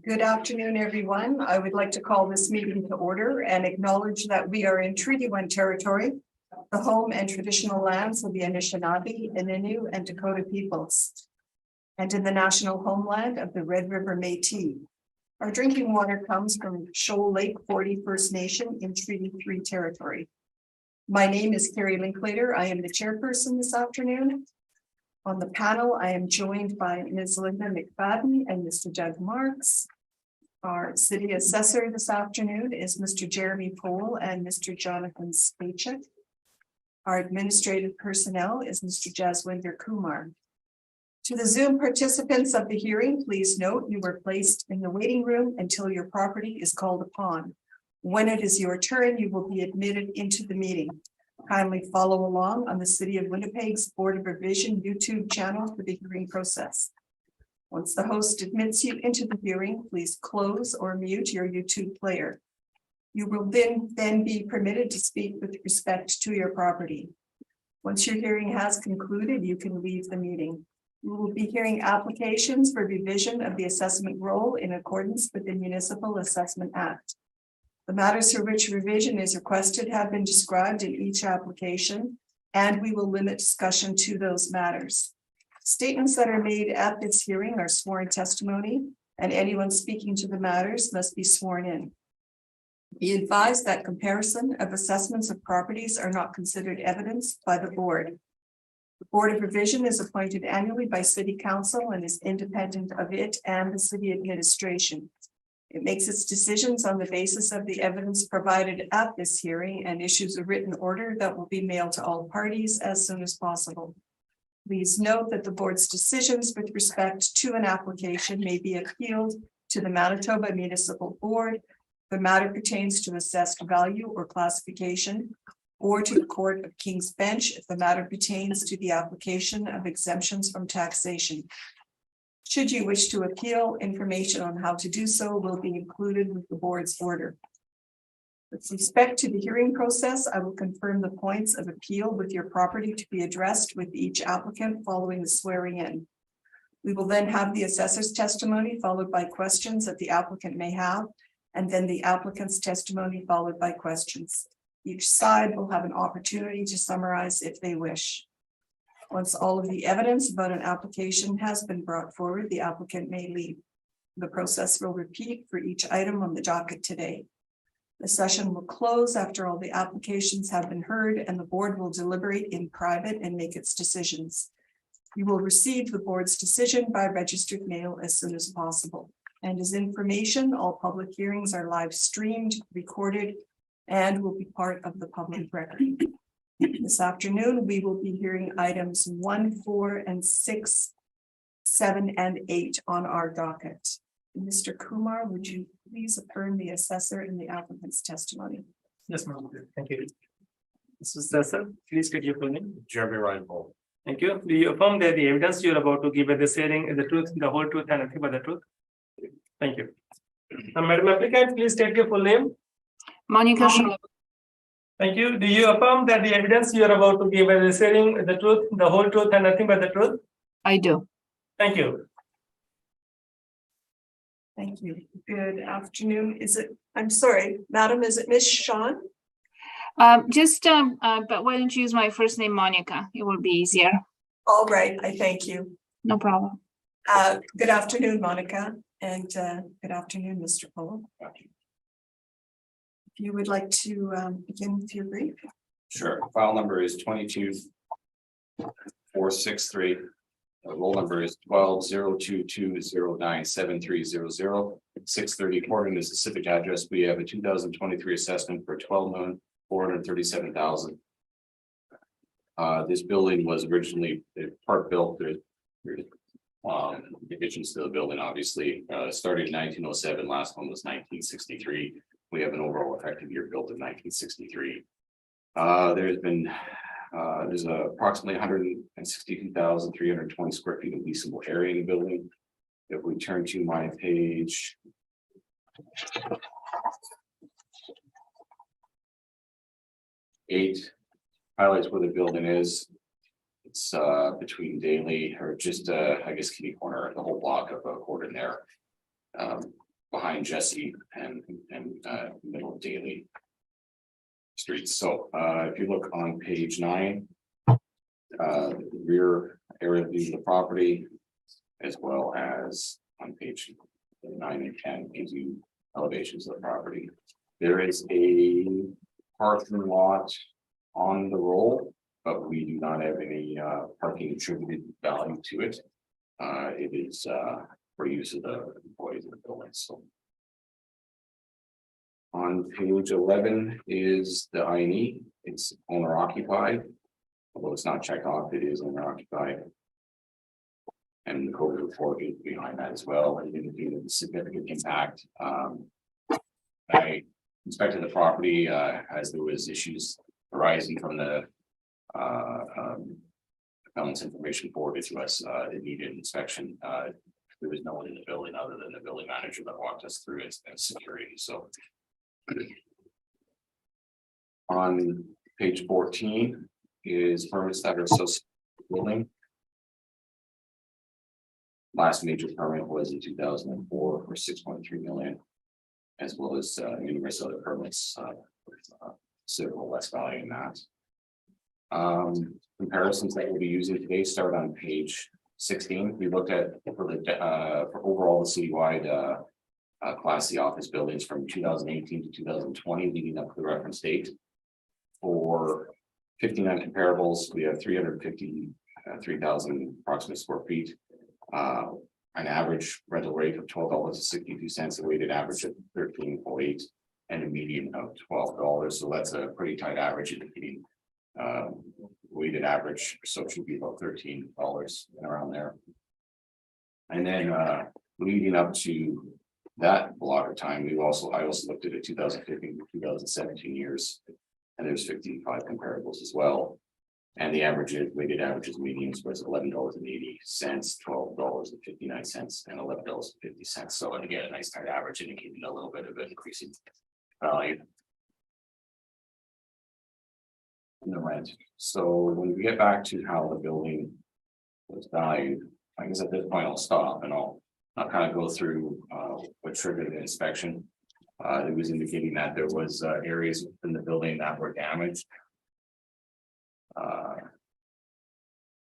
Good afternoon, everyone. I would like to call this meeting to order and acknowledge that we are in Treaty 1 territory, the home and traditional lands of the Anishinaabe, Innu, and Dakota peoples, and in the national homeland of the Red River Métis. Our drinking water comes from Shoal Lake 40 First Nation in Treaty 3 territory. My name is Carrie Linklater. I am the chairperson this afternoon. On the panel, I am joined by Ms. Linda McFadden and Mr. Doug Marks. Our city assessor this afternoon is Mr. Jeremy Pohl and Mr. Jonathan Spacek. Our administrative personnel is Mr. Jaswinder Kumar. To the Zoom participants of the hearing, please note you were placed in the waiting room until your property is called upon. When it is your turn, you will be admitted into the meeting. Kindly follow along on the City of Winnipeg's Board of Revision YouTube channel for the hearing process. Once the host admits you into the hearing, please close or mute your YouTube player. You will then be permitted to speak with respect to your property. Once your hearing has concluded, you can leave the meeting. We will be hearing applications for revision of the assessment roll in accordance with the Municipal Assessment Act. The matters for which revision is requested have been described in each application, and we will limit discussion to those matters. Statements that are made at this hearing are sworn testimony, and anyone speaking to the matters must be sworn in. Be advised that comparison of assessments of properties are not considered evidence by the board. The Board of Revision is appointed annually by City Council and is independent of it and the city administration. It makes its decisions on the basis of the evidence provided at this hearing and issues a written order that will be mailed to all parties as soon as possible. Please note that the board's decisions with respect to an application may be appealed to the Manitoba Municipal Board. The matter pertains to assessed value or classification, or to the Court of King's Bench if the matter pertains to the application of exemptions from taxation. Should you wish to appeal, information on how to do so will be included with the board's order. With respect to the hearing process, I will confirm the points of appeal with your property to be addressed with each applicant following the swearing in. We will then have the assessor's testimony followed by questions that the applicant may have, and then the applicant's testimony followed by questions. Each side will have an opportunity to summarize if they wish. Once all of the evidence about an application has been brought forward, the applicant may leave. The process will repeat for each item on the docket today. The session will close after all the applications have been heard, and the board will deliberate in private and make its decisions. You will receive the board's decision by registered mail as soon as possible. And as information, all public hearings are live streamed, recorded, and will be part of the public record. This afternoon, we will be hearing items 1, 4, and 6, 7, and 8 on our docket. Mr. Kumar, would you please affirm the assessor and the applicant's testimony? Yes, ma'am. Thank you. Mr. Assessor, please state your full name. Jeremy Ryan Pohl. Thank you. Do you affirm that the evidence you are about to give at this hearing is the truth, the whole truth, and nothing but the truth? Thank you. Now, Madam Applicant, please state your full name. Monica Shaw. Thank you. Do you affirm that the evidence you are about to give at this hearing is the truth, the whole truth, and nothing but the truth? I do. Thank you. Thank you. Good afternoon. I'm sorry, madam, is it Miss Sean? But why don't you use my first name, Monica? It will be easier. All right, I thank you. No problem. Good afternoon, Monica, and good afternoon, Mr. Pohl. If you would like to begin with your brief. Sure. File number is 22463. Roll number is 12-022-09-7300. 630 Portland is the civic address. We have a 2023 assessment for $12,437,000. This building was originally part built. There's additions to the building, obviously. Started in 1907. Last one was 1963. We have an overall effective year built in 1963. There's approximately 162,320 square feet of leasable area in the building. If we turn to my page 8, highlights where the building is. It's between Daly or just I guess kitty corner, the whole block of court in there. Behind Jesse and middle of Daly streets. So if you look on page 9, the rear area of the property, as well as on page 9 and 10 gives you elevations of the property. There is a parking lot on the roll, but we do not have any parking attributed value to it. It is for use of the employees of the building. So on page 11 is the INE. It's owner occupied, although it's not checked off, it is owner occupied. And the code report is behind that as well, and indicated the significant impact. I inspected the property as there was issues arising from the appellant's information forwarded to us. It needed inspection. There was no one in the building other than the building manager that walked us through it and security. So on page 14 is permits that are associated with the building. Last major permit was in 2004 for 6.3 million, as well as numerous other permits with considerable less value in that. Comparisons that we'll be using today start on page 16. We looked at for overall the citywide Class C office buildings from 2018 to 2020, leading up to the reference date. For 59 comparables, we have 353,000 approximate square feet. An average rental rate of $12.62, a weighted average of 13.8, and a median of $12. So that's a pretty tight average, indicating weighted average, so it should be about $13 and around there. And then leading up to that block of time, I also looked at the 2015 to 2017 years, and there's 55 comparables as well. And the averages, weighted averages, medians was $11.80, $12.59, and $11.50. So, and again, a nice tight average, indicating a little bit of an increasing value in the rent. So when we get back to how the building was valued, I guess at this point I'll stop and I'll kind of go through what triggered the inspection. It was indicating that there was areas within the building that were damaged.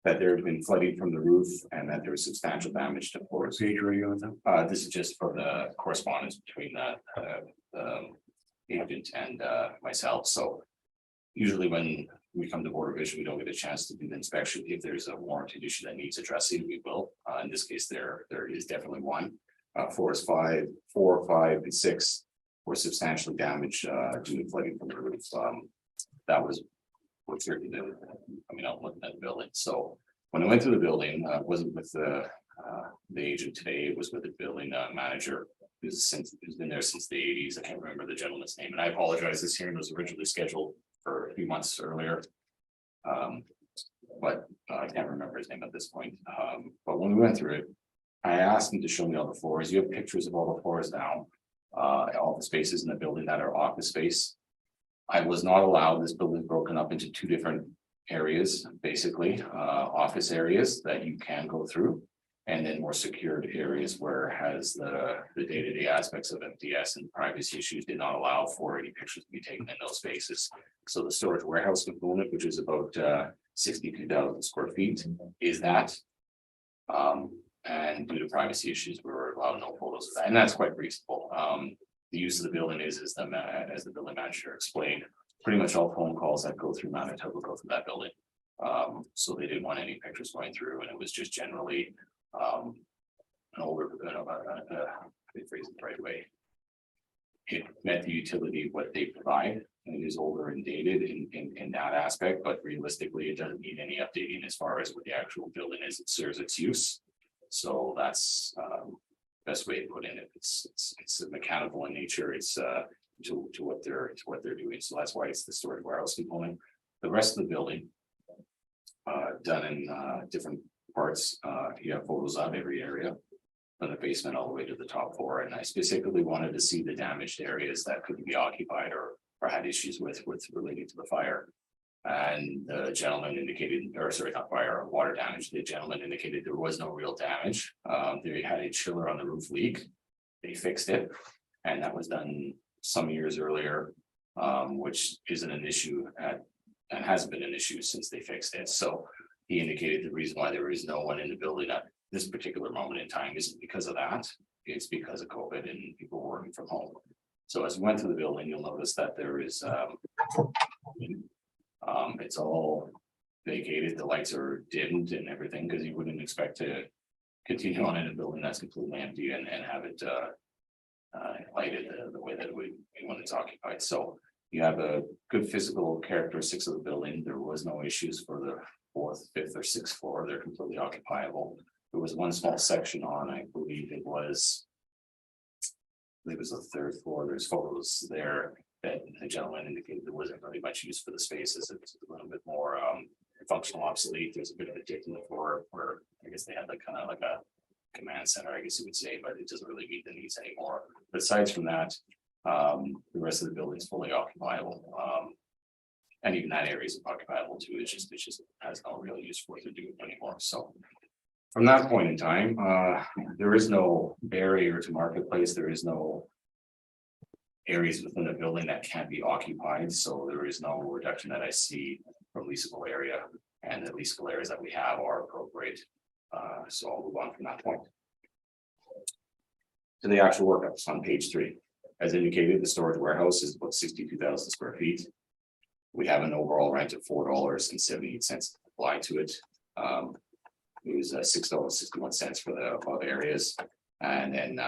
That there had been flooding from the roof and that there was substantial damage to floors. This is just for the correspondence between the agent and myself. So usually when we come to Board of Vision, we don't get a chance to do the inspection. If there's a warranted issue that needs addressing, we will. In this case, there is definitely one. Floors 4, 5, and 6 were substantially damaged due to flooding from the roof. That was what's here to do. I mean, I'm looking at the building. So when I went through the building, wasn't with the agent today. It was with the building manager who's been there since the 80s. I can't remember the gentleman's name, and I apologize. This hearing was originally scheduled for a few months earlier, but I can't remember his name at this point. But when we went through it, I asked him to show me all the floors. You have pictures of all the floors now, all the spaces in the building that are office space. I was not allowed, this building broken up into 2 different areas, basically, office areas that you can go through, and then more secured areas where it has the day-to-day aspects of MDS and privacy issues did not allow for any pictures to be taken in those spaces. So the storage warehouse component, which is about 62,000 square feet, is that. And due to privacy issues, we were allowed no photos of that, and that's quite reasonable. The use of the building is as the building manager explained, pretty much all phone calls that go through Manitoba go through that building. So they didn't want any pictures going through, and it was just generally an older, phrase it the right way. It met the utility of what they provide, and it is older and dated in that aspect, but realistically, it doesn't need any updating as far as what the actual building is. It serves its use. So that's best way to put in it. It's mechanical in nature. It's to what they're doing. So that's why it's the storage warehouse component. The rest of the building done in different parts. You have photos of every area from the basement all the way to the top floor. And I specifically wanted to see the damaged areas that could be occupied or had issues with related to the fire. And the gentleman indicated, or sorry, not fire, water damage. The gentleman indicated there was no real damage. They had a chiller on the roof leak. They fixed it, and that was done some years earlier, which isn't an issue and hasn't been an issue since they fixed it. So he indicated the reason why there is no one in the building at this particular moment in time isn't because of that. It's because of COVID and people working from home. So as we went through the building, you'll notice that there is it's all vacated, the lights are dimmed and everything, because you wouldn't expect to continue on in a building that's completely empty and have it lighted the way that when it's occupied. So you have a good physical characteristics of the building. There was no issues for the 4th, 5th, or 6th floor. They're completely occupiable. There was one small section on, I believe it was the 3rd floor. There's photos there that the gentleman indicated there wasn't really much use for the spaces. It's a little bit more functional obsolete. There's a bit of a dip in the floor where I guess they had like kind of like a command center, I guess you would say, but it doesn't really meet the needs anymore. But aside from that, the rest of the building is fully occupiable. And even that area is occupiable too. It just has no real use for it to do anymore. So from that point in time, there is no barrier to marketplace. There is no areas within the building that can't be occupied. So there is no reduction that I see from leasable area, and the leasable areas that we have are appropriate. So I'll move on from that point to the actual workups on page 3. As indicated, the storage warehouse is about 62,000 square feet. We have an overall rent of $4.78 applied to it. It was $6.61 for the above areas, and then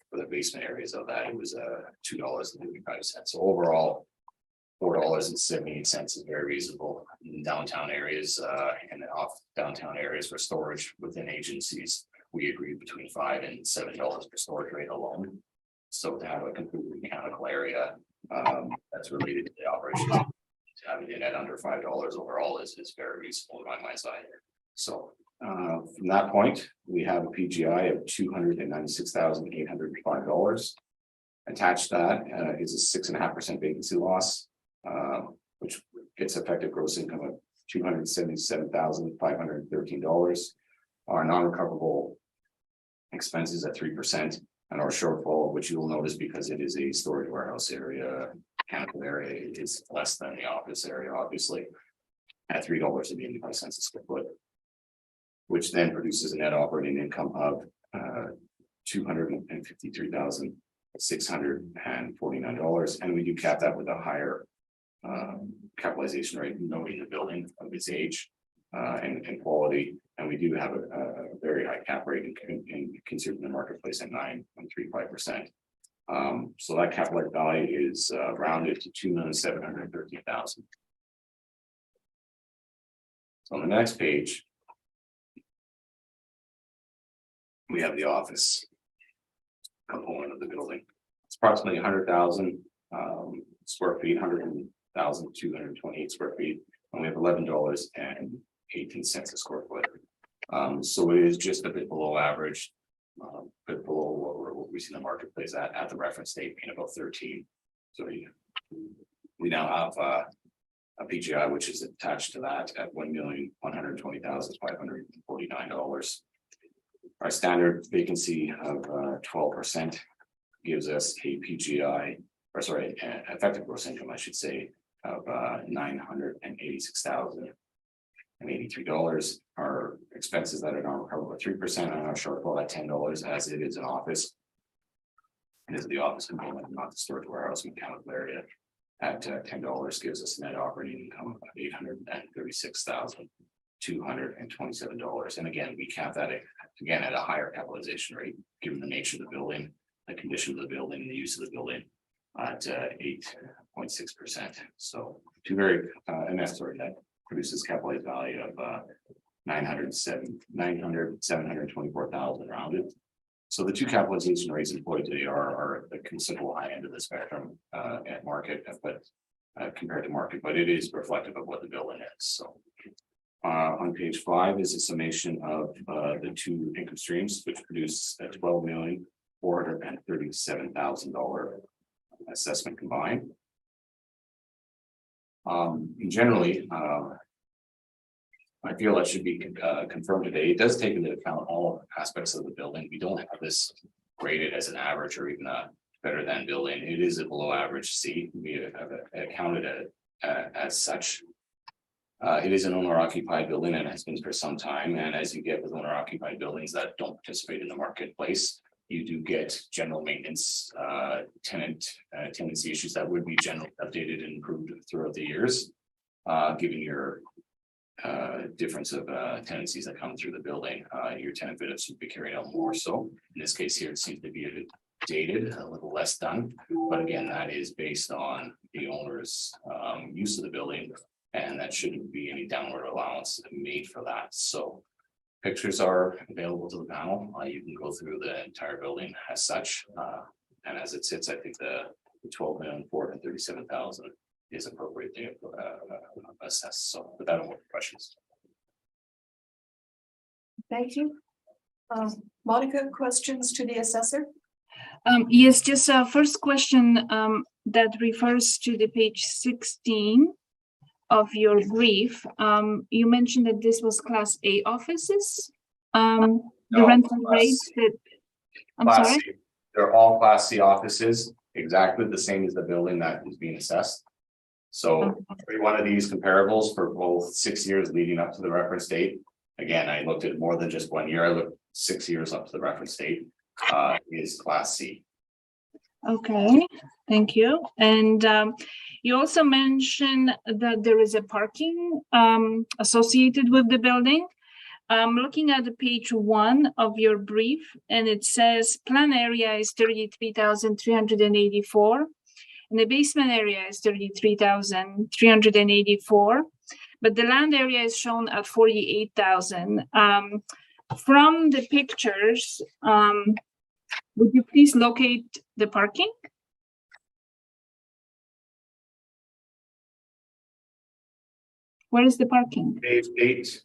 for the basement areas of that, it was $2.35. So overall, $4.78 is very reasonable in downtown areas and off downtown areas for storage within agencies. We agreed between $5 and $7 per storage rate alone. So to have a completely mechanical area that's related to the operation, to having it at under $5 overall is very reasonable on my side. So from that point, we have a PGI of $296,805. Attached to that is a 6.5% vacancy loss, which gets effective gross income of $277,513. Our non-recoverable expenses at 3%, and our shortfall, which you will notice because it is a storage warehouse area, mechanical area, is less than the office area, obviously, at $3.85 a square foot, which then produces a net operating income of $253,649, and we do cap that with a higher capitalization rate, knowing the building of its age and quality, and we do have a very high cap rate in considering the marketplace at 9.35%. So that capital value is rounded to $2,713,000. So on the next page, we have the office component of the building. It's approximately 100,000 square feet, 100,228 square feet, and we have $11.18 a square foot. So it is just a bit below average, a bit below what we see in the marketplace at the reference date being about 13. So we now have a PGI which is attached to that at $1,120,549. Our standard vacancy of 12% gives us a PGI, or sorry, effective gross income, I should say, of $986,083. Our expenses that are not recoverable at 3%, and our shortfall at $10, as it is an office. It is the office component, not the storage warehouse mechanical area. At $10 gives us a net operating income of $836,227. And again, we cap that again at a higher capitalization rate, given the nature of the building, the condition of the building, and the use of the building at 8.6%. So that produces capitalized value of $724,000 rounded. So the two capitalization rates employed today are the considerable high end of the spectrum at market, but compared to market, but it is reflective of what the building is. So on page 5 is a summation of the two income streams, which produce a $12,437,000 assessment combined. Generally, I feel that should be confirmed today. It does take into account all aspects of the building. We don't have this graded as an average or even a better than building. It is a below average C. We have accounted it as such. It is an owner occupied building and has been for some time. And as you get with owner occupied buildings that don't participate in the marketplace, you do get general maintenance, tenancy issues that would be generally updated and improved throughout the years, given your difference of tenancies that come through the building. Your tenant visits should be carried out more so. In this case here, it seems to be a bit dated, a little less done. But again, that is based on the owner's use of the building, and that shouldn't be any downward allowance made for that. So pictures are available to the panel. You can go through the entire building as such. And as it sits, I think the 12,437,000 is appropriate to assess. So without more questions. Thank you. Monica, questions to the assessor? Yes, just a first question that refers to the page 16 of your brief. You mentioned that this was Class A offices. The No, rental Class rates that, I'm Class sorry? C. They're all Class C offices, exactly the same as the building that is being assessed. So every one of these comparables for both 6 years leading up to the reference date. Again, I looked at more than just 1 year. I looked 6 years up to the reference date. Is Class C. Okay, thank you. And you also mentioned that there is a parking associated with the building. I'm looking at the page 1 of your brief, and it says plan area is 33,384, and the basement area is 33,384, but the land area is shown at 48,000. From the pictures, would you please locate the parking? Where is the parking? Page 8.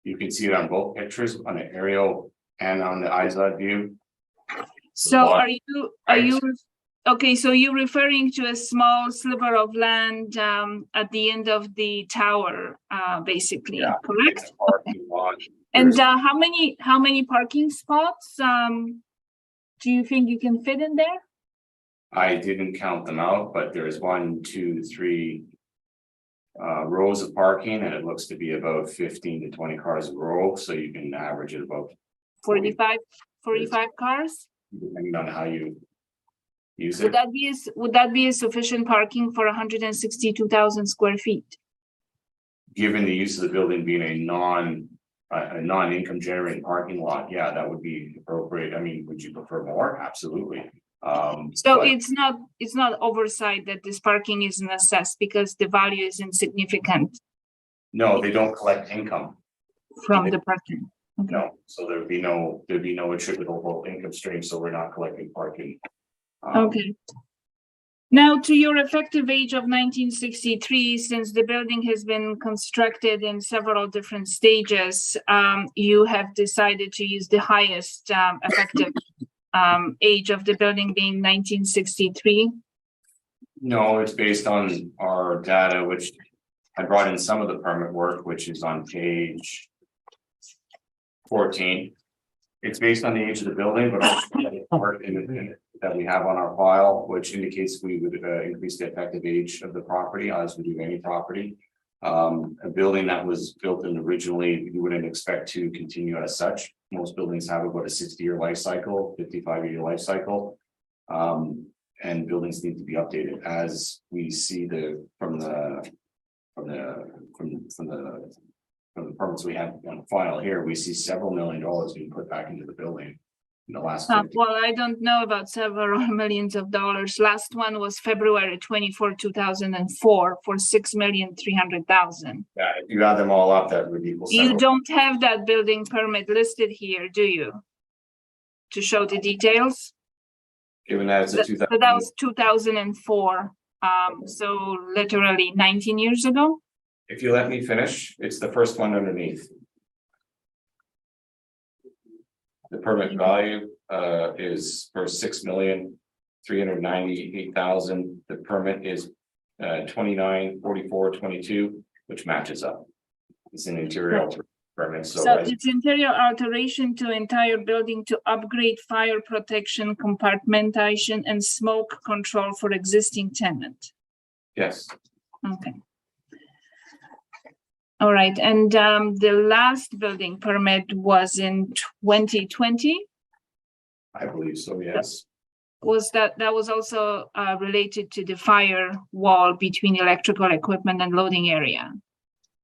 You can see it on both pictures, on the aerial and on the ISOD view. So are you okay? So you're referring to a small sliver of land at the end of the tower, basically, Yeah, correct? it's a parking lot. And how many parking spots do you think you can fit in there? I didn't count them out, but there's 1, 2, 3 rows of parking, and it looks to be about 15 to 20 cars a row. So you can average it about 45 cars? depending on how you use Would it. that be a sufficient parking for 162,000 square feet? Given the use of the building being a non-income generating parking lot, yeah, that would be appropriate. I mean, would you prefer more? Absolutely. So but it's not oversight that this parking isn't assessed because the value is insignificant no, they don't collect income. from the parking. Okay. No, so there'd be no attributable income stream, so we're not collecting parking. Okay. Now, to your effective age of 1963, since the building has been constructed in several different stages, you have decided to use the highest effective age of the building being 1963. No, it's based on our data, which I brought in some of the permit work, which is on page 14. It's based on the age of the building, but also the work that we have on our file, which indicates we would increase the effective age of the property as we do any property. A building that was built in originally, you wouldn't expect to continue as such. Most buildings have about a 60-year life cycle, 55-year life cycle. And buildings need to be updated as we see from the permits we have on file here. We see several $1 million being put back into the building in the last. Well, I don't know about several millions of dollars. Last one was February 24, 2004 for $6,300,000. Yeah, if you add them all up, that would equal. You don't have that building permit listed here, do you? To show the details? Given that it's a So that was 2004. So literally 19 years ago. If you let me finish, it's the first one underneath. The permit value is for $6,398,000. The permit is 29, 44, 22, which matches up. It's an interior alteration permit, So it's interior alteration to entire building to upgrade fire protection, compartmentation, and smoke control for existing tenant. yes, Okay. All right, and the last building permit was in 2020? I believe so, yes. Was that was also related to the fire wall between electrical equipment and loading area?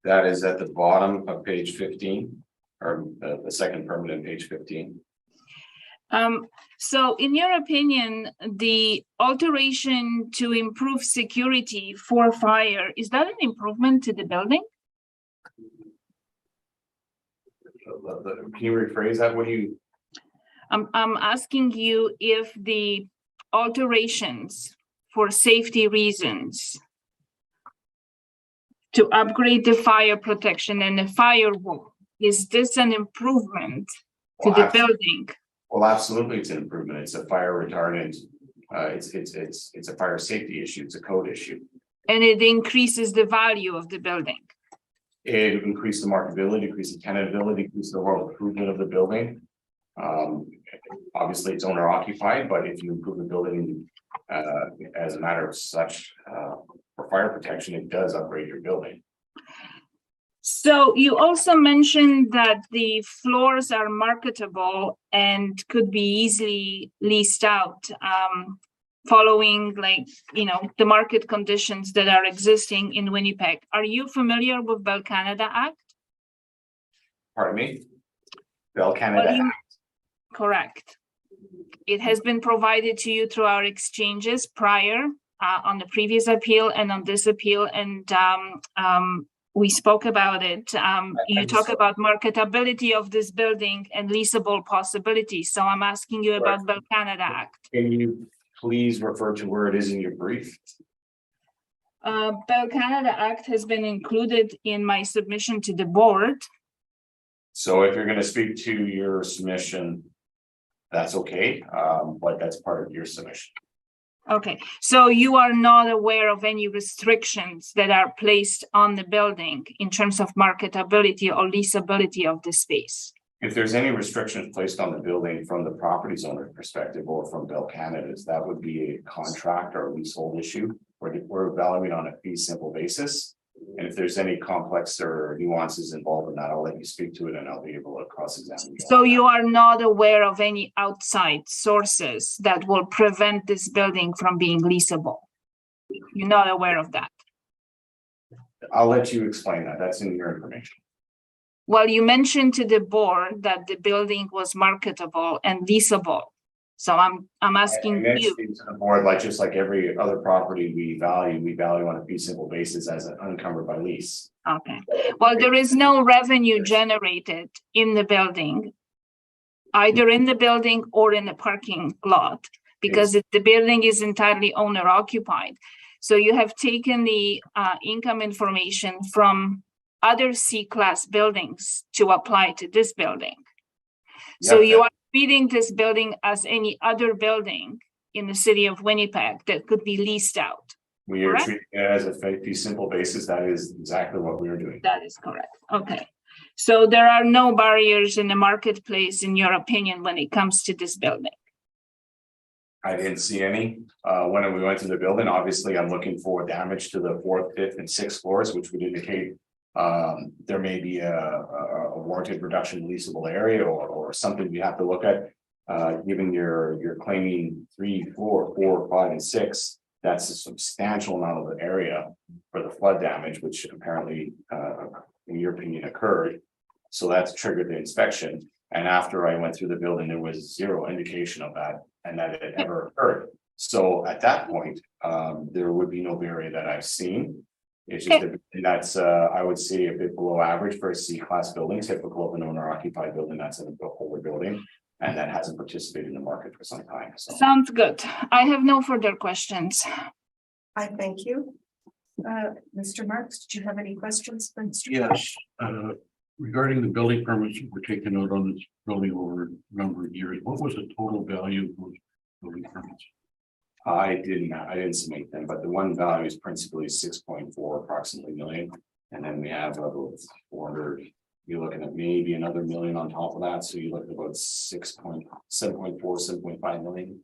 That is at the bottom of page 15, or the second permit on page 15. So in your opinion, the alteration to improve security for fire, is that an improvement to the building? Can you rephrase that? What do you? I'm asking you if the alterations for safety reasons to upgrade the fire protection and the firewall, is this an improvement to the building? Well, absolutely, it's an improvement. It's a fire retardant. It's a fire safety issue. It's a code issue. And it increases the value of the building. It increased the marketability, increased the tenantability, increased the overall improvement of the building. Obviously, it's owner occupied, but if you improve the building as a matter of such for fire protection, it does upgrade your building. So you also mentioned that the floors are marketable and could be easily leased out, following the market conditions that are existing in Winnipeg. Are you familiar with Bell Canada Act? Pardon me? Bell Canada Act. Correct. It has been provided to you through our exchanges prior on the previous appeal and on this appeal, and we spoke about it. You talk about marketability of this building and leasable possibilities. So I'm asking you about Bell Canada Act. Can you please refer to where it is in your brief? Bell Canada Act has been included in my submission to the board. So if you're going to speak to your submission, that's okay, but that's part of your submission. Okay, so you are not aware of any restrictions that are placed on the building in terms of marketability or leasability of the space? If there's any restrictions placed on the building from the property owner's perspective or from Bell Canada's, that would be a contract or a leasehold issue where we're evaluating on a fee simple basis. And if there's any complex or nuances involved in that, I'll let you speak to it and I'll be able to cross-examine you. So you are not aware of any outside sources that will prevent this building from being leasable? You're not aware of that? I'll let you explain that. That's in your information. Well, you mentioned to the board that the building was marketable and leasable. So I'm asking you. To the board, just like every other property we value on a fee simple basis as unencumbered by lease. Okay. Well, there is no revenue generated in the building, either in the building or in the parking lot, because the building is entirely owner occupied. So you have taken the income information from other C-class buildings to apply to this building. So you are treating this building as any other building in the city of Winnipeg that could be leased out. We are treating it as a fee simple basis. That is exactly what we are doing. That is correct. Okay. So there are no barriers in the marketplace, in your opinion, when it comes to this building? I didn't see any. When we went to the building, obviously I'm looking for damage to the 4th, 5th, and 6th floors, which would indicate there may be a warranted reduction in leasable area or something you have to look at. Given you're claiming 3, 4, 4, 5, and 6, that's a substantial amount of the area for the flood damage, which apparently, in your opinion, occurred. So that's triggered the inspection. And after I went through the building, there was zero indication of that and that it ever occurred. So at that point, there would be no barrier that I've seen. It's just that's I would say a bit below average for a C-class building, typical of an owner-occupied building that's in a older building and that hasn't participated in the market for some time. So. Sounds good. I have no further questions. I thank you. Mr. Marks, did you have any questions for Mr. Yes, regarding the building permits that were taken out on this building over a number of years, what was the total value of those building permits? I didn't submit them, but the one value is principally 6.4 approximately million. And then we have about 400, you're looking at maybe another million on top of that, so you look at about 7.5 million.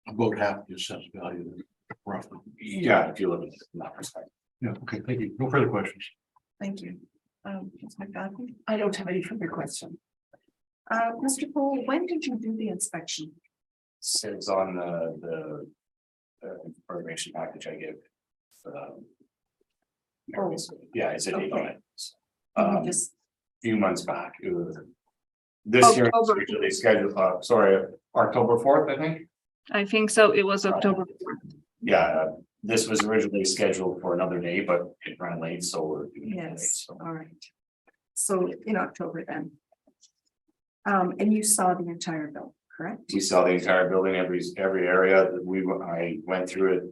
About half the assessed value, roughly. Yeah, if you look at it from that perspective. Yeah, okay, thank you. No further questions. Thank you. Ms. McFadden? I don't have any further question. Mr. Poole, when did you do the inspection? Says on the information package I give. Oh. Yeah, it's a date on Okay. it. Can you Um, just, few months back, it was. This year, it's October. usually scheduled, sorry, October 4th, I think. I think so. It was October. Yeah, this was originally scheduled for another day, but it ran late, so we're doing it today, yes, so. all right. So in October then. And you saw the entire bill, correct? We saw the entire building, every area that I went through it.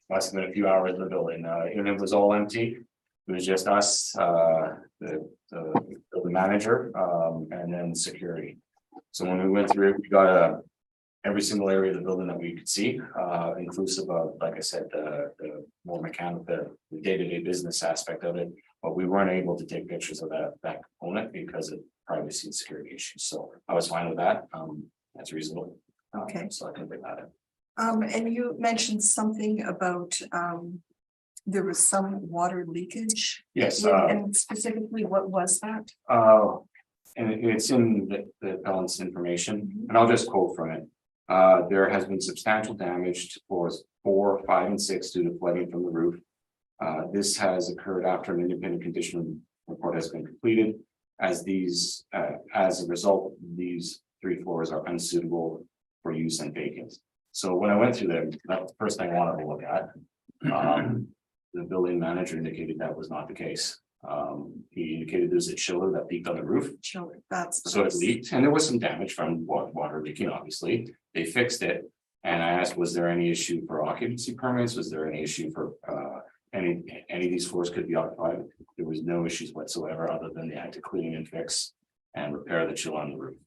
Must have been a few hours in the building, and it was all empty. It was just us, the building manager, and then security. So when we went through it, we got every single area of the building that we could see, inclusive of, like I said, the more mechanical, the day-to-day business aspect of it. But we weren't able to take pictures of that component because of privacy and security issues. So I was fine with that. That's reasonable. Okay. So I can bring that in. And you mentioned something about, there was some water leakage. Yes, And specifically, what was that? and it's in the appellant's information, and I'll just quote from it. There has been substantial damage to floors 4, 5, and 6 due to flooding from the roof. This has occurred after an independent condition report has been completed. As a result, these 3 floors are unsuitable for use and vacant. So when I went through them, that's the first thing I wanted to look at. The building manager indicated that was not the case. He indicated there's a chiller that leaked on the roof. Chiller, that's. the So it rest. leaked, and there was some damage from water leaking, obviously. They fixed it. And I asked, was there any issue for occupancy permits? Was there any issue for any of these floors could be occupied? There was no issues whatsoever, other than they had to clean and fix and repair the chill on the roof.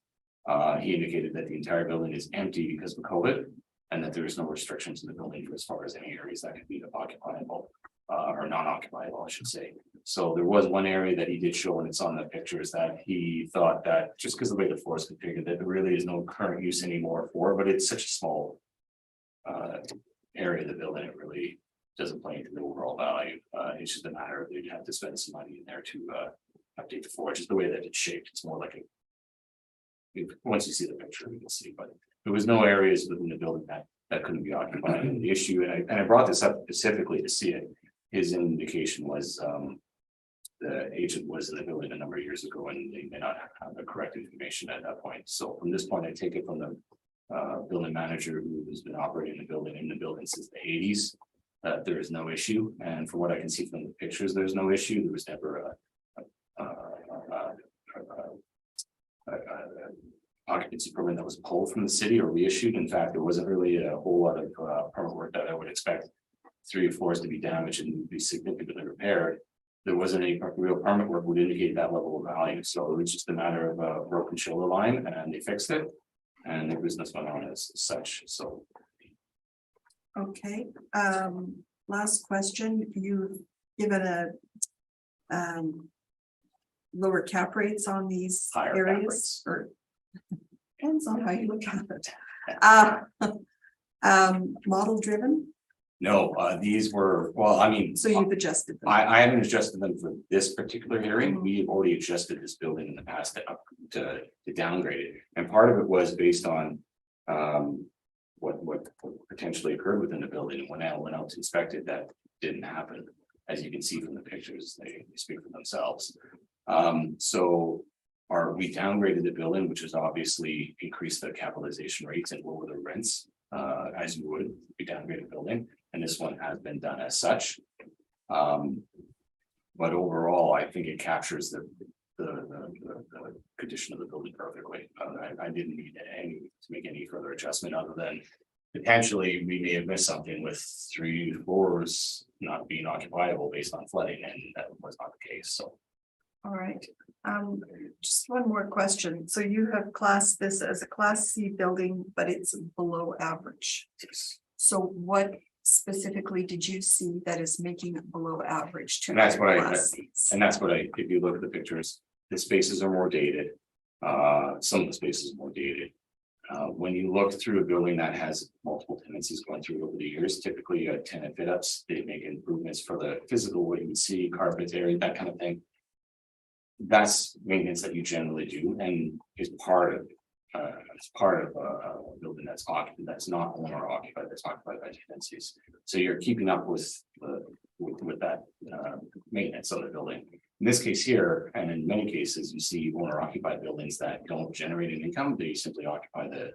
He indicated that the entire building is empty because of COVID, and that there is no restrictions in the building as far as any areas that could be occupiable. Or non-occupiable, I should say. So there was one area that he did show, and it's on the pictures, that he thought that just because the way the floor is configured, that there really is no current use anymore for, but it's such a small area of the building, it really doesn't play into the overall value. It's just a matter of you'd have to spend some money in there to update the floor, just the way that it's shaped. It's more like once you see the picture, you can see, but there was no areas within the building that couldn't be occupied. And the issue, and I brought this up specifically to see it. His indication was the agent was in the building a number of years ago, and they may not have the correct information at that point. So from this point, I take it from the building manager who has been operating the building since the 80s, that there is no issue. And from what I can see from the pictures, there's no issue. There was never occupancy permit that was pulled from the city or reissued. In fact, there wasn't really a whole lot of permit work that I would expect 3 floors to be damaged and be significantly repaired. There wasn't any real permit work would indicate that level of value. So it was just a matter of a broken chiller line, and they fixed it, and the business went on as such. So. Okay, last question, you've given a lower cap rates on these Higher cap areas, rates. or depends on how you look at it. Model driven, No, these were, well, I mean. so you've adjusted them. I haven't adjusted them for this particular hearing. We've already adjusted this building in the past to downgrade it. And part of it was based on what potentially occurred within the building. And when I went out to inspect it, that didn't happen. As you can see from the pictures, they speak for themselves. So we downgraded the building, which has obviously increased the capitalization rates and lower the rents, as you would be downgraded a building. And this one has been done as such. But overall, I think it captures the condition of the building perfectly. I didn't need to make any further adjustment other than potentially we may have missed something with 3 floors not being occupiable based on flooding, and that was not the case. So. All right, Just one more question. So you have classed this as a Class C building, but it's below average. So what specifically did you see that is making it below average to? And that's what I- Class Cs? And that's what if you look at the pictures, the spaces are more dated. Some of the spaces are more dated. When you look through a building that has multiple tenancies going through over the years, typically tenant fit ups, they make improvements for the physical, what you would see, carpet area, that kind of thing. That's maintenance that you generally do and is part of a building that's occupied, that's not owner occupied, that's occupied by tenancies. So you're keeping up with that maintenance of the building. In this case here, and in many cases, you see owner occupied buildings that don't generate an income, they simply occupy the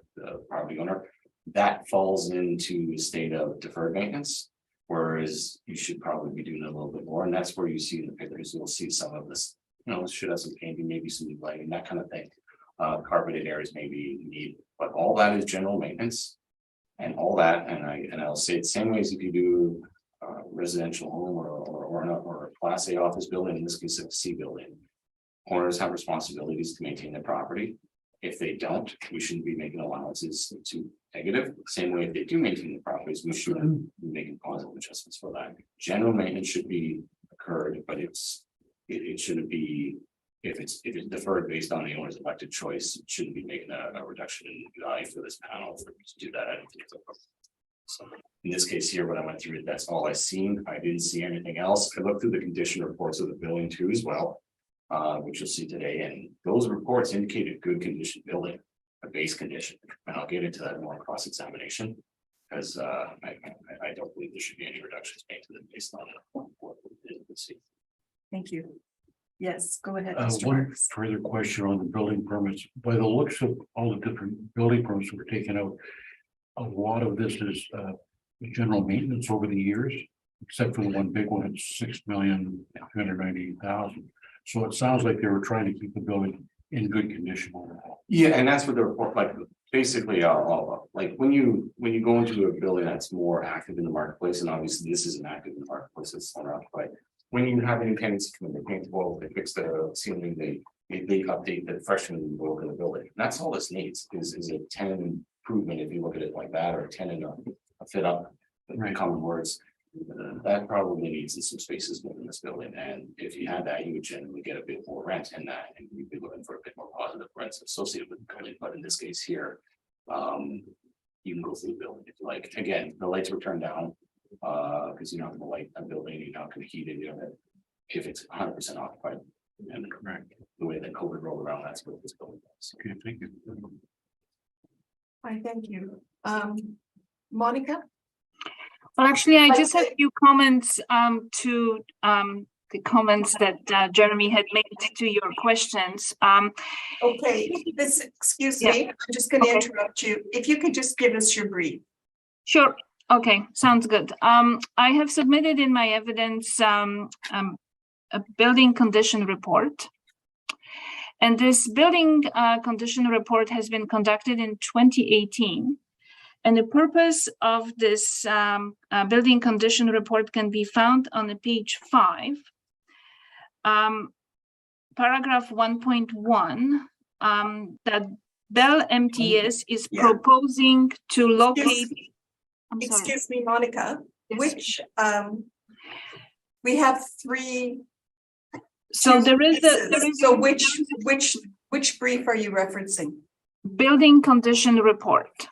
property owner. That falls into a state of deferred maintenance. Whereas you should probably be doing a little bit more, and that's where you see in the pictures, you'll see some of this, should have some painting, maybe some new lighting, that kind of thing. Carpeted areas maybe need, but all that is general maintenance. And all that, and I'll say it the same way as if you do residential home or a Class A office building, in this case, a C building. Owners have responsibilities to maintain their property. If they don't, we shouldn't be making allowances to negative. Same way, if they do maintain the properties, we shouldn't be making positive adjustments for that. General maintenance should be occurred, but it shouldn't be, if it's deferred based on the owner's elected choice, it shouldn't be making a reduction in value for this panel to do that. I don't think it's appropriate. So in this case here, when I went through it, that's all I seen. I didn't see anything else. I looked through the condition reports of the building too as well, which you'll see today. And those reports indicated good condition building, a base condition. And I'll get into that more cross-examination because I don't believe there should be any reductions made to them based on what we did see. Thank you. Yes, go ahead. Mr. One Marks. further question on the building permits. By the looks of all the different building permits that were taken out, a lot of this is general maintenance over the years, except for the one big one, it's $6,298,000. So it sounds like they were trying to keep the building in good condition overall. Yeah, and that's what the report, like, basically, like, when you go into a building that's more active in the marketplace, and obviously this isn't active in the marketplace, it's not occupied. When you have any tenants come in, they paint the wall, they fix the ceiling, they update the freshman work in the building. And that's all this needs is a tenant improvement, if you look at it like that, or a tenant a fit up, Right. common words. That probably needs some spaces within this building, and if you had that, you would generally get a bit more rent in that, and you'd be looking for a bit more positive rents associated with the building. But in this case here, you can go through the building if you like. Again, the lights were turned down because you're not going to light a building, you're not going to heat it, if it's 100% occupied. And correct, the way that COVID rolled around, that's what this building does. Okay, thank you. Hi, thank you. Monica? Well, actually, I just have a few comments to the comments that Jeremy had made to your questions. Okay, excuse me, I'm just going to interrupt you. If you could just give us your brief. Sure. Okay, sounds good. I have submitted in my evidence a building condition report. And this building condition report has been conducted in 2018. And the purpose of this building condition report can be found on page 5. Paragraph 1.1, that Bell MTS is proposing to locate. Excuse me, Monica, Yes. which we have 3. So there is So which brief are you referencing? building condition report.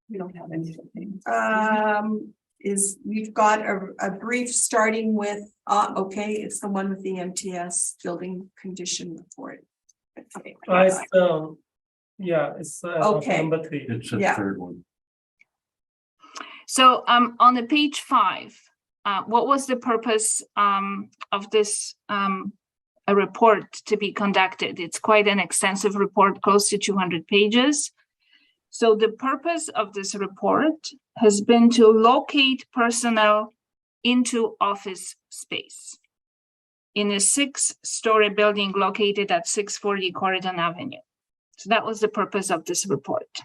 We don't have anything. We've got a brief starting with, okay, it's the one with the MTS building condition report. Okay. It's Okay. number 3. It's the Yeah. third one. So on the page 5, what was the purpose of this a report to be conducted? It's quite an extensive report, close to 200 pages. So the purpose of this report has been to locate personnel into office space in a 6-story building located at 640 Corridon Avenue. So that was the purpose of this report.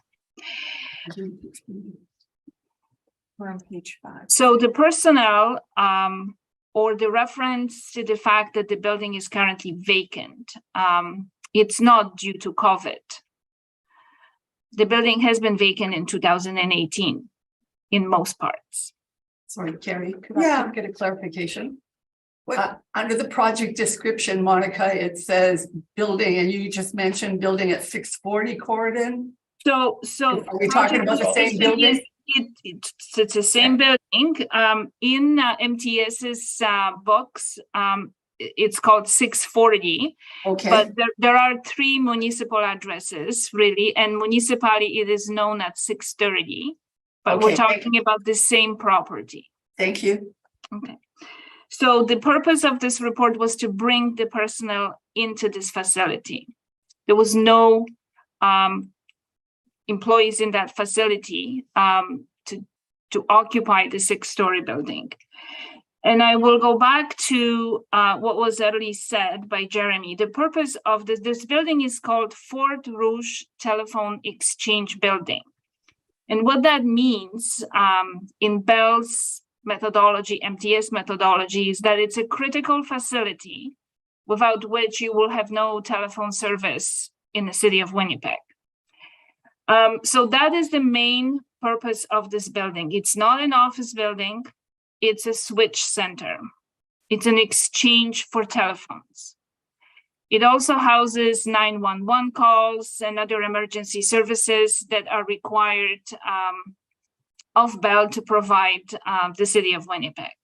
We're on page 5. So the personnel or the reference to the fact that the building is currently vacant. It's not due to COVID. The building has been vacant in 2018 in most parts. Sorry, Carrie, could Yeah. I get a clarification? What- Under the project description, Monica, it says building, and you just mentioned building at 640 Corridon. So Are we talking about the same building? Yes, it's the same building. In MTS's books, it's called 640. Okay, But there are 3 municipal addresses, really, and municipally it is known as 630. But we're Okay. talking about the same property. thank you. Okay. So the purpose of this report was to bring the personnel into this facility. There was no employees in that facility to occupy the 6-story building. And I will go back to what was already said by Jeremy. The purpose of this building is called Fort Rouge Telephone Exchange Building. And what that means in Bell's methodology, MTS methodology, is that it's a critical facility without which you will have no telephone service in the city of Winnipeg. So that is the main purpose of this building. It's not an office building. It's a switch center. It's an exchange for telephones. It also houses 911 calls and other emergency services that are required of Bell to provide the city of Winnipeg.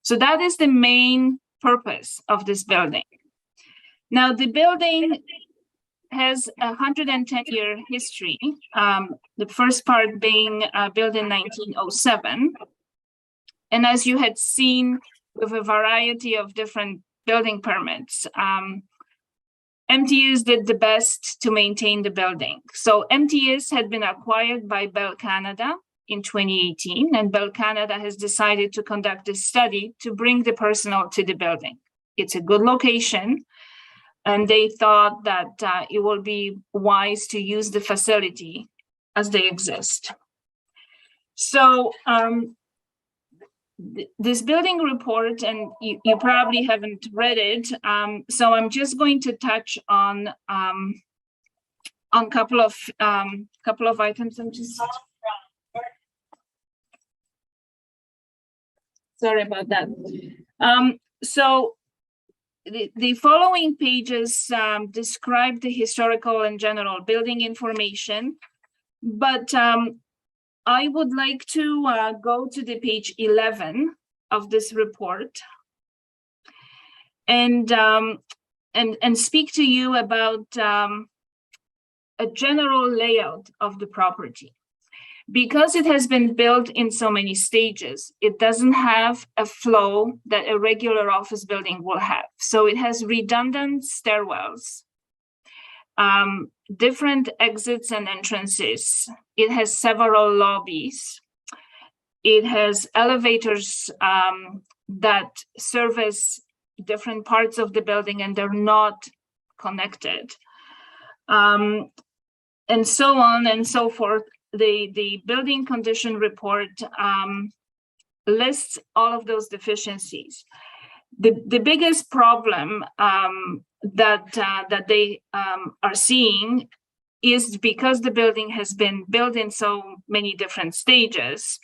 So that is the main purpose of this building. Now, the building has a 110-year history, the first part being built in 1907. And as you had seen with a variety of different building permits, MTS did the best to maintain the building. So MTS had been acquired by Bell Canada in 2018, and Bell Canada has decided to conduct a study to bring the personnel to the building. It's a good location, and they thought that it will be wise to use the facility as they exist. So this building report, and you probably haven't read it, so I'm just going to touch on couple of items. I'm just sorry about that. So the following pages describe the historical and general building information, but I would like to go to the page 11 of this report and speak to you about a general layout of the property. Because it has been built in so many stages, it doesn't have a flow that a regular office building will have. So it has redundant stairwells, different exits and entrances. It has several lobbies. It has elevators that service different parts of the building, and they're not connected. And so on and so forth. The building condition report lists all of those deficiencies. The biggest problem that they are seeing is because the building has been built in so many different stages,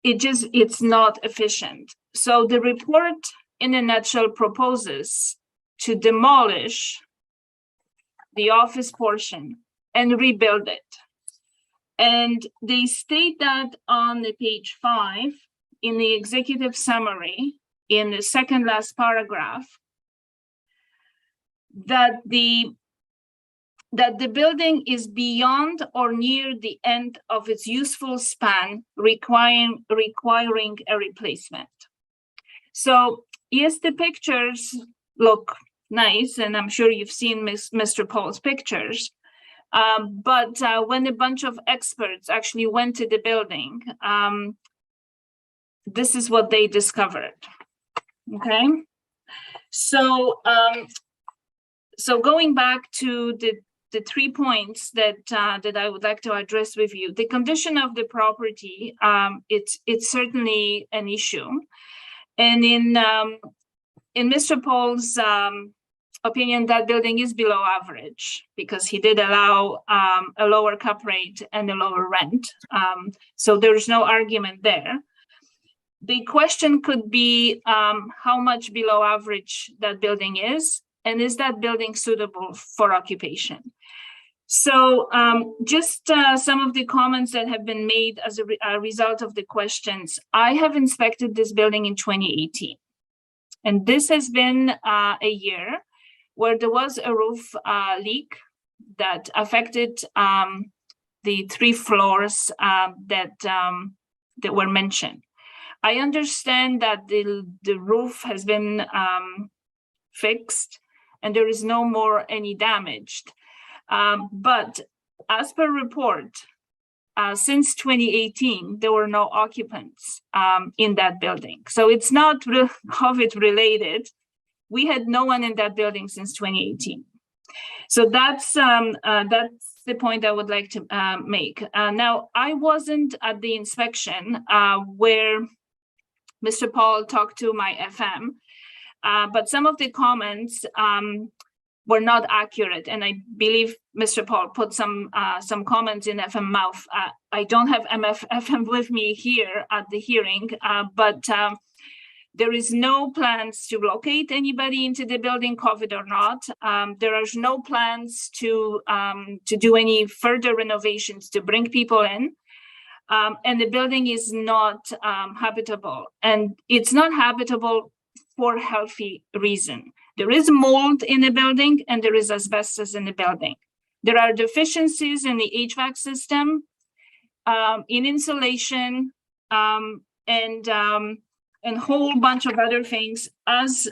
it's not efficient. So the report in a nutshell proposes to demolish the office portion and rebuild it. And they state that on the page 5 in the executive summary, in the second last paragraph, that the building is beyond or near the end of its useful span, requiring a replacement. So yes, the pictures look nice, and I'm sure you've seen Mr. Paul's pictures. But when a bunch of experts actually went to the building, this is what they discovered. Okay, so going back to the 3 points that I would like to address with you, the condition of the property, it's certainly an issue. And in Mr. Paul's opinion, that building is below average because he did allow a lower cap rate and a lower rent. So there's no argument there. The question could be how much below average that building is, and is that building suitable for occupation? So just some of the comments that have been made as a result of the questions. I have inspected this building in 2018. And this has been a year where there was a roof leak that affected the 3 floors that were mentioned. I understand that the roof has been fixed and there is no more any damaged. But as per report, since 2018, there were no occupants in that building. So it's not COVID related. We had no one in that building since 2018. So that's the point I would like to make. Now, I wasn't at the inspection where Mr. Paul talked to my FM, but some of the comments were not accurate, and I believe Mr. Paul put some comments in FM mouth. I don't have FM with me here at the hearing, but there is no plans to locate anybody into the building, COVID or not. There are no plans to do any further renovations to bring people in. And the building is not habitable, and it's not habitable for healthy reason. There is mold in the building and there is asbestos in the building. There are deficiencies in the HVAC system, in insulation, and a whole bunch of other things as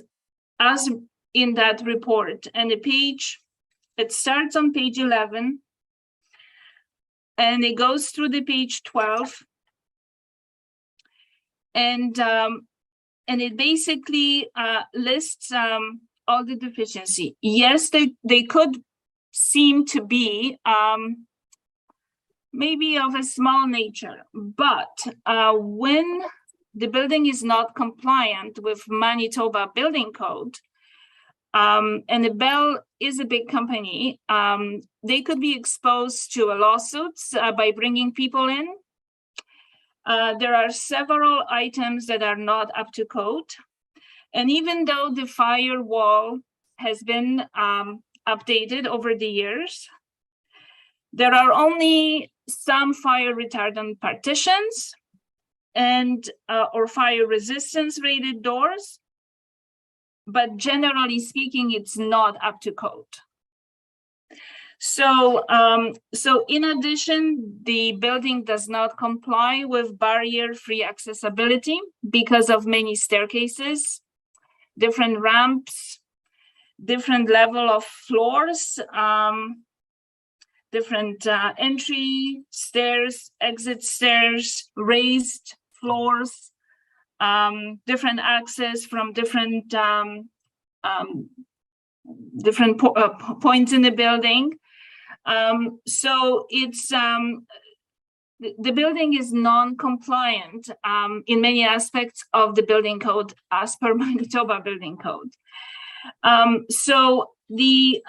in that report. And it starts on page 11 and it goes through the page 12. And it basically lists all the deficiency. Yes, they could seem to be maybe of a small nature, but when the building is not compliant with Manitoba Building Code, and the Bell is a big company, they could be exposed to lawsuits by bringing people in. There are several items that are not up to code. And even though the firewall has been updated over the years, there are only some fire retardant partitions and or fire resistance rated doors. But generally speaking, it's not up to code. So in addition, the building does not comply with barrier-free accessibility because of many staircases, different ramps, different level of floors, different entry stairs, exit stairs, raised floors, different access from different points in the building. So it's the building is non-compliant in many aspects of the building code as per Manitoba Building Code. So the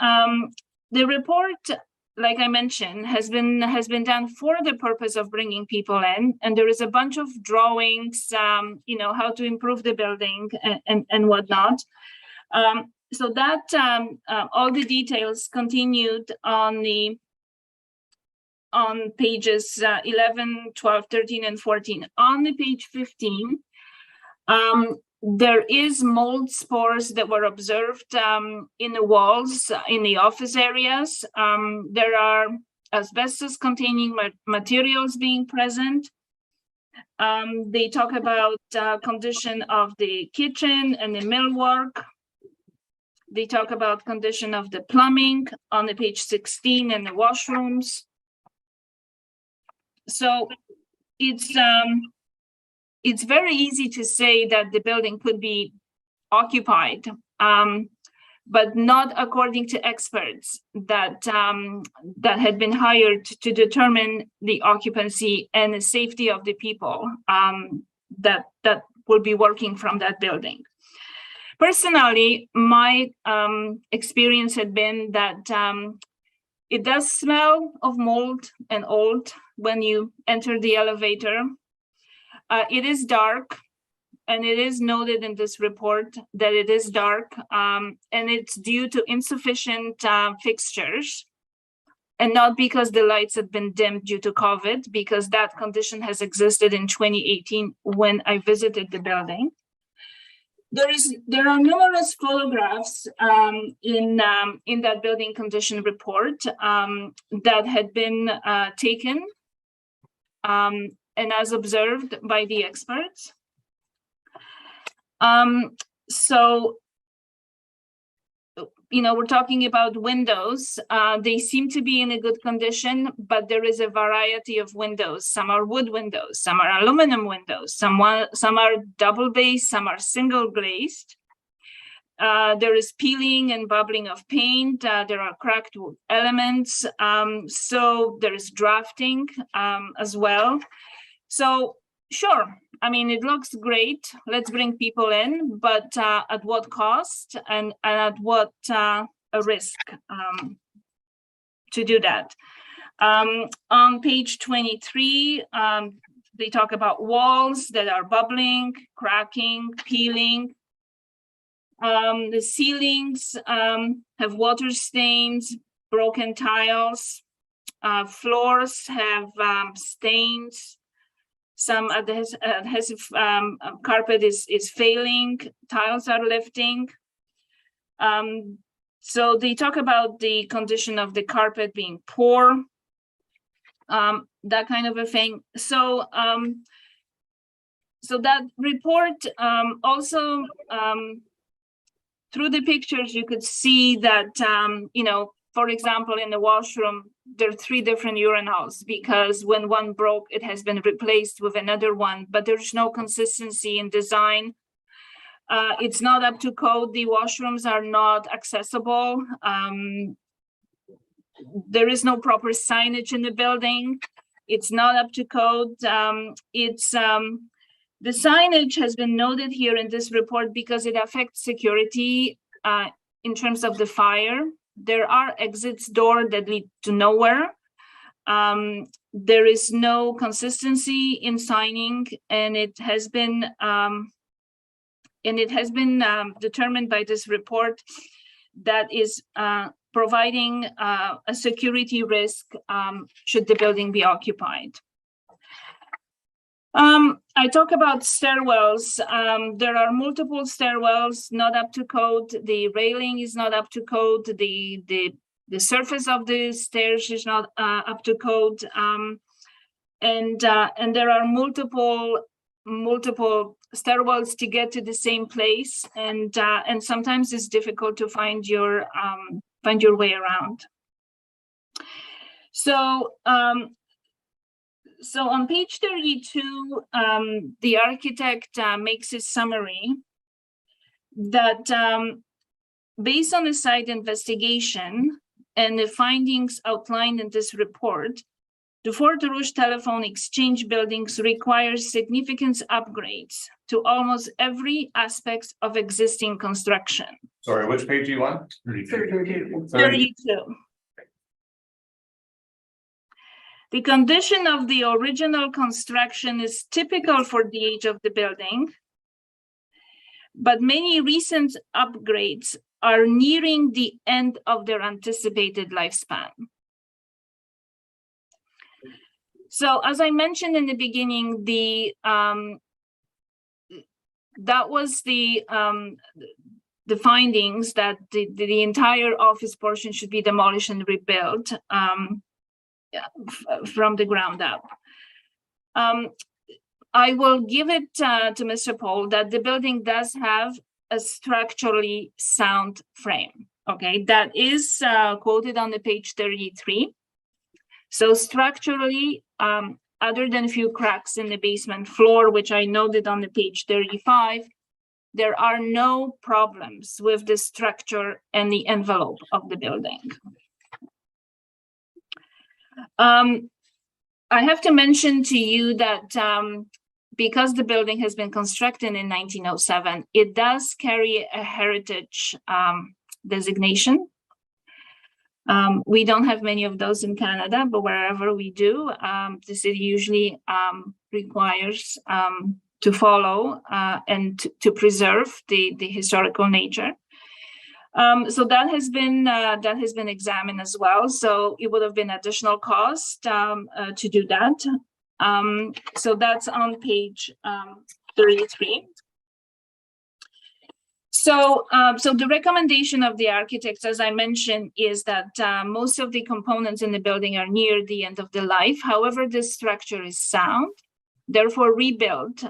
report, like I mentioned, has been done for the purpose of bringing people in, and there is a bunch of drawings, how to improve the building and whatnot. So that all the details continued on pages 11, 12, 13, and 14. On the page 15, there is mold spores that were observed in the walls in the office areas. There are asbestos-containing materials being present. They talk about condition of the kitchen and the millwork. They talk about condition of the plumbing on the page 16 and the washrooms. So it's very easy to say that the building could be occupied, but not according to experts that had been hired to determine the occupancy and the safety of the people that will be working from that building. Personally, my experience had been that it does smell of mold and old when you enter the elevator. It is dark, and it is noted in this report that it is dark, and it's due to insufficient fixtures, and not because the lights have been dimmed due to COVID, because that condition has existed in 2018 when I visited the building. There are numerous photographs in that building condition report that had been taken and as observed by the experts. So, you know, we're talking about windows. They seem to be in a good condition, but there is a variety of windows. Some are wood windows, some are aluminum windows, some are double glazed, some are single glazed. There is peeling and bubbling of paint. There are cracked wood elements. So there is drafting as well. So sure, I mean, it looks great. Let's bring people in, but at what cost and at what a risk to do that? On page 23, they talk about walls that are bubbling, cracking, peeling. The ceilings have water stains, broken tiles. Floors have stains. Some adhesive carpet is failing, tiles are lifting. So they talk about the condition of the carpet being poor, that kind of a thing. So, so that report also, through the pictures, you could see that, you know, for example, in the washroom, there are 3 different urinals because when one broke, it has been replaced with another one, but there's no consistency in design. It's not up to code. The washrooms are not accessible. There is no proper signage in the building. It's not up to code. The signage has been noted here in this report because it affects security in terms of the fire. There are exits door that lead to nowhere. There is no consistency in signing, and it has been determined by this report that is providing a security risk should the building be occupied. I talk about stairwells. There are multiple stairwells not up to code. The railing is not up to code. The surface of the stairs is not up to code. And there are multiple stairwells to get to the same place. And sometimes it's difficult to find your way around. So on page 32, the architect makes a summary that based on the site investigation and the findings outlined in this report, the Fort Rouge telephone exchange buildings require significant upgrades to almost every aspect of existing construction. Sorry, which page do you want? 32. 32. The condition of the original construction is typical for the age of the building, but many recent upgrades are nearing the end of their anticipated lifespan. So, as I mentioned in the beginning, that was the findings that the entire office portion should be demolished and rebuilt. From the ground up. I will give it to Mr. Paul that the building does have a structurally sound frame. Okay, that is quoted on the page 33. So structurally, other than a few cracks in the basement floor, which I noted on the page 35, there are no problems with the structure and the envelope of the building. I have to mention to you that because the building has been constructed in 1907, it does carry a heritage designation. We don't have many of those in Canada, but wherever we do, the city usually requires to follow and to preserve the historical nature. So that has been examined as well. So it would have been additional cost to do that. So that's on page 33. So the recommendation of the architects, as I mentioned, is that most of the components in the building are near the end of the life. However, this structure is sound. Therefore, rebuild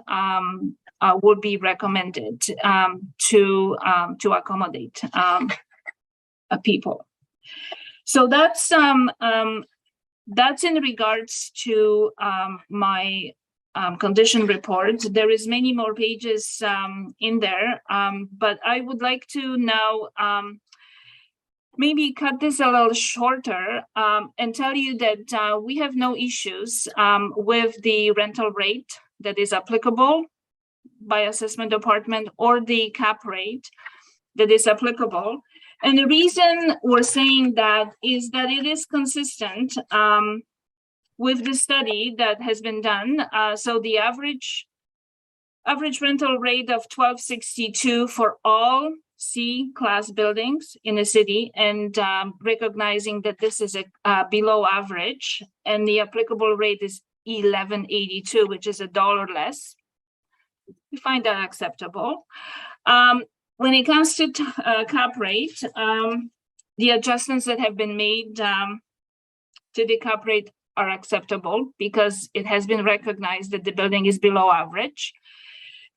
would be recommended to accommodate people. So that's in regards to my condition report. There is many more pages in there, but I would like to now maybe cut this a little shorter and tell you that we have no issues with the rental rate that is applicable by assessment department or the cap rate that is applicable. And the reason we're saying that is that it is consistent with the study that has been done. So the average rental rate of $12.62 for all C-class buildings in the city, and recognizing that this is a below average, and the applicable rate is $11.82, which is $1 less. We find that acceptable. When it comes to cap rate, the adjustments that have been made to the cap rate are acceptable because it has been recognized that the building is below average.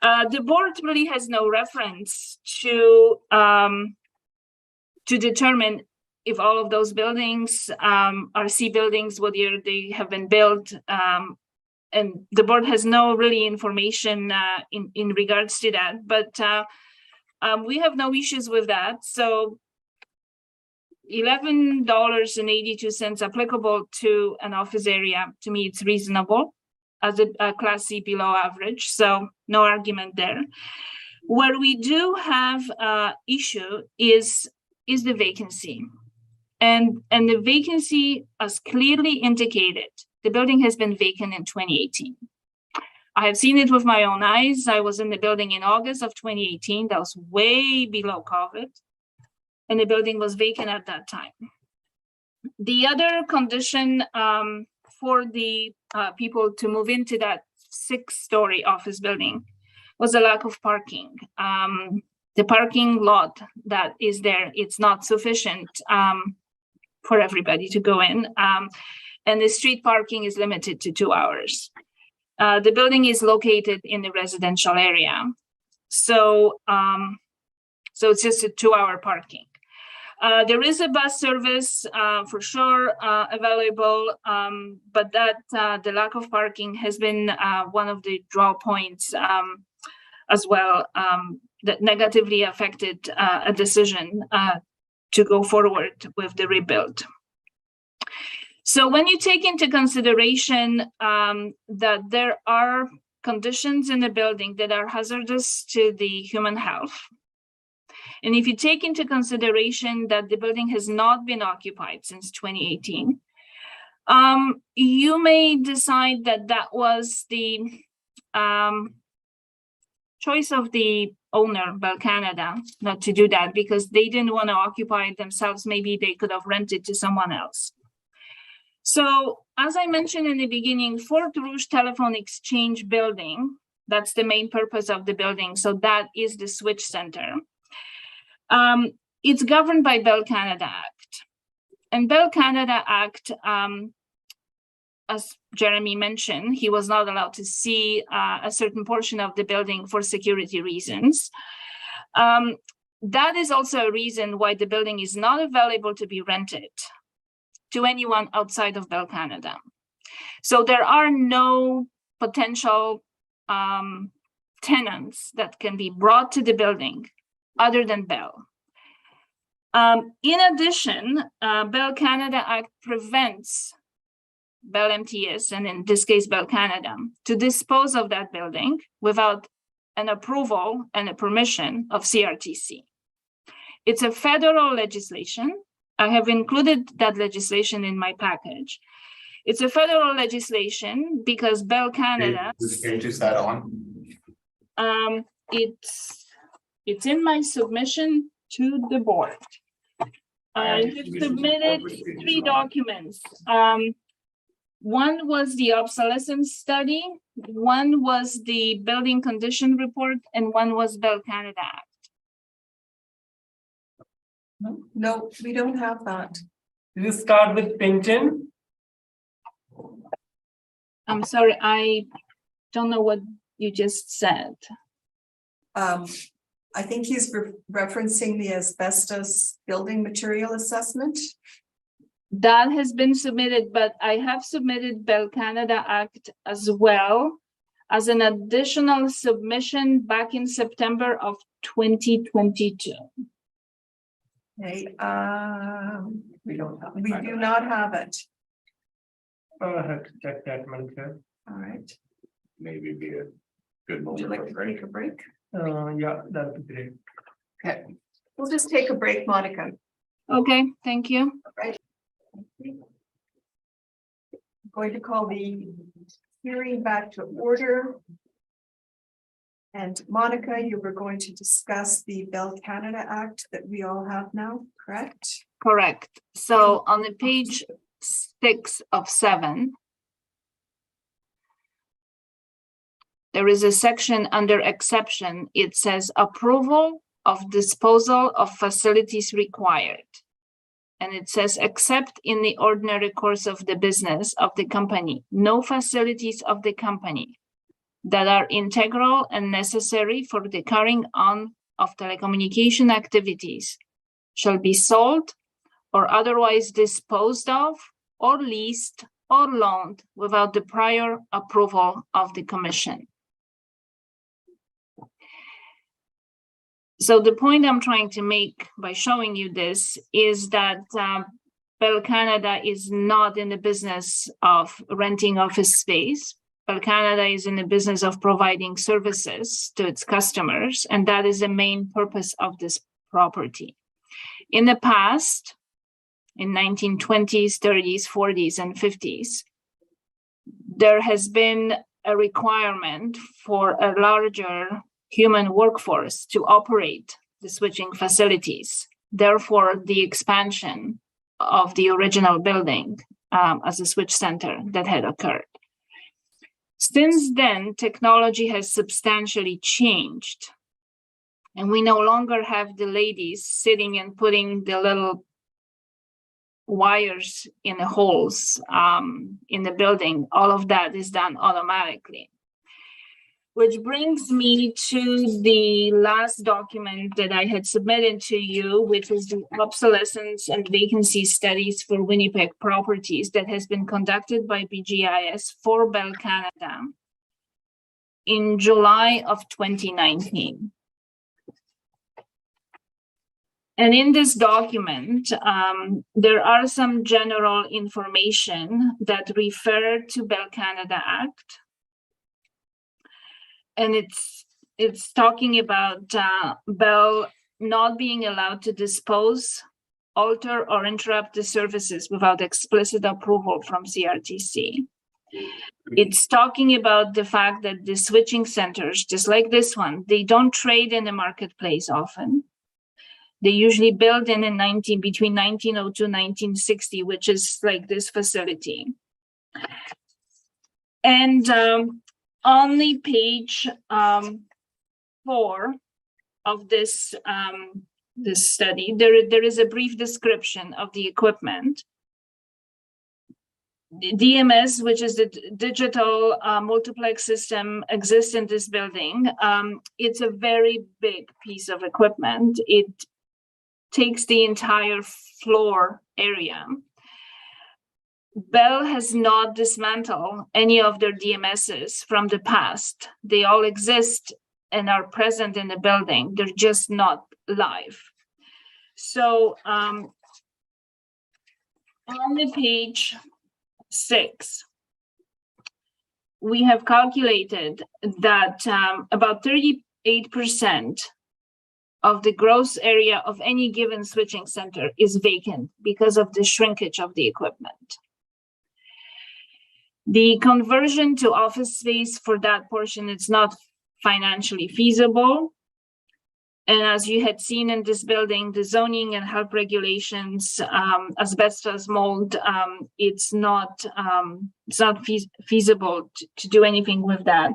The board really has no reference to determine if all of those buildings are C buildings, whether they have been built, and the board has no really information in regards to that. But we have no issues with that. So $11.82 applicable to an office area, to me, it's reasonable as a Class C below average. So no argument there. Where we do have issue is the vacancy. And the vacancy, as clearly indicated, the building has been vacant in 2018. I have seen it with my own eyes. I was in the building in August of 2018. That was way below COVID. And the building was vacant at that time. The other condition for the people to move into that 6-story office building was a lack of parking. The parking lot that is there, it's not sufficient for everybody to go in. And the street parking is limited to 2 hours. The building is located in the residential area. So it's just a 2-hour parking. There is a bus service for sure available, but that the lack of parking has been one of the draw points as well that negatively affected a decision to go forward with the rebuild. So when you take into consideration that there are conditions in the building that are hazardous to the human health, and if you take into consideration that the building has not been occupied since 2018, you may decide that that was the choice of the owner, Bell Canada, not to do that because they didn't want to occupy it themselves. Maybe they could have rented to someone else. So as I mentioned in the beginning, Fort Rouge Telephone Exchange building, that's the main purpose of the building. So that is the switch center. It's governed by Bell Canada Act. And Bell Canada Act, as Jeremy mentioned, he was not allowed to see a certain portion of the building for security reasons. That is also a reason why the building is not available to be rented to anyone outside of Bell Canada. So there are no potential tenants that can be brought to the building other than Bell. In addition, Bell Canada Act prevents Bell MTS, and in this case, Bell Canada, to dispose of that building without an approval and a permission of CRTC. It's a federal legislation. I have included that legislation in my package. It's a federal legislation because Bell Canada. Which page is that on? It's in my submission to the board. I have submitted 3 documents. One was the obsolescence study, one was the building condition report, and one was Bell Canada Act. No, we don't have that. Did you start with Pinton? I'm sorry, I don't know what you just said. I think he's referencing the asbestos building material assessment. That has been submitted, but I have submitted Bell Canada Act as well as an additional submission back in September of 2022. Okay, we do not have it. I have to check that, Madam Chair. All right. Maybe be a good Would you moment like for a to break. take a break? Yeah, that would be great. Okay, we'll just take a break, Monica. Okay, thank you. I'm going to call the hearing back to order. And Monica, you were going to discuss the Bell Canada Act that we all have now, correct? Correct. So on the page 6 of 7, there is a section under exception. It says approval of disposal of facilities required. And it says, except in the ordinary course of the business of the company, no facilities of the company that are integral and necessary for the carrying on of telecommunication activities shall be sold or otherwise disposed of or leased or loaned without the prior approval of the commission. So the point I'm trying to make by showing you this is that Bell Canada is not in the business of renting office space. Bell Canada is in the business of providing services to its customers, and that is the main purpose of this property. In the past, in 1920s, 30s, 40s, and 50s, there has been a requirement for a larger human workforce to operate the switching facilities. Therefore, the expansion of the original building as a switch center that had occurred. Since then, technology has substantially changed, and we no longer have the ladies sitting and putting the little wires in the holes in the building. All of that is done automatically. Which brings me to the last document that I had submitted to you, which is the obsolescence and vacancy studies for Winnipeg properties that has been conducted by BGIS for Bell Canada in July of 2019. And in this document, there are some general information that refer to Bell Canada Act. And it's talking about Bell not being allowed to dispose, alter, or interrupt the services without explicit approval from CRTC. It's talking about the fact that the switching centers, just like this one, they don't trade in the marketplace often. They usually build in between 1902 and 1960, which is like this facility. And on the page 4 of this this study, there is a brief description of the equipment. The DMS, which is the digital multiplex system, exists in this building. It's a very big piece of equipment. It takes the entire floor area. Bell has not dismantled any of their DMSs from the past. They all exist and are present in the building. They're just not live. So on the page 6, we have calculated that about 38% of the gross area of any given switching center is vacant because of the shrinkage of the equipment. The conversion to office space for that portion is not financially feasible. And as you had seen in this building, the zoning and health regulations, asbestos, mold, it's not feasible to do anything with that.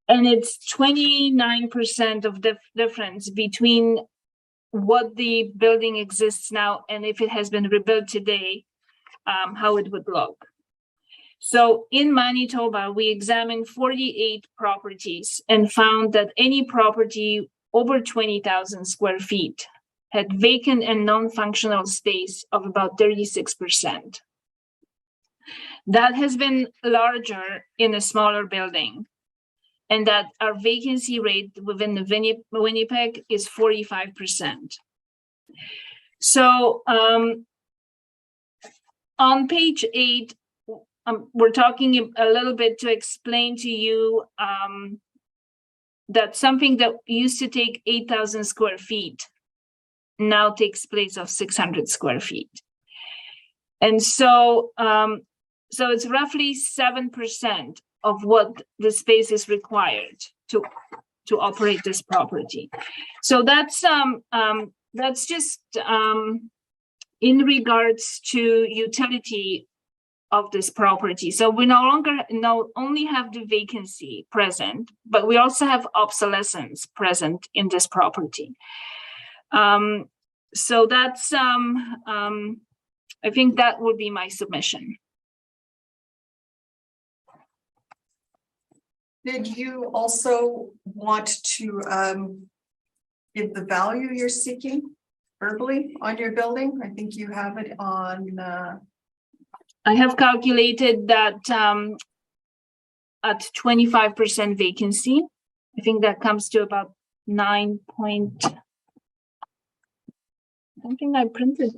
And it's 29% of the difference between what the building exists now and if it has been rebuilt today, how it would look. So in Manitoba, we examined 48 properties and found that any property over 20,000 square feet had vacant and non-functional space of about 36%. That has been larger in a smaller building, and that our vacancy rate within the Winnipeg is 45%. So on page 8, we're talking a little bit to explain to you that something that used to take 8,000 square feet now takes place of 600 square feet. And so, so it's roughly 7% of what the space is required to operate this property. So that's just in regards to utility of this property. So we no only have the vacancy present, but we also have obsolescence present in this property. So that's, I think that would be my submission. Did you also want to give the value you're seeking verbally on your building? I think you have it on. I have calculated that at 25% vacancy, I think that comes to about 9 point. I don't think I printed.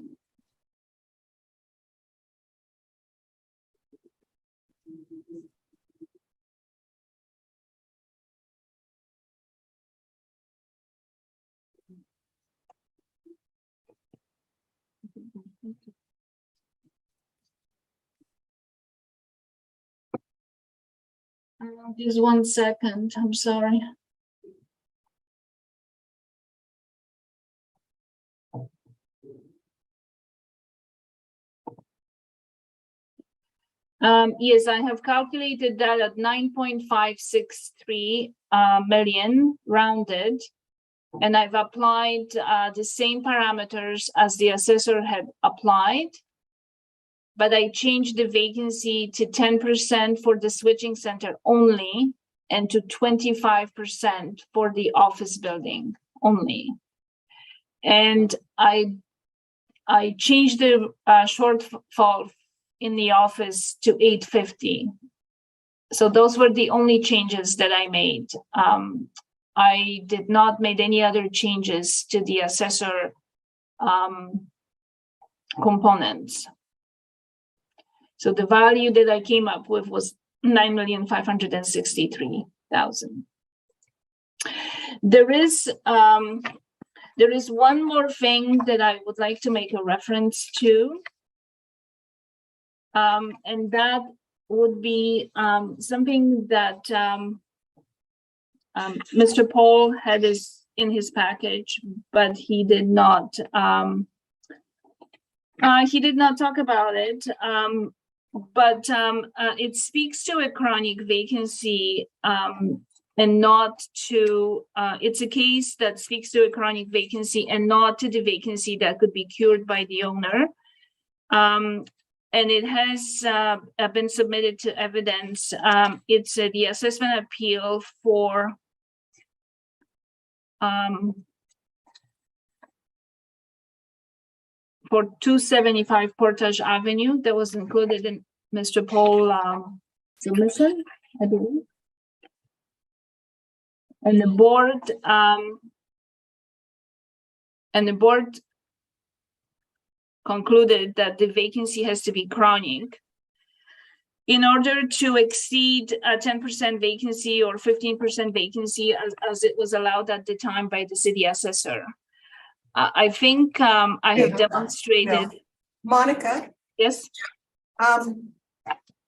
Just 1 second, I'm sorry. Yes, I have calculated that at 9.563 million rounded, and I've applied the same parameters as the assessor had applied. But I changed the vacancy to 10% for the switching center only and to 25% for the office building only. And I changed the shortfall in the office to 850. So those were the only changes that I made. I did not make any other changes to the assessor components. So the value that I came up with was 9,563,000. There is one more thing that I would like to make a reference to, and that would be something that Mr. Paul had in his package, but he did not talk about it. But it speaks to a chronic vacancy and not to, it's a case that speaks to a chronic vacancy and not to the vacancy that could be cured by the owner. And it has been submitted to evidence. It's the assessment appeal for 275 Portage Avenue that was included in Mr. Paul submission, I believe. And the board concluded that the vacancy has to be chronic. in order to exceed a 10% vacancy or 15% vacancy as it was allowed at the time by the city assessor. I think I have demonstrated. No. Monica, Yes,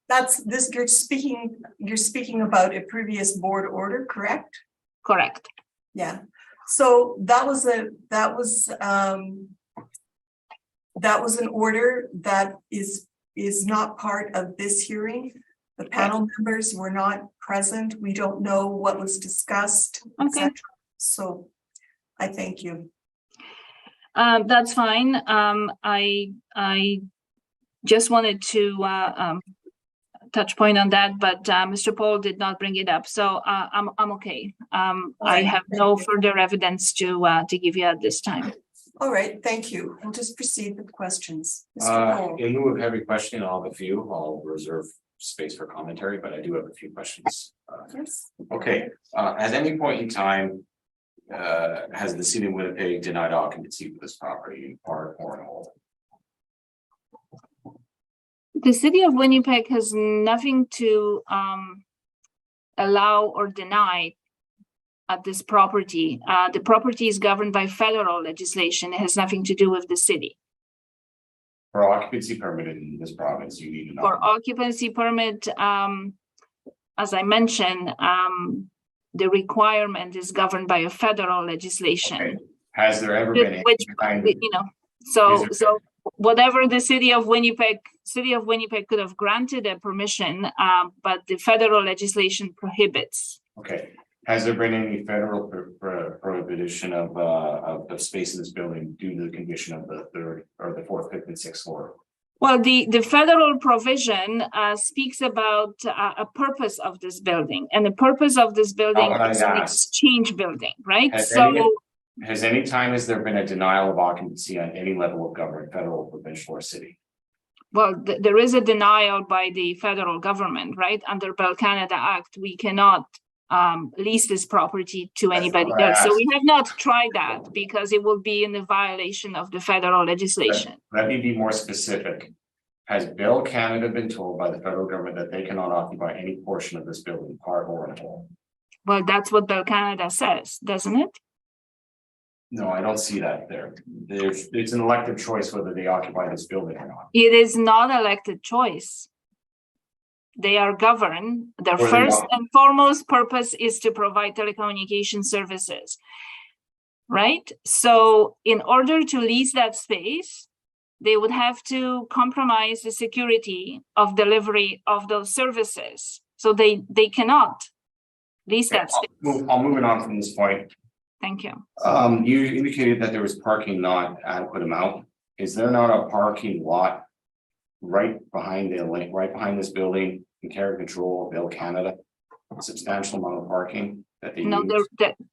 that's this, you're speaking about a previous board order, correct? correct. Yeah, so that was an order that is not part of this hearing. The panel members were not present. We don't know what was discussed, Okay. etc. So I thank you. That's fine. I just wanted to touch point on that, but Mr. Paul did not bring it up, so I'm okay. I have no further evidence to give you at this time. All right, thank you. We'll just proceed with questions. Mr. Paul. In lieu of heavy questioning, I'll have a few. I'll reserve space for commentary, but I do have a few questions. Yes. Okay, at any point in time, has the city of Winnipeg denied occupancy for this property in part or in whole? The city of Winnipeg has nothing to allow or deny at this property. The property is governed by federal legislation. It has nothing to do with the city. For occupancy permit in this province, you need to know. For occupancy permit, as I mentioned, the requirement is governed by a federal legislation. Okay. Has there ever been any Which, kind of, you know, so whatever the city of Winnipeg could have granted a permission, but the federal legislation prohibits. okay, has there been any federal prohibition of space in this building due to the condition of the third or the fourth, fifth, and sixth floor? Well, the federal provision speaks about a purpose of this building, and the purpose of this building is an exchange building, right? Has any time has there been a denial of occupancy on any level of government, federal, provincial, or city? Well, there is a denial by the federal government, right? Under Bell Canada Act, we cannot lease this property to anybody else. So we have not tried that because it will be in the violation of the federal legislation. Let me be more specific. Has Bell Canada been told by the federal government that they cannot occupy any portion of this building, part or in whole? Well, that's what Bell Canada says, doesn't it? No, I don't see that there. It's an elected choice whether they occupy this building or not. It is not elected choice. They are governed. Their first and foremost purpose is to provide telecommunication services, right? So in order to lease that space, they would have to compromise the security of delivery of those services. So they cannot lease that space. I'll move on from this point. Thank you. You indicated that there was parking not adequate amount. Is there not a parking lot right behind this building in care and control of Bell Canada? A substantial amount of parking that they use?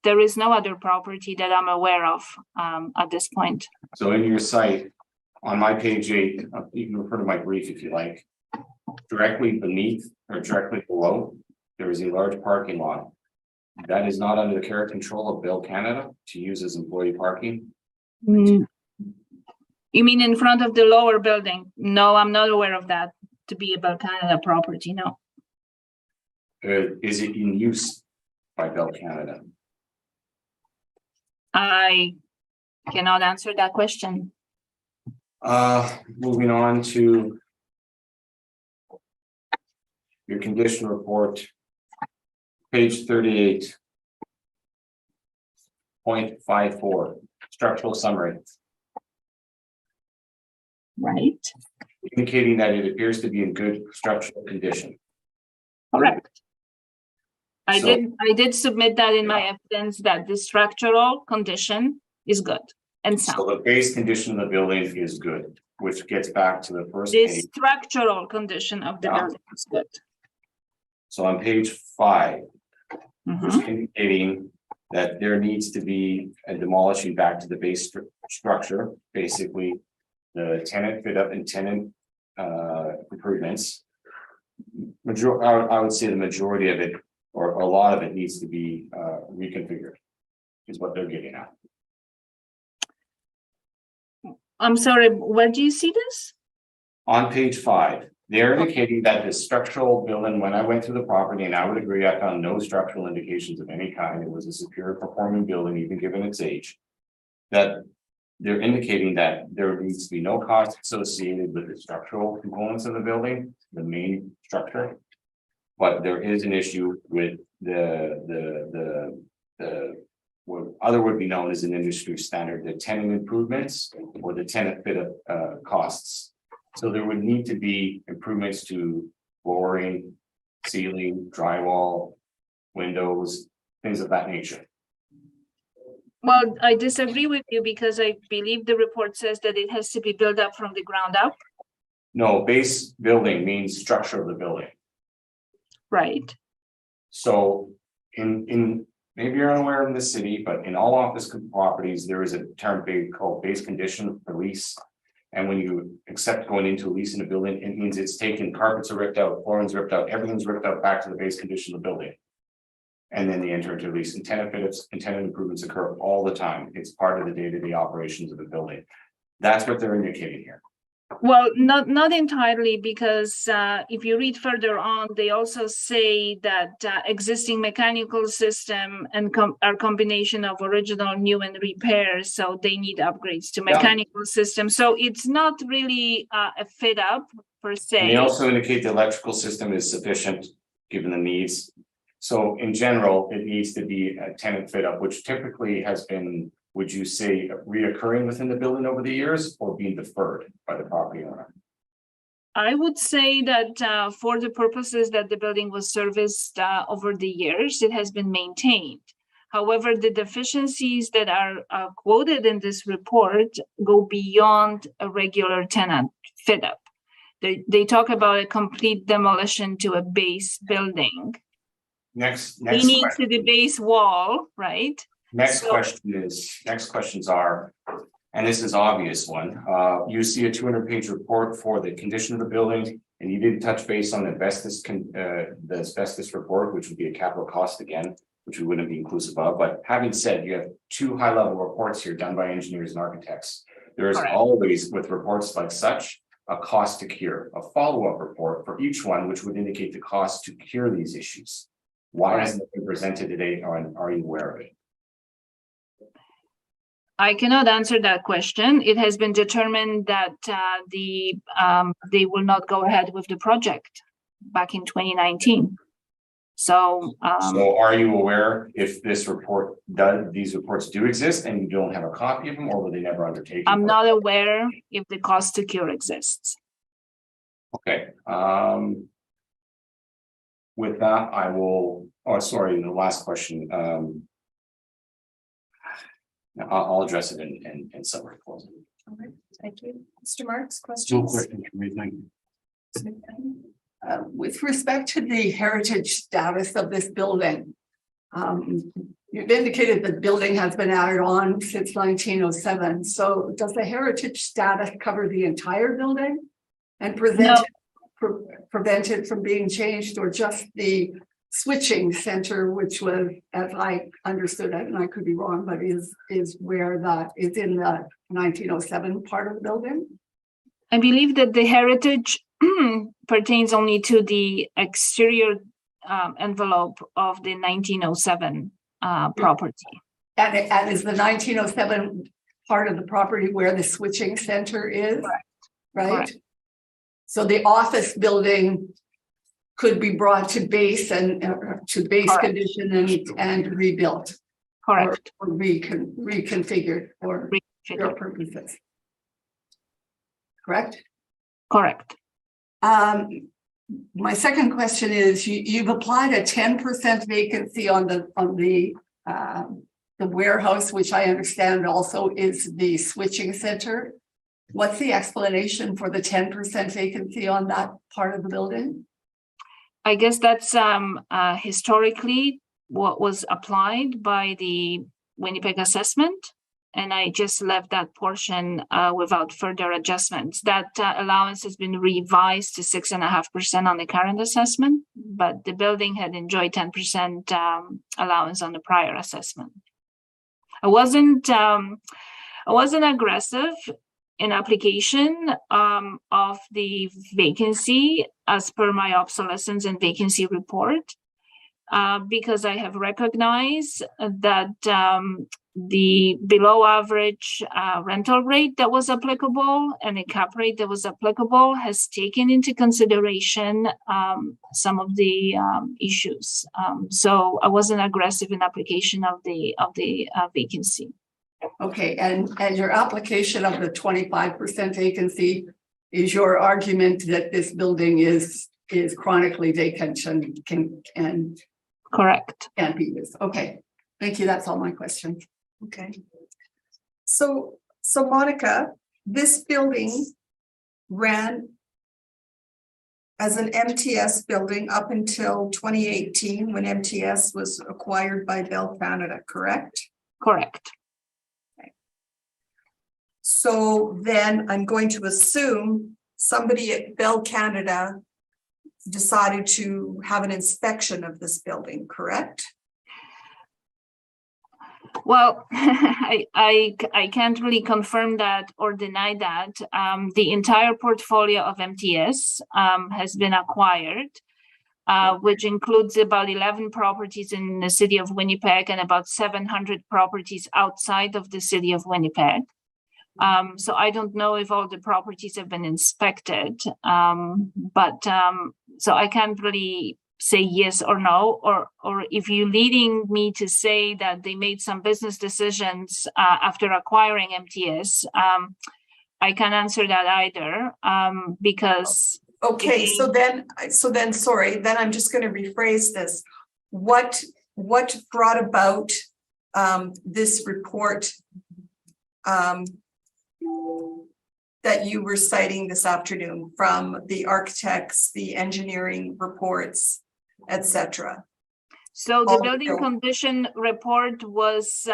There is no other property that I'm aware of at this point. So in your site, on my page 8, you can refer to my brief if you like. Directly beneath or directly below, there is a large parking lot. That is not under the care and control of Bell Canada to use as employee parking. You mean in front of the lower building? No, I'm not aware of that to be a Bell Canada property, no. Is it in use by Bell Canada? I cannot answer that question. Moving on to your condition report. Page 38.54, structural summary. Right. Indicating that it appears to be in good structural condition. Correct. I did submit that in my evidence that the structural condition is good and sound. So the base condition of the building is good, which gets back to the first The page. structural condition of the building is good. So on page 5, Mhm. it's indicating that there needs to be a demolishing back to the base structure, basically the tenant fit up and tenant improvements. I would say the majority of it, or a lot of it, needs to be reconfigured, is what they're getting at. I'm sorry, where do you see this? On page 5, They're indicating that the structural building, when I went through the property, and I would agree, I found no structural indications of any kind. It was a superior performing building, even given its age. That they're indicating that there needs to be no cost associated with the structural components of the building, the main structure. But there is an issue with the what other would be known as an industry standard, the tenant improvements or the tenant fit costs. So there would need to be improvements to flooring, ceiling, drywall, windows, things of that nature. Well, I disagree with you because I believe the report says that it has to be built up from the ground up. No, base building means structure of the building. Right. So in maybe you're unaware in the city, but in all office properties, there is a term called base condition for lease. And when you accept going into a lease in a building, it means it's taken, carpets are ripped out, flooring's ripped out, everything's ripped out back to the base condition of the building. And then they enter into a lease, and tenant fits and tenant improvements occur all the time. It's part of the day-to-day operations of the building. That's what they're indicating here. Well, not entirely, because if you read further on, they also say that existing mechanical system and are combination of original, new, and repairs, so they need upgrades to mechanical system. So it's not really a fit up per se. And they also indicate the electrical system is sufficient given the needs. So in general, it needs to be a tenant fit up, which typically has been, would you say, reoccurring within the building over the years or being deferred by the property owner? I would say that for the purposes that the building was serviced over the years, it has been maintained. However, the deficiencies that are quoted in this report go beyond a regular tenant fit up. They talk about a complete demolition to a base building. Next We need question. to the base wall, right? Next questions are, and this is obvious one, you see a 200-page report for the condition of the building, and you didn't touch base on the asbestos report, which would be a capital cost again, which we wouldn't be inclusive of. But having said, you have two high-level reports here done by engineers and architects. There is always, with reports like such, a cost to cure, a follow-up report for each one, which would indicate the cost to cure these issues. Why hasn't it been presented today, or are you aware of it? I cannot answer that question. It has been determined that they will not go ahead with the project back in 2019. So are you aware if this report these reports do exist and you don't have a copy of them, or were they never undertaken? I'm not aware if the cost to cure exists. Okay. With that, I will, the last question. I'll address it in summary closing. All right, thank you. Mr. Marks, No questions? questions for me, thank you. With respect to the heritage status of this building, you've indicated that the building has been added on since 1907. So does the heritage status cover the entire building and prevent it from being changed, or just the switching center, which was, as I understood it, and I could be wrong, but is where that is in the 1907 part of the building? I believe that the heritage pertains only to the exterior envelope of the 1907 property. And is the 1907 part of the property where the switching center is? Correct. Right? Correct. So the office building could be brought to base and to base Correct. condition and rebuilt. Correct. Or reconfigured for your purposes. Correct? Correct. My second question is, you've applied a 10% vacancy on the warehouse, which I understand also is the switching center. What's the explanation for the 10% vacancy on that part of the building? I guess that's historically what was applied by the Winnipeg assessment. And I just left that portion without further adjustments. That allowance has been revised to 6.5% on the current assessment, but the building had enjoyed 10% allowance on the prior assessment. I wasn't aggressive an application of the vacancy as per my obsolescence and vacancy report, because I have recognized that the below average rental rate that was applicable and the cap rate that was applicable has taken into consideration some of the issues. So I wasn't aggressive in application of the vacancy. Okay, and your application of the 25% vacancy is your argument that this building is chronically vacant and Correct. can't be used. Okay, thank you. That's all my questions. Okay. So Monica, this building ran as an MTS building up until 2018 when MTS was acquired by Bell Canada, correct? Correct. So then I'm going to assume somebody at Bell Canada decided to have an inspection of this building, correct? Well, I can't really confirm that or deny that. The entire portfolio of MTS has been acquired, which includes about 11 properties in the city of Winnipeg and about 700 properties outside of the city of Winnipeg. So I don't know if all the properties have been inspected, but so I can't really say yes or no, or if you're leading me to say that they made some business decisions after acquiring MTS, I can't answer that either, because. Okay, so then, sorry, then I'm just going to rephrase this. What brought about this report that you were citing this afternoon from the architects, the engineering reports, etc.? So the building condition report was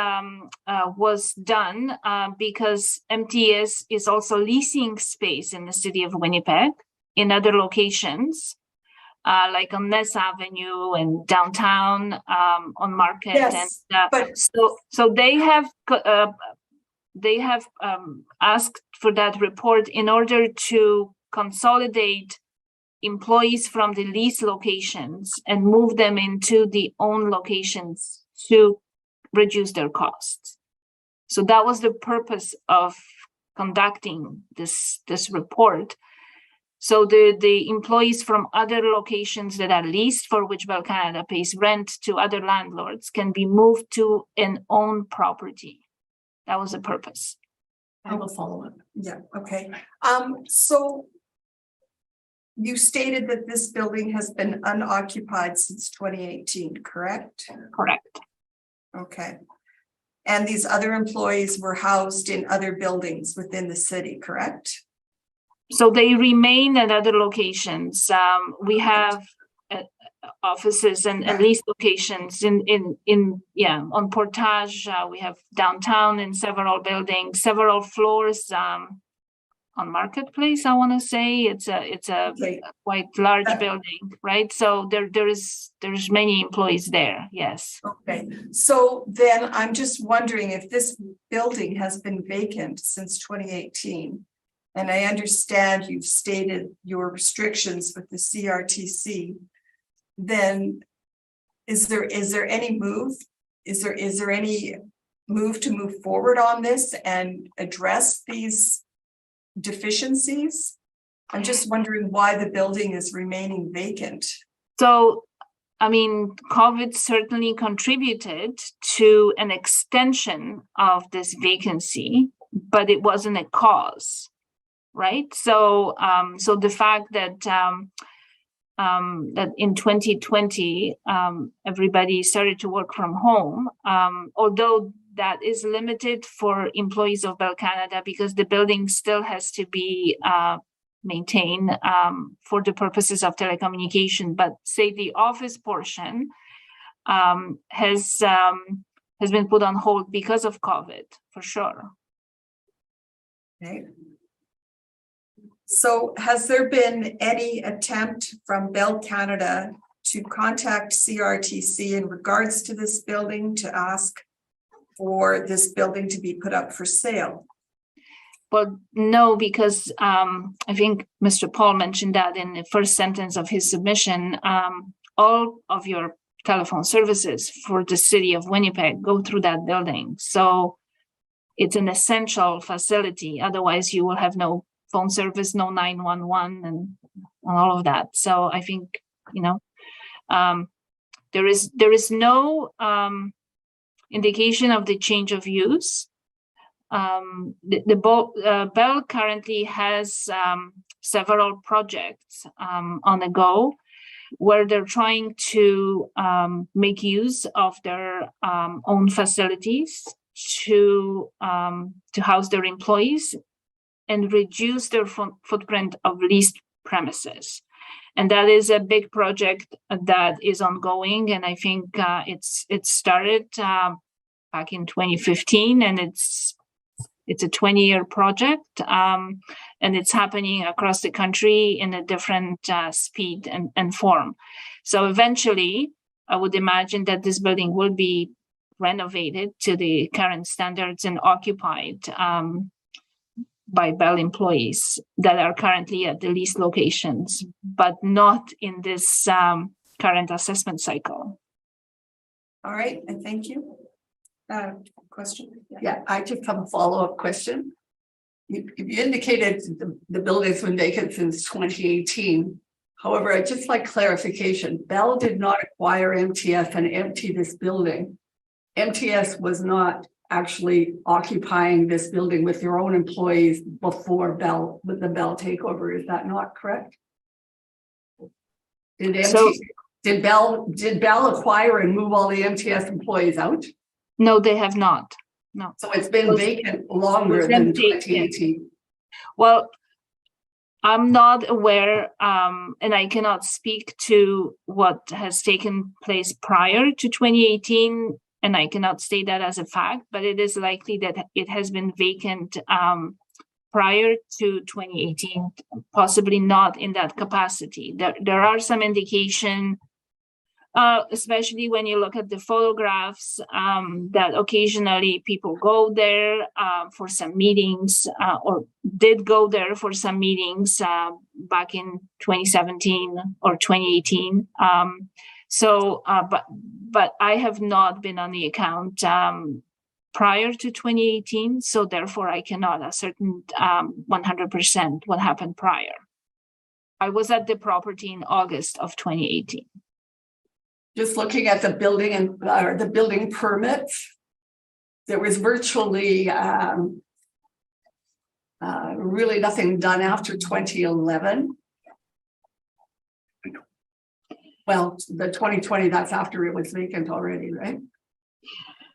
done because MTS is also leasing space in the city of Winnipeg in other locations, like on Ness Avenue and downtown on Market. Yes, and but so they have asked for that report in order to consolidate employees from the lease locations and move them into the own locations to reduce their costs. So that was the purpose of conducting this report. So the employees from other locations that are leased, for which Bell Canada pays rent to other landlords, can be moved to an own property. That was the purpose. I will follow up. yeah, okay. So you stated that this building has been unoccupied since 2018, correct? Correct. Okay. And these other employees were housed in other buildings within the city, correct? So they remain at other locations. We have offices and lease locations on Portage. We have downtown in several buildings, several floors on Marketplace. I want to say it's a quite large building, right? So there's many employees there. Yes. Okay. So then I'm just wondering if this building has been vacant since 2018. And I understand you've stated your restrictions with the CRTC. Then is there any move? Is there any move to move forward on this and address these deficiencies? I'm just wondering why the building is remaining vacant. So, I mean, COVID certainly contributed to an extension of this vacancy, but it wasn't a cause. Right. So so the fact that that in 2020 everybody started to work from home, although that is limited for employees of Bell Canada because the building still has to be maintained for the purposes of telecommunication. But say the office portion has been put on hold because of COVID, for sure. Okay. So has there been any attempt from Bell Canada to contact CRTC in regards to this building to ask for this building to be put up for sale? Well, no, because I think Mr. Paul mentioned that in the first sentence of his submission, all of your telephone services for the city of Winnipeg go through that building. So it's an essential facility. Otherwise, you will have no phone service, no 911 and all of that. So I think, there is no indication of the change of use. Bell currently has several projects on the go where they're trying to make use of their own facilities to house their employees and reduce their footprint of leased premises. And that is a big project that is ongoing. And I think it started back in 2015, and it's a 20-year project, and it's happening across the country in a different speed and form. So eventually, I would imagine that this building will be renovated to the current standards and occupied by Bell employees that are currently at the leased locations, but not in this current assessment cycle. All right, and thank you. Question? Yeah, I just have a follow-up question. You indicated the building's been vacant since 2018. However, I'd just like clarification. Bell did not acquire MTS and empty this building. MTS was not actually occupying this building with your own employees before Bell, with the Bell takeover. Is that not correct? Did Bell acquire and move all the MTS employees out? No, they have not. No. So it's been vacant longer than 2018. Well, I'm not aware, and I cannot speak to what has taken place prior to 2018, and I cannot state that as a fact, but it is likely that it has been vacant prior to 2018, possibly not in that capacity. There are some indication, especially when you look at the photographs, that occasionally people go there for some meetings, or did go there for some meetings back in 2017 or 2018. But I have not been on the account prior to 2018, so therefore I cannot ascertain 100% what happened prior. I was at the property in August of 2018. Just looking at the building and the building permits, there was virtually really nothing done after 2011. Well, the 2020, that's after it was vacant already, right?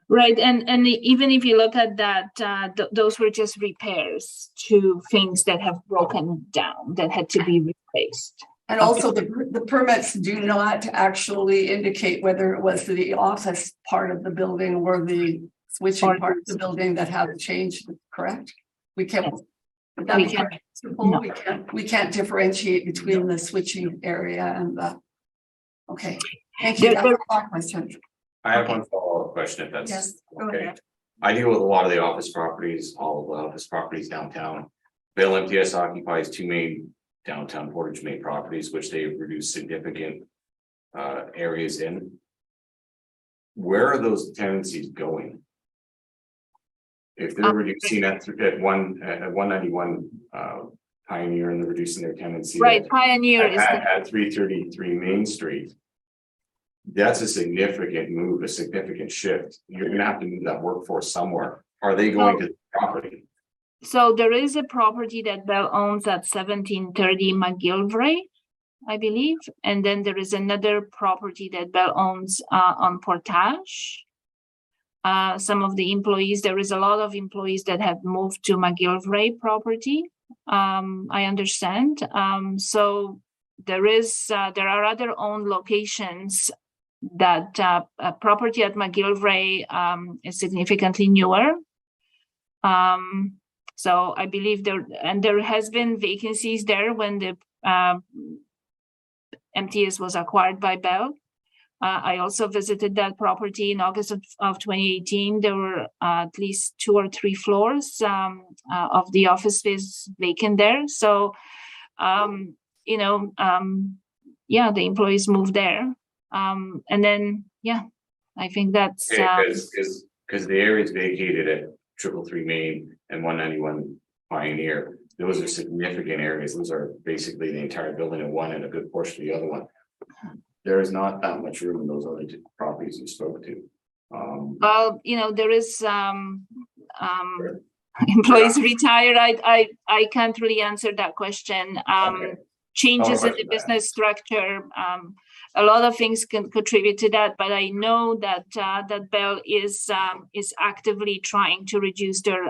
Right, and even if you look at that, those were just repairs to things that have broken down that had to be replaced. And also the permits do not actually indicate whether it was the office part of the building or the switching part of the building that had changed, correct? We can't. No. We can't differentiate between the switching area and the. Okay, thank you. That's my question. I have one follow-up question if that's. Yes, go okay. ahead. I deal with a lot of the office properties, all of the office properties downtown. Bell MTS occupies two main downtown Portage main properties, which they reduce significant areas in. Where are those tenancies going? If they're reducing at 191 Pioneer and they're reducing their tenancy. Right, Pioneer is at 333 Main Street. That's a significant move, a significant shift. You're gonna have to move that workforce somewhere. Are they going to the property? So there is a property that Bell owns at 1730 McGillivray, I believe. And then there is another property that Bell owns on Portage. Some of the employees, there is a lot of employees that have moved to McGillivray property. I understand. So there are other owned locations that property at McGillivray is significantly newer. So I believe there has been vacancies there when the MTS was acquired by Bell. I also visited that property in August of 2018. There were at least 2 or 3 floors of the office space vacant there. So, yeah, the employees moved there. And then, yeah, I think that's Because the areas vacated at 333 Main and 191 Pioneer, those are significant areas. Those are basically the entire building in one and a good portion of the other one. There is not that much room in those other 2 properties you spoke to. well, there is employees retired. I can't really answer that question. Okay. Changes in the question business structure, a lot of things can contribute to that, but I know that that Bell is actively trying to reduce their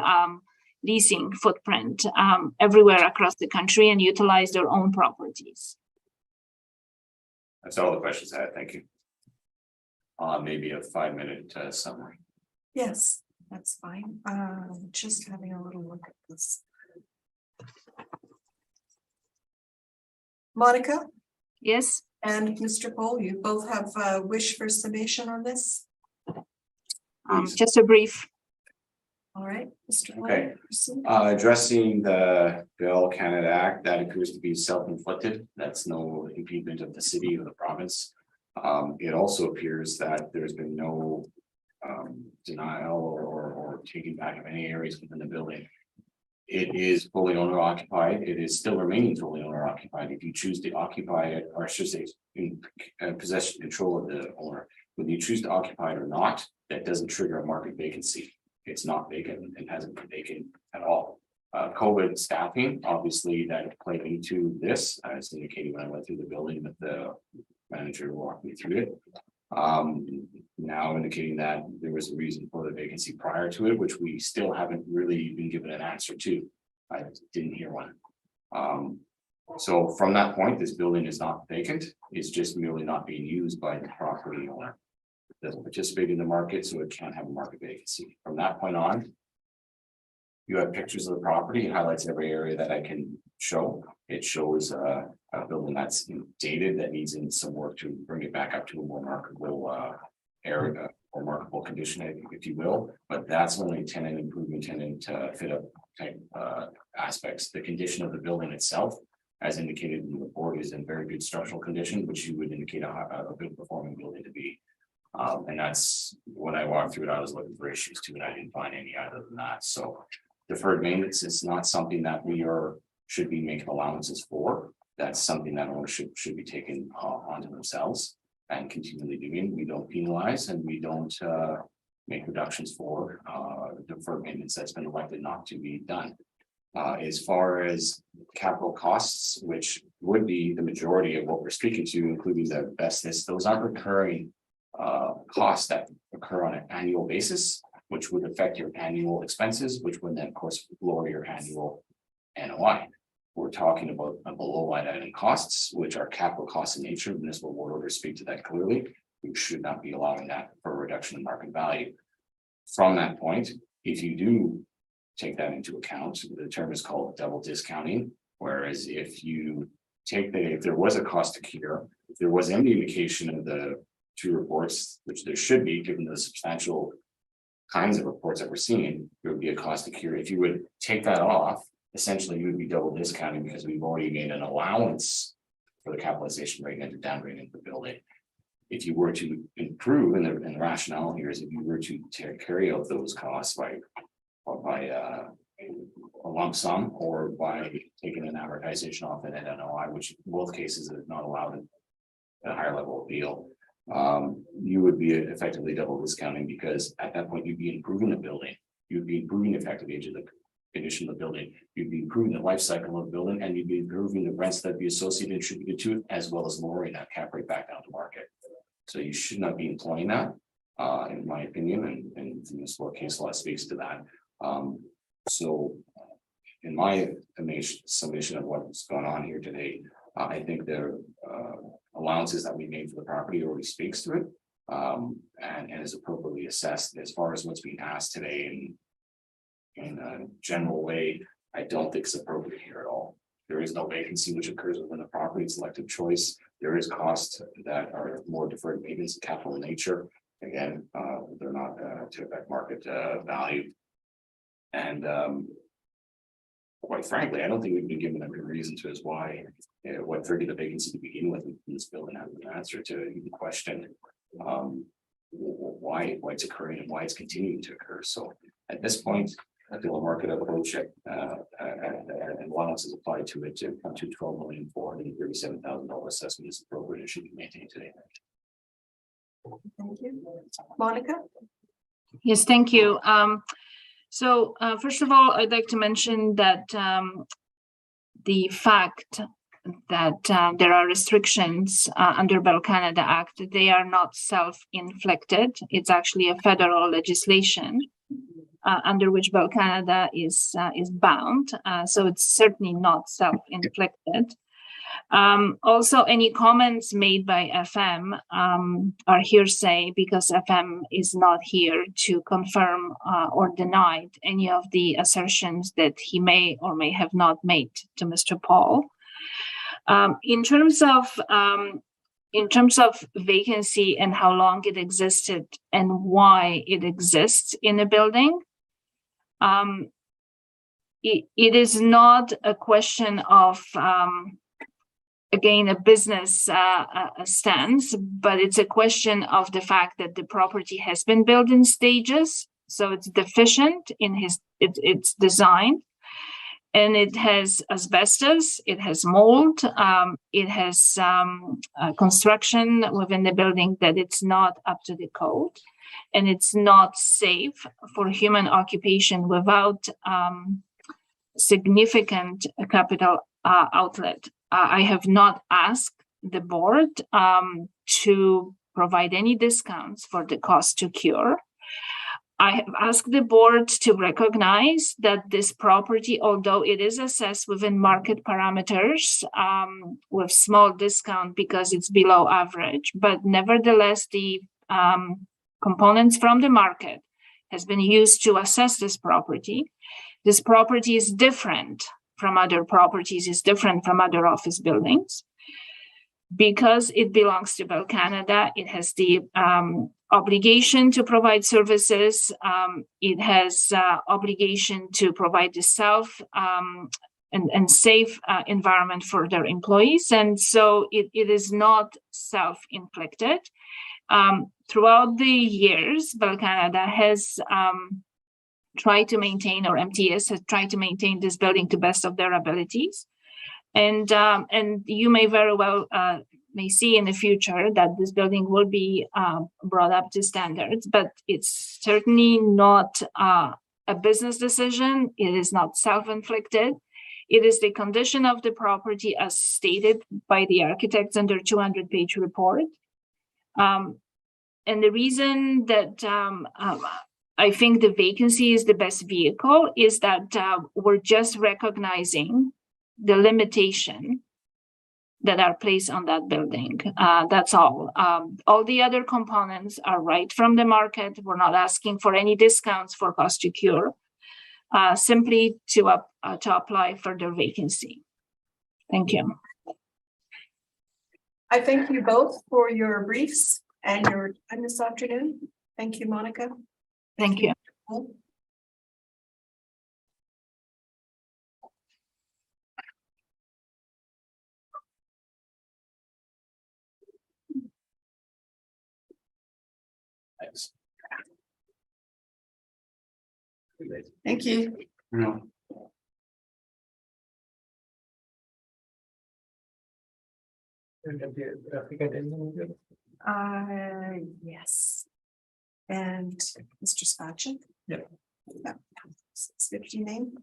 leasing footprint everywhere across the country and utilize their own properties. That's all the questions I had. Thank you. Maybe a 5-minute summary. Yes, that's fine. Just having a little look at this. Monica Yes. and Mr. Cole, you both have a wish for summation on this? Please. Just a brief. All right, Mr. Cole, Okay. proceed. Addressing the Bell Canada Act, that appears to be self-inflicted. That's no impediment of the city or the province. It also appears that there's been no denial or taking back of any areas within the building. It is fully owner occupied. It is still remaining fully owner occupied. If you choose to occupy it, or I should say in possession control of the owner, whether you choose to occupy it or not, that doesn't trigger a market vacancy. It's not vacant and hasn't been vacant at all. COVID staffing, obviously that played into this, as indicated when I went through the building with the manager walked me through it. Now indicating that there was a reason for the vacancy prior to it, which we still haven't really been given an answer to. I didn't hear one. So from that point, this building is not vacant. It's just merely not being used by the property owner. It doesn't participate in the market, so it can't have a market vacancy. From that point on, you have pictures of the property. It highlights every area that I can show. It shows a building that's dated that needs some work to bring it back up to a more marketable area or marketable condition, if you will. But that's only tenant improvement, tenant fit up type aspects. The condition of the building itself, as indicated in the report, is in very good structural condition, which you would indicate a good performing building to be. And that's when I walked through it, I was looking for issues too, and I didn't find any other than that. So deferred maintenance is not something that should be making allowances for. That's something that ownership should be taking onto themselves and continually doing. We don't penalize and we don't make reductions for deferred maintenance that's been elected not to be done. As far as capital costs, which would be the majority of what we're speaking to, including the asbestos, those aren't recurring costs that occur on an annual basis, which would affect your annual expenses, which would then of course lower your annual NOI. We're talking about below line item costs, which are capital costs in nature. Municipal board orders speak to that clearly. We should not be allowing that for a reduction in market value. From that point, if you do take that into account, the term is called double discounting. Whereas if you take if there was a cost to cure, if there was any indication of the 2 reports, which there should be, given the substantial kinds of reports that we're seeing, there would be a cost to cure. If you would take that off, essentially you would be double discounting because we've already made an allowance for the capitalization rate and the downgrade into the building. If you were to improve, and the rationale here is if you were to carry out those costs by a lump sum or by taking an amortization off an NOI, which in both cases is not allowed at a higher level of deal, you would be effectively double discounting because at that point you'd be improving the building, you'd be improving the effective age of the condition of the building, you'd be improving the life cycle of the building, and you'd be improving the rents that be associated and attributed to it, as well as lowering that cap rate back down to market. So you should not be employing that, in my opinion, and this law case law speaks to that. So in my summation of what's gone on here today, I think the allowances that we made for the property already speaks to it, and is appropriately assessed. As far as what's being asked today in a general way, I don't think it's appropriate here at all. There is no vacancy which occurs within the property. It's elective choice. There is costs that are more deferred maintenance, capital in nature. Again, they're not to affect market value. And quite frankly, I don't think we've been given a good reason to as why what triggered the vacancy to begin with in this building has an answer to the question. Why it's occurring and why it's continuing to occur. So at this point, I feel a market approach and what else is applied to it to come to $12,437,000 assessment is appropriate and should be maintained today. Thank you. Monica? Yes, thank you. So first of all, I'd like to mention that the fact that there are restrictions under Bell Canada Act, they are not self-inflicted. It's actually a federal legislation under which Bell Canada is bound. So it's certainly not self-inflicted. Also, any comments made by FM are hearsay because FM is not here to confirm or deny any of the assertions that he may or may have not made to Mr. Paul. In terms of vacancy and how long it existed and why it exists in a building, it is not a question of again, a business stance, but it's a question of the fact that the property has been built in stages, so it's deficient in its design, and it has asbestos, it has mold, it has construction within the building that it's not up to the code, and it's not safe for human occupation without significant capital outlet. I have not asked the board to provide any discounts for the cost to cure. I have asked the board to recognize that this property, although it is assessed within market parameters with small discount because it's below average, but nevertheless, the components from the market has been used to assess this property. This property is different from other properties, is different from other office buildings. Because it belongs to Bell Canada, it has the obligation to provide services. It has obligation to provide the and safe environment for their employees. And so it is not self-inflicted. Throughout the years, Bell Canada has tried to maintain, or MTS has tried to maintain this building to best of their abilities. And you may very well may see in the future that this building will be brought up to standards, but it's certainly not a business decision. It is not self-inflicted. It is the condition of the property as stated by the architects in their 200-page report. And the reason that I think the vacancy is the best vehicle is that we're just recognizing the limitation that are placed on that building. That's all. All the other components are right from the market. We're not asking for any discounts for cost to cure, simply to apply for their vacancy. Thank you. I thank you both for your briefs and your time this afternoon. Thank you, Monica. Thank you. Thanks. Thank you. Yeah. Yes. And Mr. Spatchik? Yeah. Yeah. 650 name.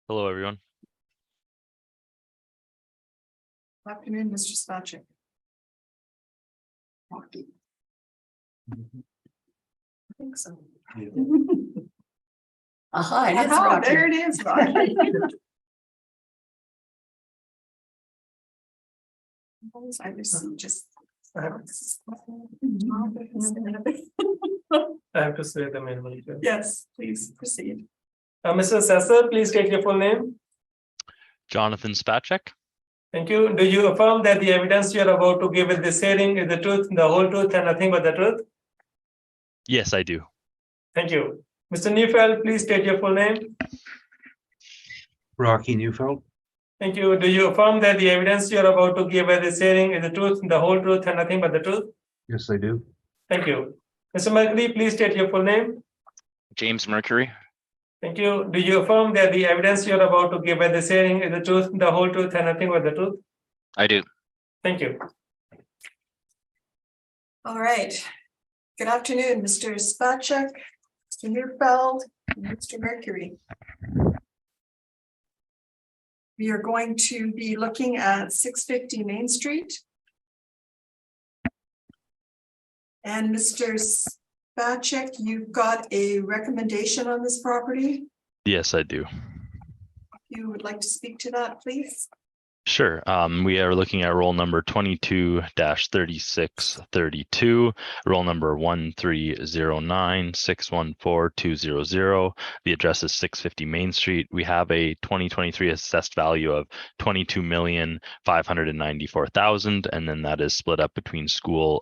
Hello, everyone. Afternoon, Mr. Spatchik. I think so. Aha, it is Aha, Rocky. there it is, Rocky. I received just. I have to say the main one. Yes, please proceed. Mr. Assessor, please state your full name. Jonathan Spacek. Thank you. Do you affirm that the evidence you are about to give at this hearing is the truth, the whole truth, and nothing but the truth? Yes, I do. Thank you. Mr. Neufeld, please state your full name. Rocky Neufeld. Thank you. Do you affirm that the evidence you are about to give at this hearing is the truth, the whole truth, and nothing but the truth? Yes, I do. Thank you. Mr. Mercury, please state your full name. James Mercury. Thank you. Do you affirm that the evidence you are about to give at this hearing is the truth, the whole truth, and nothing but the truth? I do. Thank you. All right. Good afternoon, Mr. Spacek, Mr. Neufeld, and Mr. Mercury. We are going to be looking at 650 Main Street. And Mr. Spacek, you've got a recommendation on this property. Yes, I do. You would like to speak to that, please? Sure. We are looking at roll number 22-3632, roll number 13096142200. The address is 650 Main Street. We have a 2023 assessed value of $22,594,000, and then that is split up between school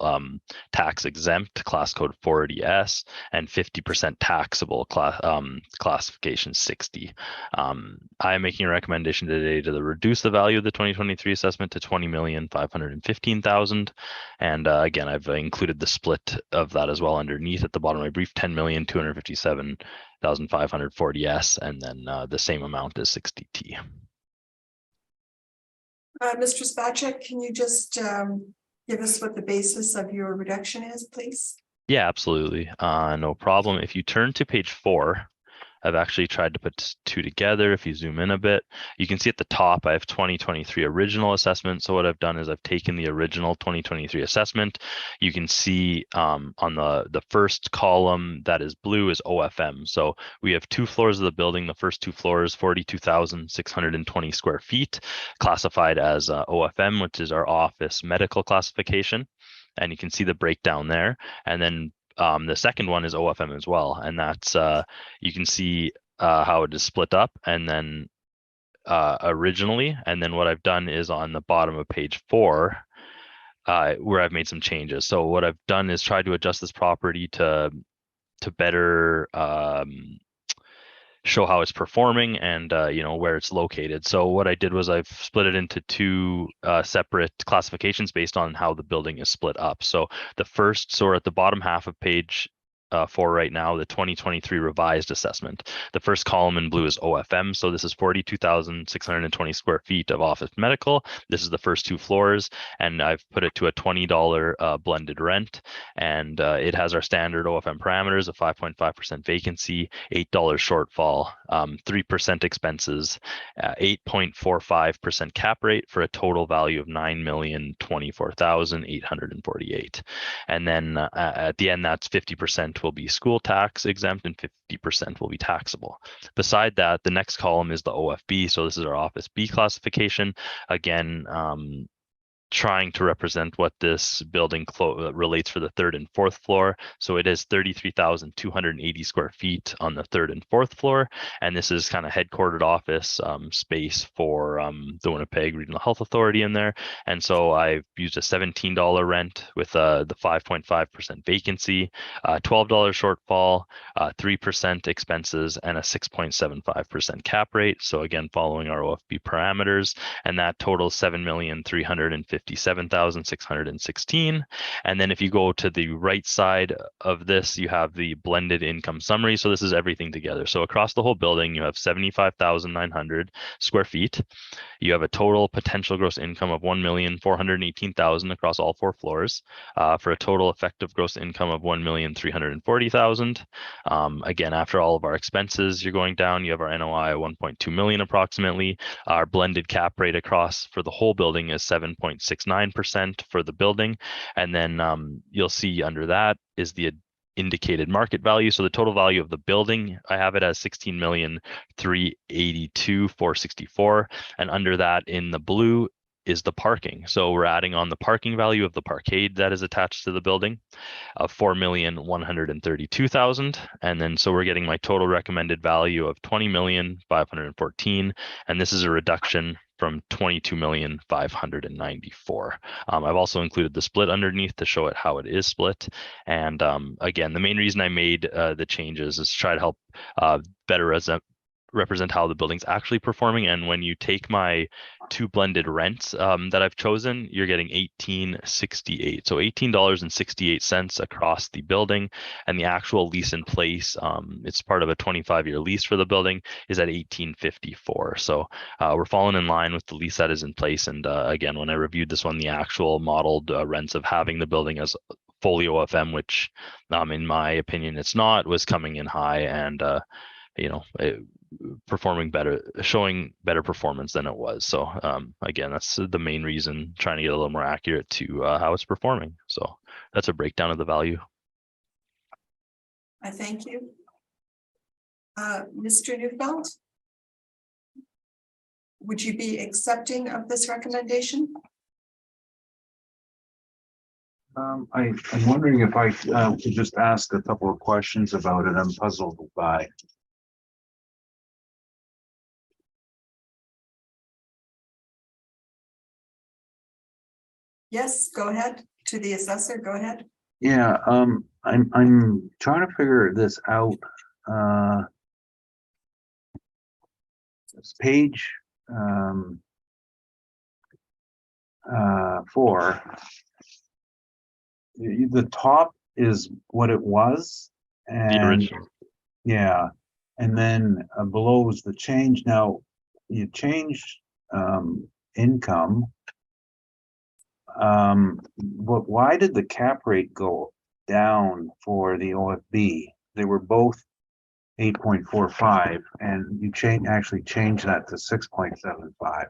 tax exempt class code 480S and 50% taxable classification 60. I am making a recommendation today to reduce the value of the 2023 assessment to $20,515,000. And again, I've included the split of that as well underneath at the bottom of my brief, $10,257,540S, and then the same amount as 60T. Mr. Spacek, can you just give us what the basis of your reduction is, please? Yeah, absolutely. No problem. If you turn to page 4, I've actually tried to put two together. If you zoom in a bit, you can see at the top, I have 2023 original assessment. So what I've done is I've taken the original 2023 assessment. You can see on the first column that is blue is OFM. So we have 2 floors of the building. The first 2 floors, 42,620 square feet, classified as OFM, which is our office medical classification. And you can see the breakdown there. And then the second one is OFM as well, and that's you can see how it is split up, and then originally, and then what I've done is on the bottom of page 4, where I've made some changes. So what I've done is try to adjust this property to better show how it's performing and where it's located. So what I did was I've split it into 2 separate classifications based on how the building is split up. So the first, so we're at the bottom half of page 4 right now, the 2023 revised assessment. The first column in blue is OFM. So this is 42,620 square feet of office medical. This is the first 2 floors, and I've put it to a $20 blended rent. And it has our standard OFM parameters of 5.5% vacancy, $8 shortfall, 3% expenses, 8.45% cap rate for a total value of $9,024,848. And then at the end, that's 50% will be school tax exempt and 50% will be taxable. Beside that, the next column is the OFB. So this is our Office B classification. Again, trying to represent what this building relates for the 3rd and 4th floor. So it is 33,280 square feet on the 3rd and 4th floor. And this is kind of headquartered office space for the Winnipeg Regional Health Authority in there. And so I've used a $17 rent with the 5.5% vacancy, $12 shortfall, 3% expenses, and a 6.75% cap rate. So again, following our OFB parameters, and that totals $7,357,616. And then if you go to the right side of this, you have the blended income summary. So this is everything together. So across the whole building, you have 75,900 square feet. You have a total potential gross income of $1,418,000 across all 4 floors, for a total effective gross income of $1,340,000. Again, after all of our expenses, you're going down. You have our NOI of $1.2 million approximately. Our blended cap rate across for the whole building is 7.6%. 7.69% for the building. And then you'll see under that is the indicated market value. So the total value of the building, I have it as 16,382,464. And under that in the blue is the parking. So we're adding on the parking value of the parkade that is attached to the building of 4,132,000. And then so we're getting my total recommended value of 20,514,000. And this is a reduction from 22,594,000. I've also included the split underneath to show it how it is split. And again, the main reason I made the changes is to try to help better represent how the building's actually performing. And when you take my two blended rents that I've chosen, you're getting $18.68. So $18.68 across the building, and the actual lease in place, it's part of a 25-year lease for the building, is at $18.54. So we're falling in line with the lease that is in place. And again, when I reviewed this one, the actual modeled rents of having the building as fully OFM, which in my opinion it's not, was coming in high and performing better, showing better performance than it was. So again, that's the main reason, trying to get a little more accurate to how it's performing. So that's a breakdown of the value. I thank you. Mr. Neufeld? Would you be accepting of this recommendation? I'm wondering if I could just ask a couple of questions about it. I'm puzzled by. Yes, go ahead. To the assessor, go ahead. Yeah, I'm trying to figure this out. It's page 4. The top is what it was, The and original. yeah, and then below is the change. Now you changed income. But why did the cap rate go down for the OFB? They were both 8.45, and you actually changed that to 6.75.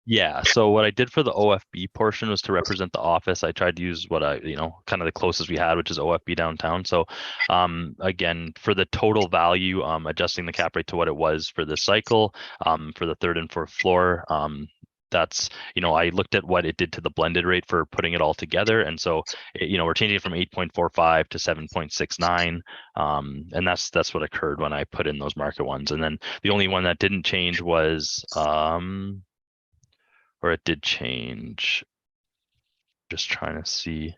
Yeah, so what I did for the OFB portion was to represent the office. I tried to use what kind of the closest we had, which is OFB downtown. So again, for the total value, adjusting the cap rate to what it was for the cycle, for the third and fourth floor, that's, I looked at what it did to the blended rate for putting it all together. And so, we're changing it from 8.45 to 7.69. And that's what occurred when I put in those market ones. And then the only one that didn't change was, or it did change. Just trying to see.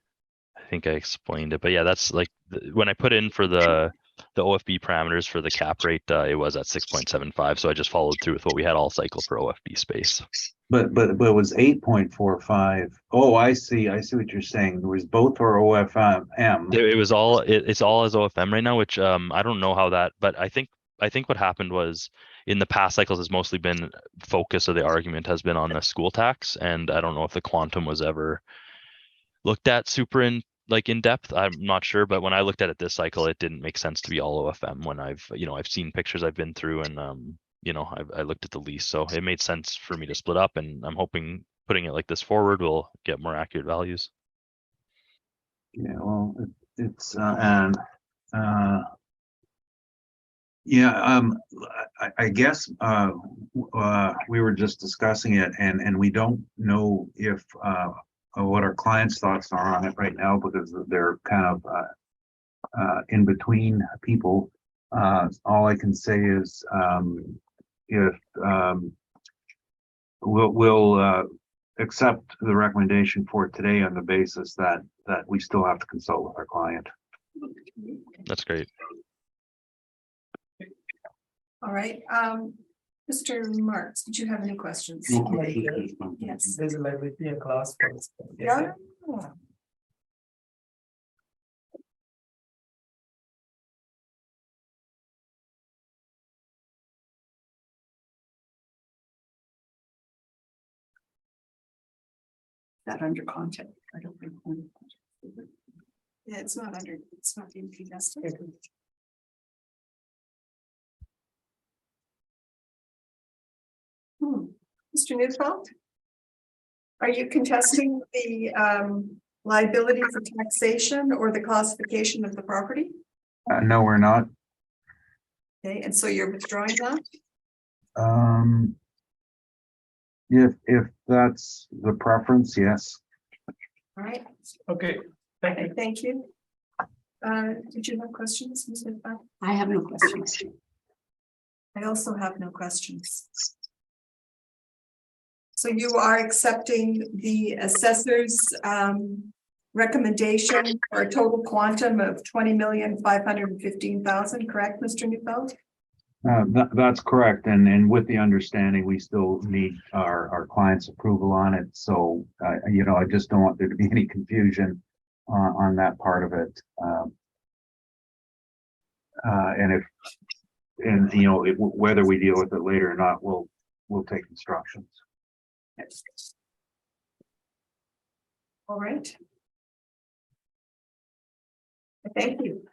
I think I explained it, but yeah, that's like when I put in for the OFB parameters for the cap rate, it was at 6.75. So I just followed through with what we had all cycle for OFB space. But it was 8.45. Oh, I see what you're saying. It was both for OFM. It was all it's all as OFM right now, which I don't know how that, but I think what happened was in the past cycles has mostly been focus of the argument has been on the school tax, and I don't know if the quantum was ever looked at super in depth. I'm not sure, but when I looked at it this cycle, it didn't make sense to be all OFM when I've seen pictures I've been through, and I looked at the lease, so it made sense for me to split up, and I'm hoping putting it like this forward will get more accurate values. Yeah, well, it's I guess we were just discussing it, and we don't know if what our clients' thoughts are on it right now, because they're kind of in between people. All I can say is if we'll accept the recommendation for today on the basis that we still have to consult with our client. That's great. All right, Mr. Marks, did you have any questions? Yes. There's a liability a class for this. Yeah. That under content. I don't think. Yeah, it's not being contested. Mr. Neufeld? Are you contesting the liability for taxation or the classification of the property? No, we're not. Okay, and so you're withdrawing that? If that's the preference, yes. All right, Okay, thank you. thank you. Did you have questions, Ms. McFadden? I have no questions. I also have no questions. So you are accepting the assessor's recommendation for a total quantum of 20,515,000, correct, Mr. Neufeld? That's correct. And with the understanding, we still need our client's approval on it. So, you know, I just don't want there to be any confusion on that part of it. And you know, whether we deal with it later or not, we'll take instructions. All right. Thank you.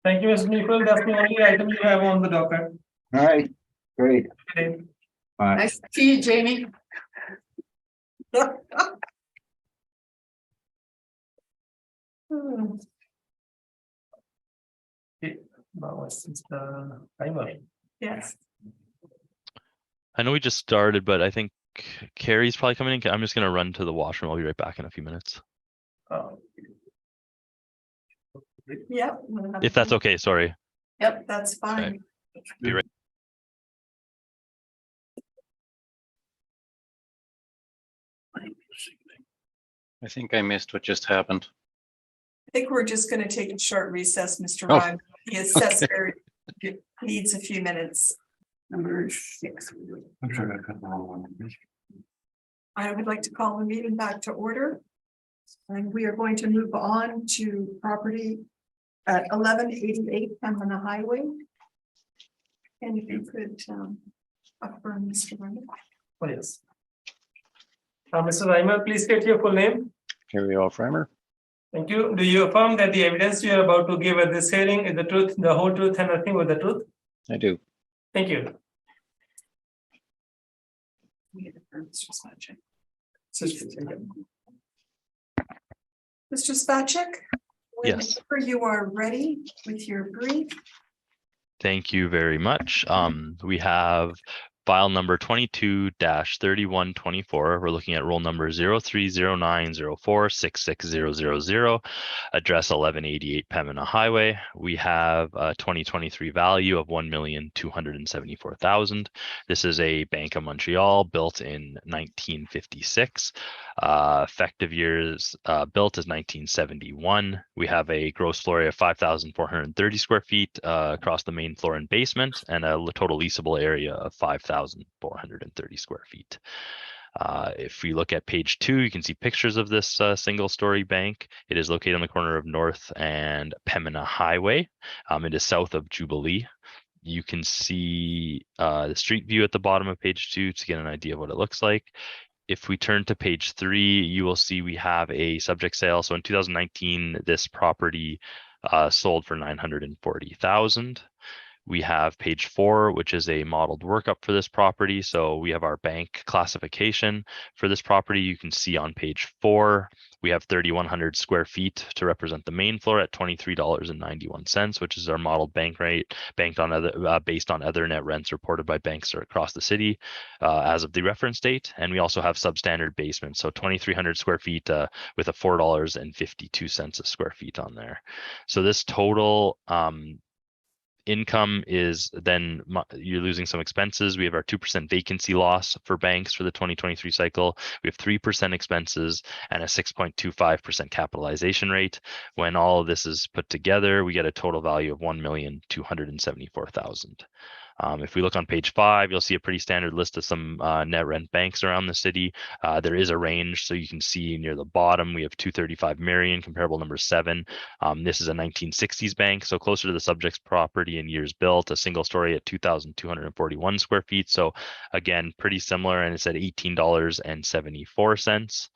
Thank you, Mr. Neufeld. That's the only item you have on the docket. All right, great. Okay. Bye. Nice to see you, Jamie. Hmm. Now it's the timer. Yes, I know we just started, but I think Carrie's probably coming in. I'm just gonna run to the washroom. I'll be right back in a few minutes. yep. If that's okay, sorry. Yep, that's fine. Be right. I think I missed what just happened. I think we're just gonna take a short recess, Mr. Oh. Ryan. The assessor needs a few minutes. Number 6. I'm sure I got the wrong one. I would like to call the meeting back to order. And we are going to move on to property at 1188 Pembina Highway. And if you could affirm, Mr. Ryan. Oh, yes. Mr. Reimer, please state your full name. Carrie Alfreimer. Thank you. Do you affirm that the evidence you are about to give at this hearing is the truth, the whole truth, and nothing but the truth? I do. Thank you. Mr. Spacek? Yes. Whenever you are ready with your brief. Thank you very much. We have file number 22-3124. We're looking at roll number 0309046600, address 1188 Pembina Highway. We have a 2023 value of $1,274,000. This is a Bank of Montreal built in 1956. Effective years built is 1971. We have a gross floor area of 5,430 square feet across the main floor and basement, and a total leasable area of 5,430 square feet. If we look at page 2, you can see pictures of this single-story bank. It is located on the corner of North and Pembina Highway. It is south of Jubilee. You can see the street view at the bottom of page 2 to get an idea of what it looks like. If we turn to page 3, you will see we have a subject sale. So in 2019, this property sold for $940,000. We have page 4, which is a modeled workup for this property. So we have our bank classification for this property. You can see on page 4, we have 3,100 square feet to represent the main floor at $23.91, which is our modeled bank rate, based on other net rents reported by banks across the city as of the reference date. And we also have substandard basements, so 2,300 square feet with a $4.52 a square feet on there. So this total income is then you're losing some expenses. We have our 2% vacancy loss for banks for the 2023 cycle. We have 3% expenses and a 6.25% capitalization rate. When all of this is put together, we get a total value of $1,274,000. If we look on page 5, you'll see a pretty standard list of some net rent banks around the city. There is a range, so you can see near the bottom, we have 235 Marion, comparable number 7. This is a 1960s bank, so closer to the subject's property and years built, a single story at 2,241 square feet. So again, pretty similar, and it's at $18.74.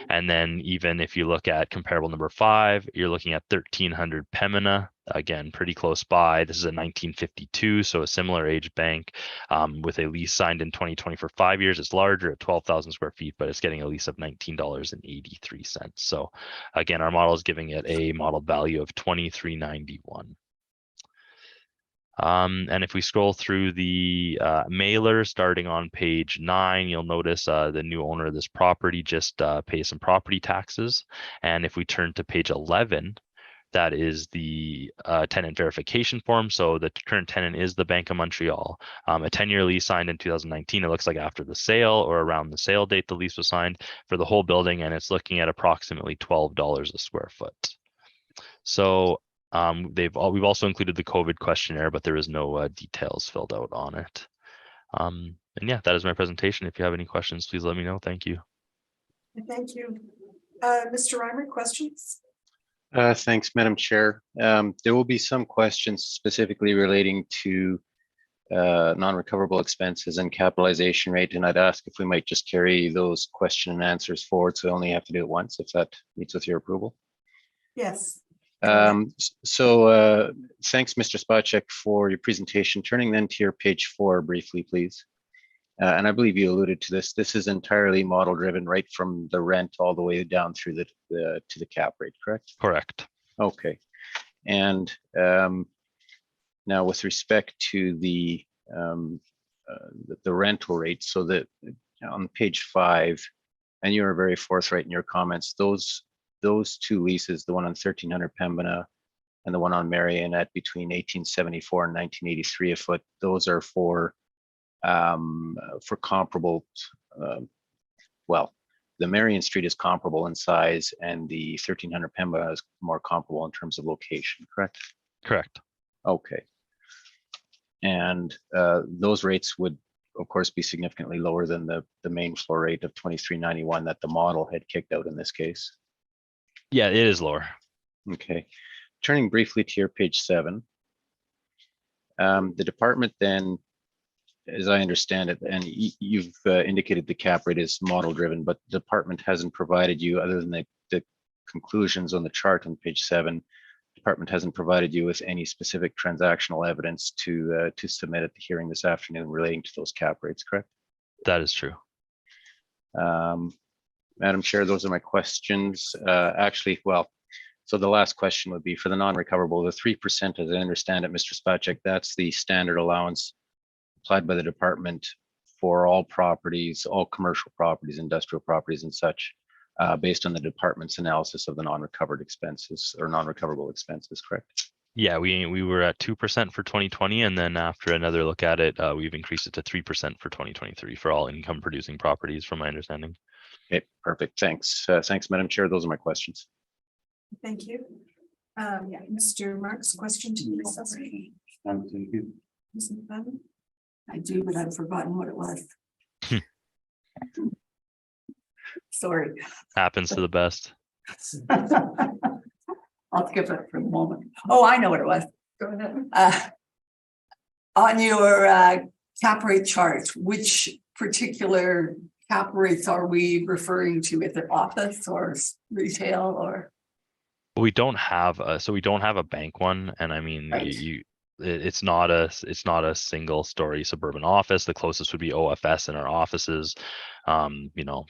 And then even if you look at comparable number 5, you're looking at 1,300 Pembina. again, pretty close by. This is a 1952, so a similar age bank with a lease signed in 2020 for 5 years. It's larger at 12,000 square feet, but it's getting a lease of $19.83. So again, our model is giving it a modeled value of $23.91. And if we scroll through the mailer starting on page 9, you'll notice the new owner of this property just pays some property taxes. And if we turn to page 11, that is the tenant verification form. So the current tenant is the Bank of Montreal. A 10-year lease signed in 2019. It looks like after the sale or around the sale date, the lease was signed for the whole building, and it's looking at approximately $12 a square foot. So we've also included the COVID questionnaire, but there is no details filled out on it. And yeah, that is my presentation. If you have any questions, please let me know. Thank you. Thank you. Mr. Reimer, questions? Thanks, Madam Chair. There will be some questions specifically relating to non-recoverable expenses and capitalization rate, and I'd ask if we might just carry those question and answers forward, so we only have to do it once, if that meets with your approval. Yes. So thanks, Mr. Spacek, for your presentation. Turning then to your page 4 briefly, please. And I believe you alluded to this. This is entirely model driven, right from the rent all the way down through to the cap rate, correct? Correct. Okay. And now with respect to the rental rate, so that on page 5, and you were very forthright in your comments, those 2 leases, the one on 1300 Pembina and the one on Marionette between 1874 and 1983 a foot, those are for comparable, well, the Marion Street is comparable in size and the 1300 Pembina is more comparable in terms of location, correct? Correct. Okay. And those rates would, of course, be significantly lower than the main floor rate of $23.91 that the model had kicked out in this case. Yeah, it is lower. Okay. Turning briefly to your page 7, the department then, as I understand it, and you've indicated the cap rate is model driven, but the department hasn't provided you, other than the conclusions on the chart on page 7, the department hasn't provided you with any specific transactional evidence to submit at the hearing this afternoon relating to those cap rates, correct? That is true. Madam Chair, those are my questions. Actually, well, so the last question would be for the non-recoverable, the 3%, as I understand it, Mr. Spacek, that's the standard allowance applied by the department for all properties, all commercial properties, industrial properties and such, based on the department's analysis of the non-recovered expenses or non-recoverable expenses, correct? Yeah, we were at 2% for 2020, and then after another look at it, we've increased it to 3% for 2023 for all income producing properties, from my understanding. Okay, perfect. Thanks. Thanks, Madam Chair. Those are my questions. Thank you. Yeah, Mr. Marks, question to you. I do, but I've forgotten what it was. Sorry. Happens to the best. I'll skip it for the moment. Oh, I know what it was. Go ahead. On your cap rate chart, which particular cap rates are we referring to? Is it office or retail or? We don't have a bank one, and I mean, Right. it's not a single story suburban office. The closest would be OFS in our offices, you know,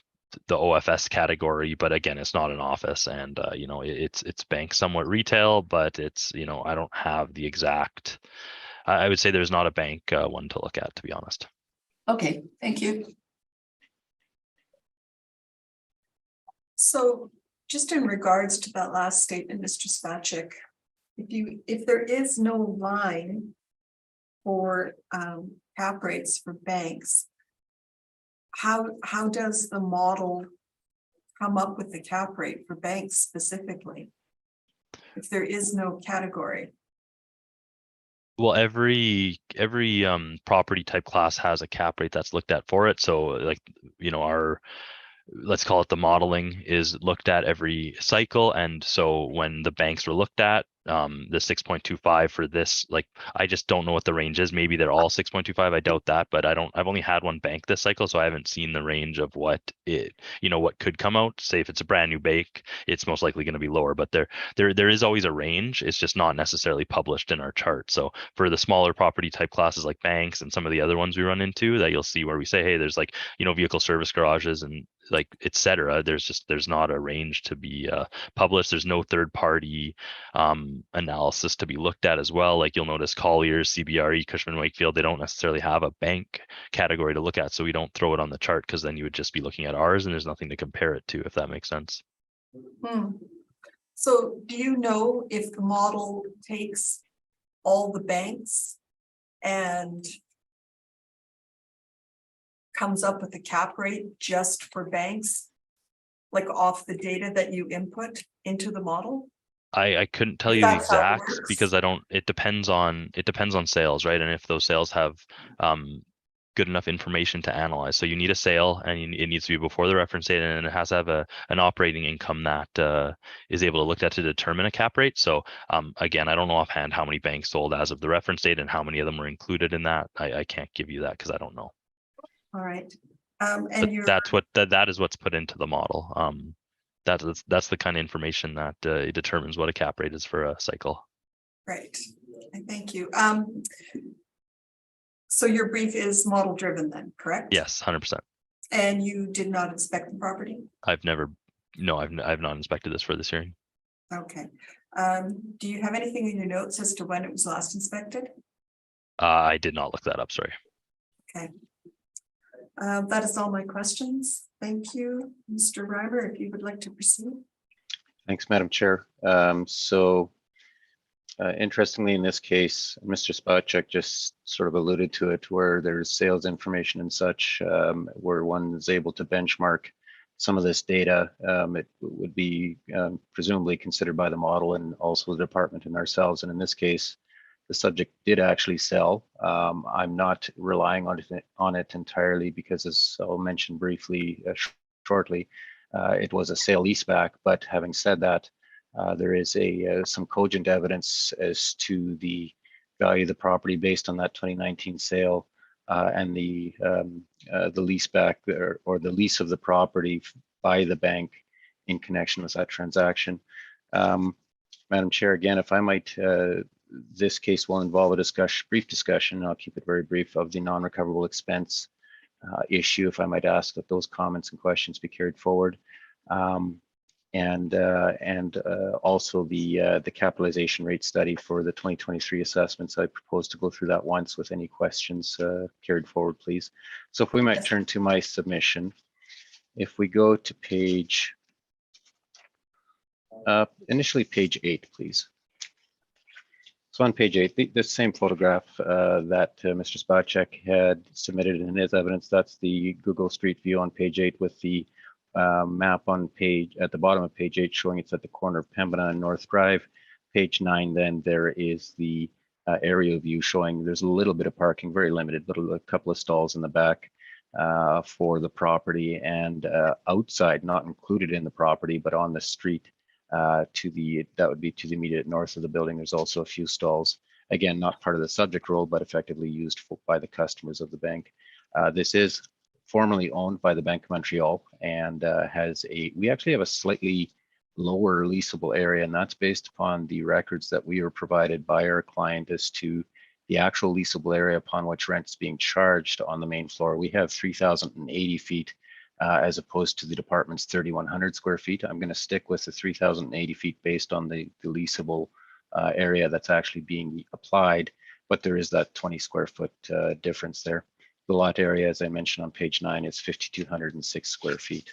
the OFS category, but again, it's not an office, and you know, it's bank, somewhat retail, but it's, you know, I don't have the exact. I would say there's not a bank one to look at, to be honest. Okay, thank you. So just in regards to that last statement, Mr. Spacek, if there is no line for cap rates for banks, how does the model come up with the cap rate for banks specifically, if there is no category? Well, every property type class has a cap rate that's looked at for it. So, like, you know, let's call it the modeling is looked at every cycle, and so when the banks were looked at, the 6.25 for this. Like, I just don't know what the range is. Maybe they're all 6.25. I doubt that, but I've only had one bank this cycle, so I haven't seen the range of what what could come out. Say if it's a brand new bank, it's most likely going to be lower, but there is always a range. It's just not necessarily published in our chart. So for the smaller property type classes like banks and some of the other ones we run into, that you'll see where we say, hey, there's like, vehicle service garages and like, etc. There's not a range to be published. There's no third party analysis to be looked at as well. Like you'll notice Colliers, CBRE, Cushman Wakefield, they don't necessarily have a bank category to look at. So we don't throw it on the chart because then you would just be looking at ours and there's nothing to compare it to, if that makes sense. So do you know if the model takes all the banks and comes up with a cap rate just for banks, like off the data that you input into the model? I couldn't tell you the exact because it depends on sales, right? And if those sales have good enough information to analyze. So you need a sale and it needs to be before the reference date, and it has to have an operating income that is able to look at to determine a cap rate. So again, I don't know offhand how many banks sold as of the reference date and how many of them were included in that. I can't give you that because I don't know. All right. But that is what's put into the model. That's the kind of information that it determines what a cap rate is for a cycle. Right. Thank you. So your brief is model driven then, correct? Yes, 100%. And you did not inspect the property? I've not inspected this for this hearing. Okay. Do you have anything in your notes as to when it was last inspected? I did not look that up, sorry. Okay. That is all my questions. Thank you, Mr. Reimer, if you would like to proceed. Thanks, Madam Chair. Interestingly, in this case, Mr. Spacek just sort of alluded to it, where there's sales information and such, where one is able to benchmark some of this data. It would be presumably considered by the model and also the department and ourselves. And in this case, the subject did actually sell. I'm not relying on it entirely because, as I'll mention briefly shortly, it was a sale leaseback. But having said that, there is some cogent evidence as to the value of the property based on that 2019 sale and the leaseback or the lease of the property by the bank in connection with that transaction. Madam Chair, again, if I might, this case will involve a brief discussion. I'll keep it very brief, of the non-recoverable expense issue. If I might ask that those comments and questions be carried forward. And also the capitalization rate study for the 2023 assessments. I propose to go through that once with any questions carried forward, please. So if we might turn to my submission. If we go to page, initially page 8, please. So on page 8, the same photograph that Mr. Spacek had submitted in his evidence, that's the Google Street View on page 8 with the map on at the bottom of page 8 showing it's at the corner of Pembina and North Drive. Page 9, then there is the aerial view showing there's a little bit of parking, very limited, a couple of stalls in the back for the property, and outside, not included in the property, but on the street that would be to the immediate north of the building. There's also a few stalls, again, not part of the subject role, but effectively used by the customers of the bank. This is formerly owned by the Bank of Montreal and we actually have a slightly lower leasable area, and that's based upon the records that we were provided by our client as to the actual leasable area upon which rent is being charged on the main floor. We have 3,080 feet as opposed to the department's 3,100 square feet. I'm going to stick with the 3,080 feet based on the leasable area that's actually being applied, but there is that 20 square foot difference there. The lot area, as I mentioned on page 9, is 5,206 square feet.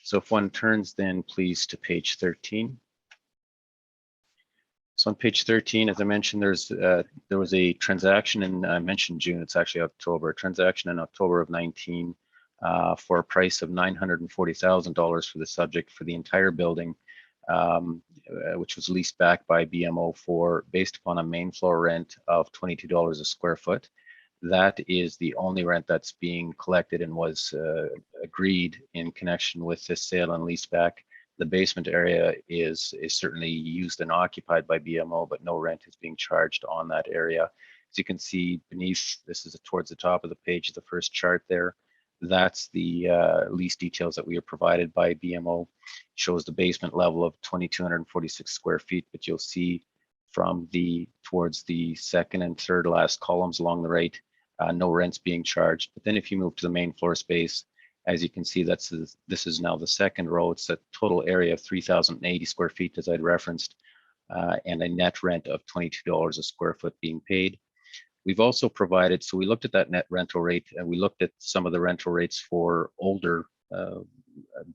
So if one turns then please to page 13. So on page 13, as I mentioned, there was a transaction in, I mentioned June, it's actually October, a transaction in October of 19 for a price of $940,000 for the subject for the entire building, which was leased back by BMO based upon a main floor rent of $22 a square foot. That is the only rent that's being collected and was agreed in connection with this sale and leaseback. The basement area is certainly used and occupied by BMO, but no rent is being charged on that area. As you can see beneath, this is towards the top of the page, the first chart there. That's the lease details that we are provided by BMO. Shows the basement level of 2,246 square feet, but you'll see from towards the second and third last columns along the right, no rents being charged. But then if you move to the main floor space, as you can see, this is now the second row. It's a total area of 3,080 square feet, as I'd referenced, and a net rent of $22 a square foot being paid. We've also provided, so we looked at that net rental rate, and we looked at some of the rental rates for older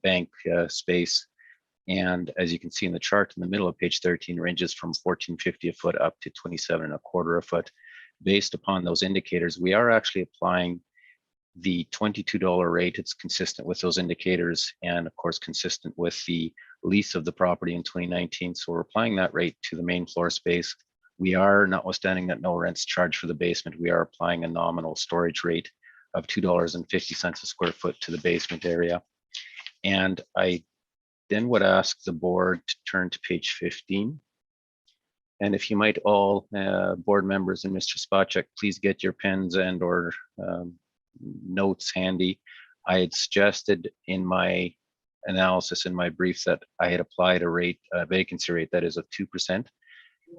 bank space. And as you can see in the chart in the middle of page 13, ranges from $14.50 a foot up to $27.25 a foot. Based upon those indicators, we are actually applying the $22 rate. It's consistent with those indicators, and of course consistent with the lease of the property in 2019. So we're applying that rate to the main floor space. We are, notwithstanding that no rent's charged for the basement, we are applying a nominal storage rate of $2.50 a square foot to the basement area. And I then would ask the board to turn to page 15. And if you might all, board members and Mr. Spacek, please get your pens and or notes handy. I had suggested in my analysis in my brief that I had applied a vacancy rate that is of 2%.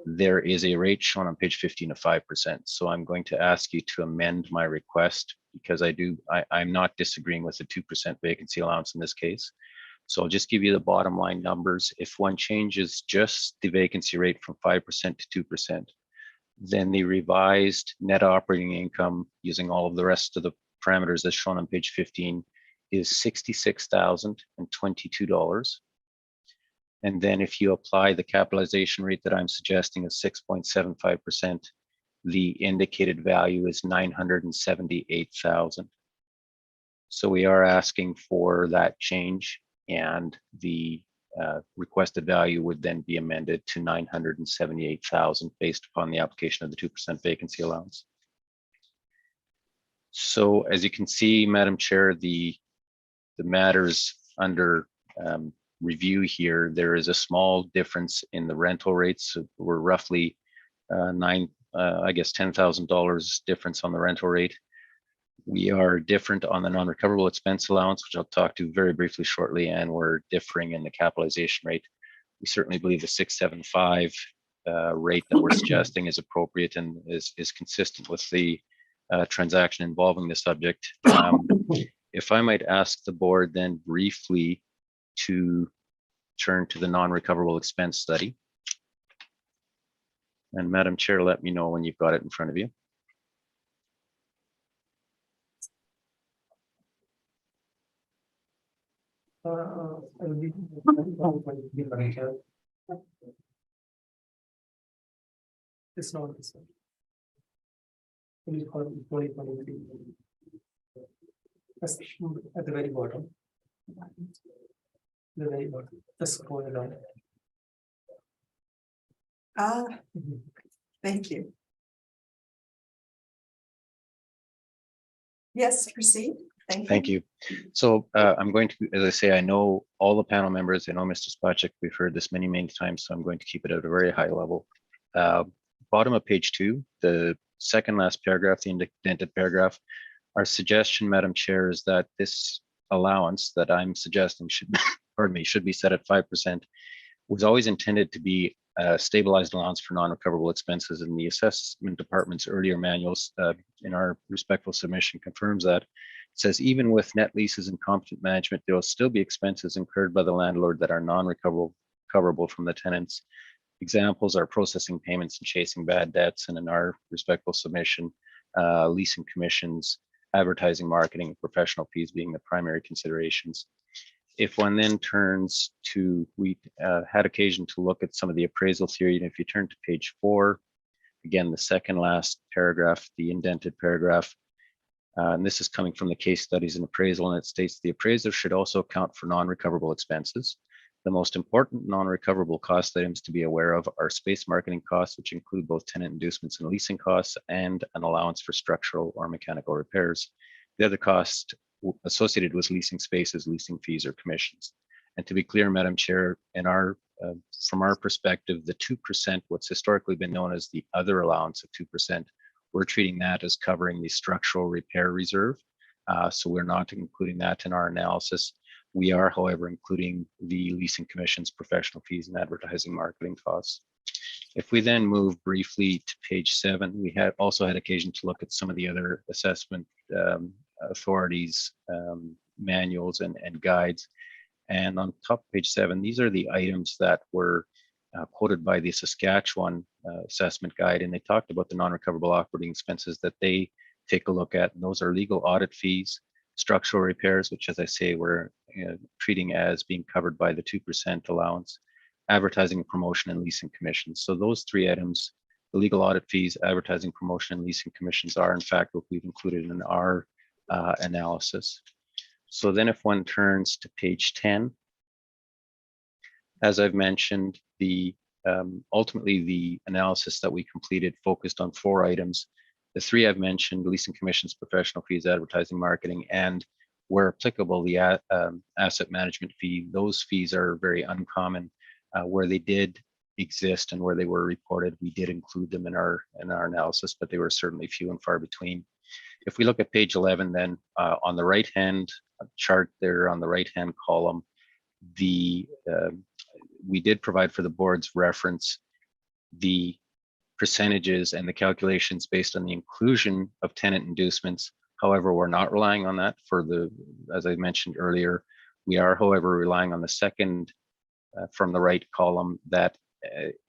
There is a rate shown on page 15 of 5%. So I'm going to ask you to amend my request, because I'm not disagreeing with the 2% vacancy allowance in this case. So I'll just give you the bottom line numbers. If one changes just the vacancy rate from 5% to 2%, then the revised net operating income using all of the rest of the parameters as shown on page 15 is $66,022. And then if you apply the capitalization rate that I'm suggesting of 6.75%, the indicated value is $978,000. So we are asking for that change, and the requested value would then be amended to $978,000 based upon the application of the 2% vacancy allowance. So as you can see, Madam Chair, the matters under review here, there is a small difference in the rental rates. So we're roughly $10,000 difference on the rental rate. We are different on the non-recoverable expense allowance, which I'll talk to very briefly shortly, and we're differing in the capitalization rate. We certainly believe the 675 rate that we're suggesting is appropriate and is consistent with the transaction involving the subject. If I might ask the board then briefly to turn to the non-recoverable expense study. And Madam Chair, let me know when you've got it in front of you. It's not this one. Please call it 2023. That's at the very bottom. The very bottom. Just scroll it down. Thank you. Yes, proceed. Thank you. So I'm going to, as I say, I know all the panel members, I know Mr. Spacek, we've heard this many, many times, so I'm going to keep it at a very high level. Bottom of page 2, the second last paragraph, the indented paragraph, our suggestion, Madam Chair, is that this allowance that I'm suggesting should, pardon me, should be set at 5%, was always intended to be a stabilized allowance for non-recoverable expenses, and the assessment department's earlier manuals in our respectful submission confirms that. It says even with net leases and competent management, there will still be expenses incurred by the landlord that are non-recoverable from the tenants. Examples are processing payments and chasing bad debts, and in our respectful submission, leasing commissions, advertising, marketing, and professional fees being the primary considerations. If one then turns to, we had occasion to look at some of the appraisal theory, and if you turn to page 4, again, the second last paragraph, the indented paragraph, and this is coming from the case studies and appraisal, and it states the appraiser should also account for non-recoverable expenses. The most important non-recoverable cost items to be aware of are space marketing costs, which include both tenant inducements and leasing costs, and an allowance for structural or mechanical repairs. The other cost associated with leasing spaces, leasing fees, or commissions. And to be clear, Madam Chair, in our from our perspective, the 2%, what's historically been known as the other allowance of 2%, we're treating that as covering the structural repair reserve. So we're not including that in our analysis. We are, however, including the leasing commission's professional fees and advertising marketing costs. If we then move briefly to page 7, we had also had occasion to look at some of the other assessment authorities, manuals and guides. And on top of page 7, these are the items that were quoted by the Saskatchewan assessment guide, and they talked about the non-recoverable operating expenses that they take a look at. And those are legal audit fees, structural repairs, which, as I say, we're treating as being covered by the 2% allowance, advertising, promotion, and leasing commissions. So those 3 items, the legal audit fees, advertising, promotion, and leasing commissions, are in fact what we've included in our analysis. So then if one turns to page 10, as I've mentioned, the ultimately the analysis that we completed focused on 4 items. The 3 I've mentioned: leasing commissions, professional fees, advertising, marketing, and where applicable, the asset management fee. Those fees are very uncommon. Where they did exist and where they were reported, we did include them in our analysis, but they were certainly few and far between. If we look at page 11, then on the right-hand chart there, on the right-hand column, we did provide for the board's reference the percentages and the calculations based on the inclusion of tenant inducements. However, we're not relying on that for as I mentioned earlier. We are, however, relying on the second from the right column that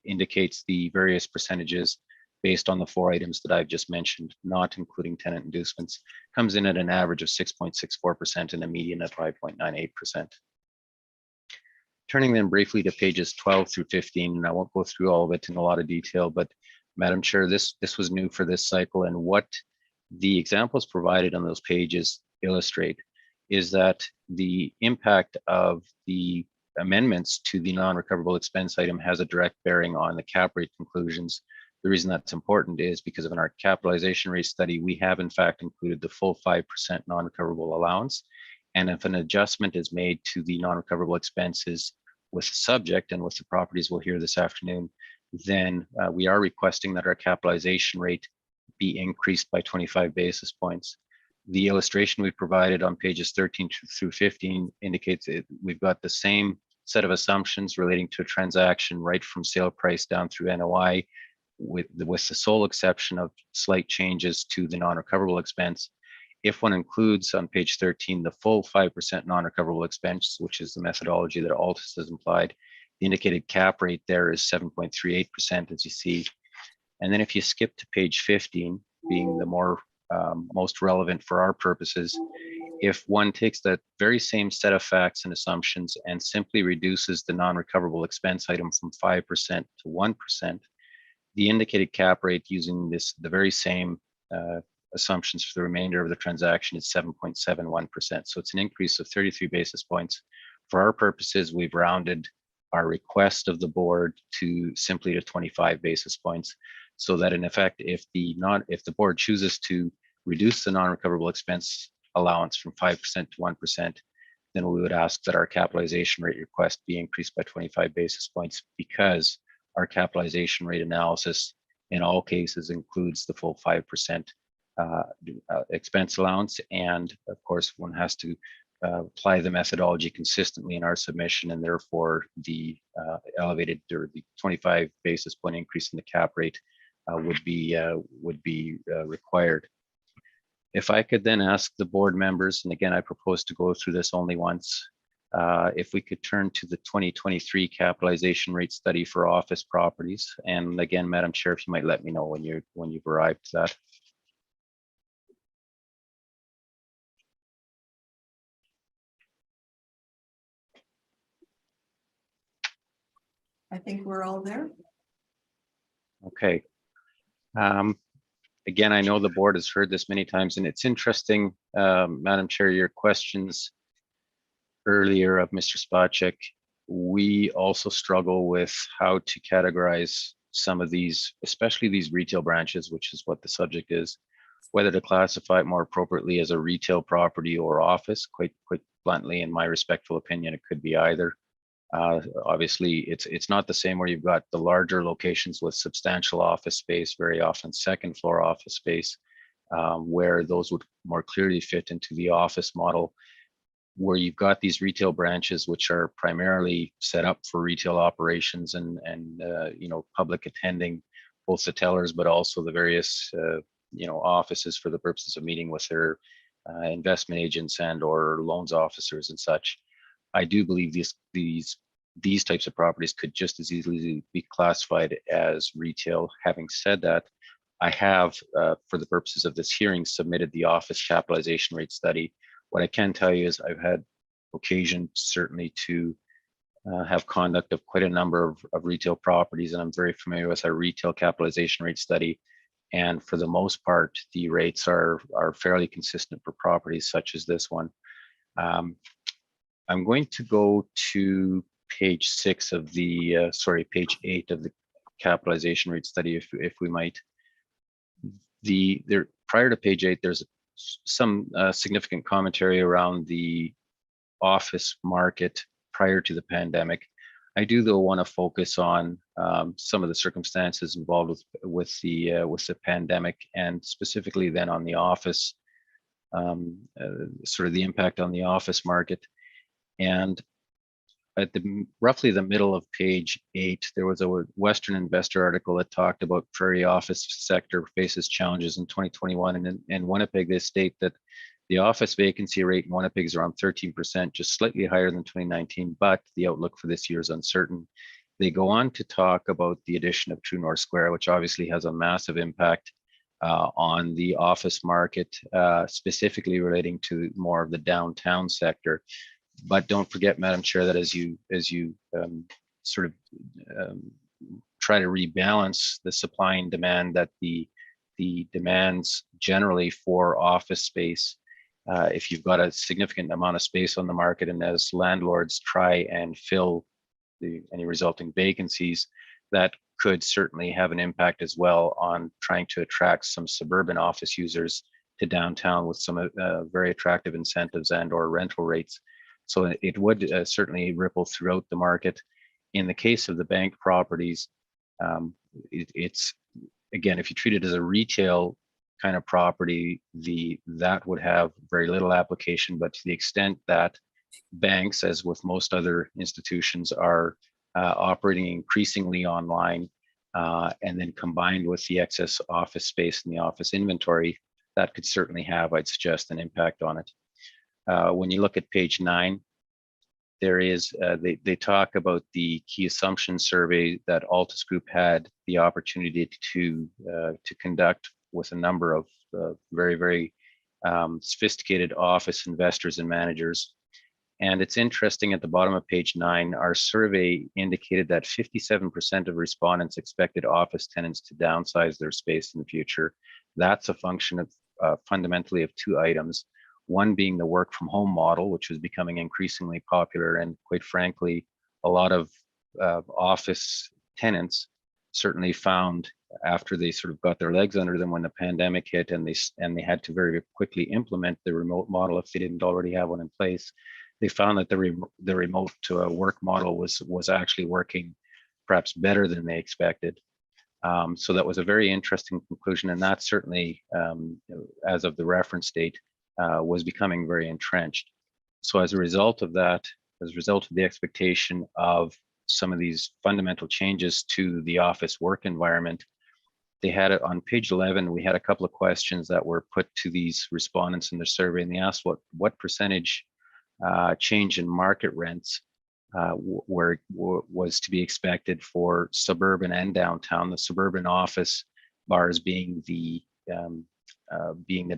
indicates the various percentages based on the 4 items that I've just mentioned, not including tenant inducements. Comes in at an average of 6.64% and a median of 5.98%. Turning then briefly to pages 12 through 15, and I won't go through all of it in a lot of detail, but Madam Chair, this was new for this cycle, and what the examples provided on those pages illustrate is that the impact of the amendments to the non-recoverable expense item has a direct bearing on the cap rate conclusions. The reason that's important is because of in our capitalization rate study, we have in fact included the full 5% non-recoverable allowance. And if an adjustment is made to the non-recoverable expenses with the subject and with the properties we'll hear this afternoon, then we are requesting that our capitalization rate be increased by 25 basis points. The illustration we provided on pages 13 through 15 indicates that we've got the same set of assumptions relating to a transaction right from sale price down through NOI, with the sole exception of slight changes to the non-recoverable expense. If one includes on page 13 the full 5% non-recoverable expense, which is the methodology that Altus has implied, the indicated cap rate there is 7.38%, as you see. And then if you skip to page 15, being the more most relevant for our purposes, if one takes that very same set of facts and assumptions and simply reduces the non-recoverable expense item from 5% to 1%, the indicated cap rate using the very same assumptions for the remainder of the transaction is 7.71%. So it's an increase of 33 basis points. For our purposes, we've rounded our request of the board to simply to 25 basis points, so that in effect, if the board chooses to reduce the non-recoverable expense allowance from 5% to 1%, then we would ask that our capitalization rate request be increased by 25 basis points, because our capitalization rate analysis in all cases includes the full 5% expense allowance. And of course, one has to apply the methodology consistently in our submission, and therefore the elevated or the 25 basis point increase in the cap rate would be required. If I could then ask the board members, and again, I propose to go through this only once, if we could turn to the 2023 capitalization rate study for office properties. And again, Madam Chair, if you might let me know when you've arrived to that. I think we're all there. Okay. Again, I know the board has heard this many times, and it's interesting, Madam Chair, your questions earlier of Mr. Spacek. We also struggle with how to categorize some of these, especially these retail branches, which is what the subject is, whether to classify it more appropriately as a retail property or office. Quite bluntly, in my respectful opinion, it could be either. Obviously, it's not the same where you've got the larger locations with substantial office space, very often second floor office space, where those would more clearly fit into the office model, where you've got these retail branches which are primarily set up for retail operations and you know, public attending, both the tellers but also the various you know, offices for the purposes of meeting with their investment agents and or loans officers and such. I do believe these types of properties could just as easily be classified as retail. Having said that, I have, for the purposes of this hearing, submitted the office capitalization rate study. What I can tell you is I've had occasion certainly to have conduct of quite a number of retail properties, and I'm very familiar with our retail capitalization rate study. And for the most part, the rates are fairly consistent for properties such as this one. I'm going to go to page 6 of the, sorry, page 8 of the capitalization rate study, if we might. Prior to page 8, there's some significant commentary around the office market prior to the pandemic. I do, though, want to focus on some of the circumstances involved with the pandemic, and specifically then on the office, sort of the impact on the office market. And at roughly the middle of page 8, there was a Western Investor article that talked about prairie office sector faces challenges in 2021. And in Winnipeg, they state that the office vacancy rate in Winnipeg is around 13%, just slightly higher than 2019, but the outlook for this year is uncertain. They go on to talk about the addition of True North Square, which obviously has a massive impact on the office market, specifically relating to more of the downtown sector. But don't forget, Madam Chair, that as you sort of try to rebalance the supply and demand, that the demands generally for office space, if you've got a significant amount of space on the market, and as landlords try and fill any resulting vacancies, that could certainly have an impact as well on trying to attract some suburban office users to downtown with some very attractive incentives and or rental rates. So it would certainly ripple throughout the market. In the case of the bank properties, it's, again, if you treat it as a retail kind of property, that would have very little application. But to the extent that banks, as with most other institutions, are operating increasingly online, and then combined with the excess office space in the office inventory, that could certainly have, I'd suggest, an impact on it. When you look at page 9, there is, they talk about the key assumption survey that Altus Group had the opportunity to conduct with a number of very, very sophisticated office investors and managers. And it's interesting, at the bottom of page 9, our survey indicated that 57% of respondents expected office tenants to downsize their space in the future. That's a function of fundamentally of 2 items. One being the work from home model, which was becoming increasingly popular, and quite frankly, a lot of office tenants certainly found, after they sort of got their legs under them when the pandemic hit, and they had to very quickly implement the remote model if they didn't already have one in place, they found that the remote work model was actually working perhaps better than they expected. So that was a very interesting conclusion, and that certainly, as of the reference date, was becoming very entrenched. So as a result of that, as a result of the expectation of some of these fundamental changes to the office work environment, they had it on page 11. We had a couple of questions that were put to these respondents in the survey, and they asked what percentage change in market rents was to be expected for suburban and downtown. The suburban office bars being the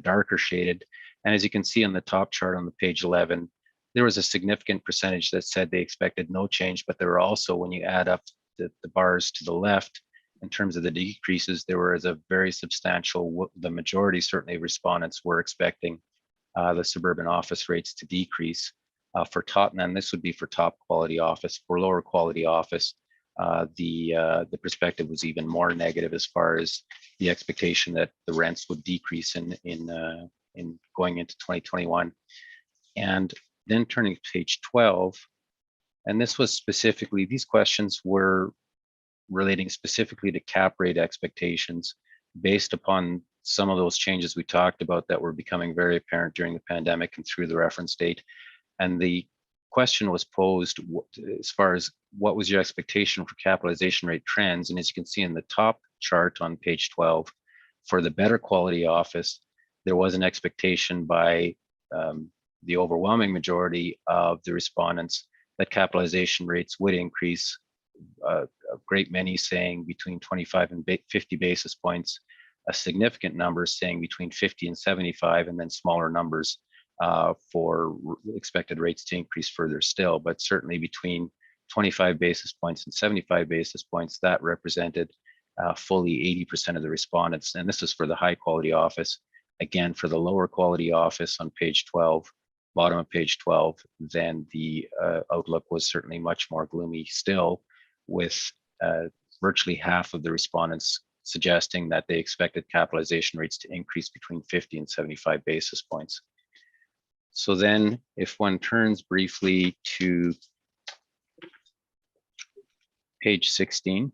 darker shaded. And as you can see on the top chart on the page 11, there was a significant percentage that said they expected no change, but there were also, when you add up the bars to the left, in terms of the decreases, there was a very substantial, the majority certainly respondents were expecting the suburban office rates to decrease. For top, and this would be for top quality office. For lower quality office, the perspective was even more negative, as far as the expectation that the rents would decrease in going into 2021. And Then turning to page 12, and this was specifically, these questions were relating specifically to cap rate expectations based upon some of those changes we talked about that were becoming very apparent during the pandemic and through the reference date. And the question was posed as far as what was your expectation for capitalization rate trends? And as you can see in the top chart on page 12, for the better quality office, there was an expectation by the overwhelming majority of the respondents that capitalization rates would increase, a great many saying between 25 and 50 basis points, a significant number saying between 50 and 75, and then smaller numbers for expected rates to increase further still. But certainly between 25 basis points and 75 basis points, that represented fully 80% of the respondents. And this is for the high quality office. Again, for the lower quality office on page 12, bottom of page 12, then the outlook was certainly much more gloomy still, with virtually half of the respondents suggesting that they expected capitalization rates to increase between 50 and 75 basis points. So then if one turns briefly to page 16,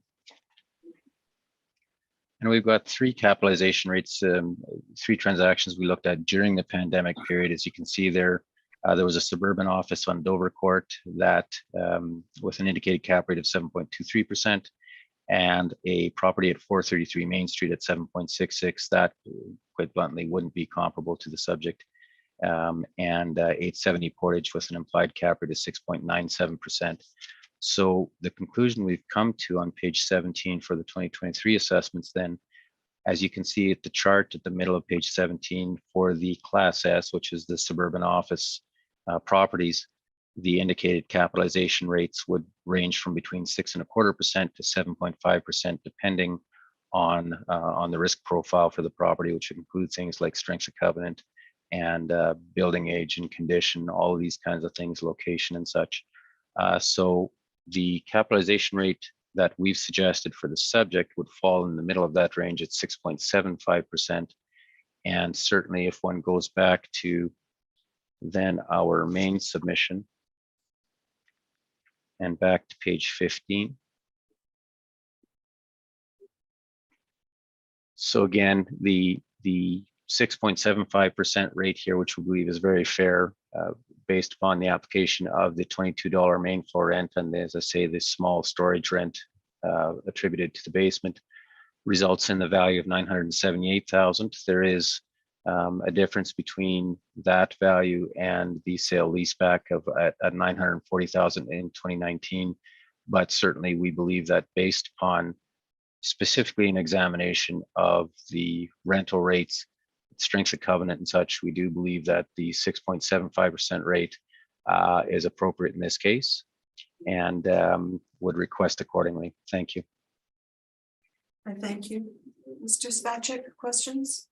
and we've got three capitalization rates, three transactions we looked at during the pandemic period. As you can see there, there was a suburban office on Dover Court that with an indicated cap rate of 7.23%, and a property at 433 Main Street at 7.66. That, quite bluntly, wouldn't be comparable to the subject. And 870 Portage with an implied cap rate of 6.97%. So the conclusion we've come to on page 17 for the 2023 assessments then, as you can see at the chart at the middle of page 17 for the Class S, which is the suburban office properties, the indicated capitalization rates would range from between 6.25% to 7.5%, depending on the risk profile for the property, which include things like strength of covenant and building age and condition, all of these kinds of things, location and such. So the capitalization rate that we've suggested for the subject would fall in the middle of that range at 6.75%. And certainly if one goes back to then our main submission and back to page 15. So again, the 6.75% rate here, which we believe is very fair, based upon the application of the $22 main floor rent, and as I say, this small storage rent attributed to the basement, results in the value of $978,000. There is a difference between that value and the sale leaseback of at $940,000 in 2019, but certainly we believe that based upon specifically an examination of the rental rates, strength of covenant and such, we do believe that the 6.75% rate is appropriate in this case, and would request accordingly. Thank you. Thank you. Mr. Spacek, questions?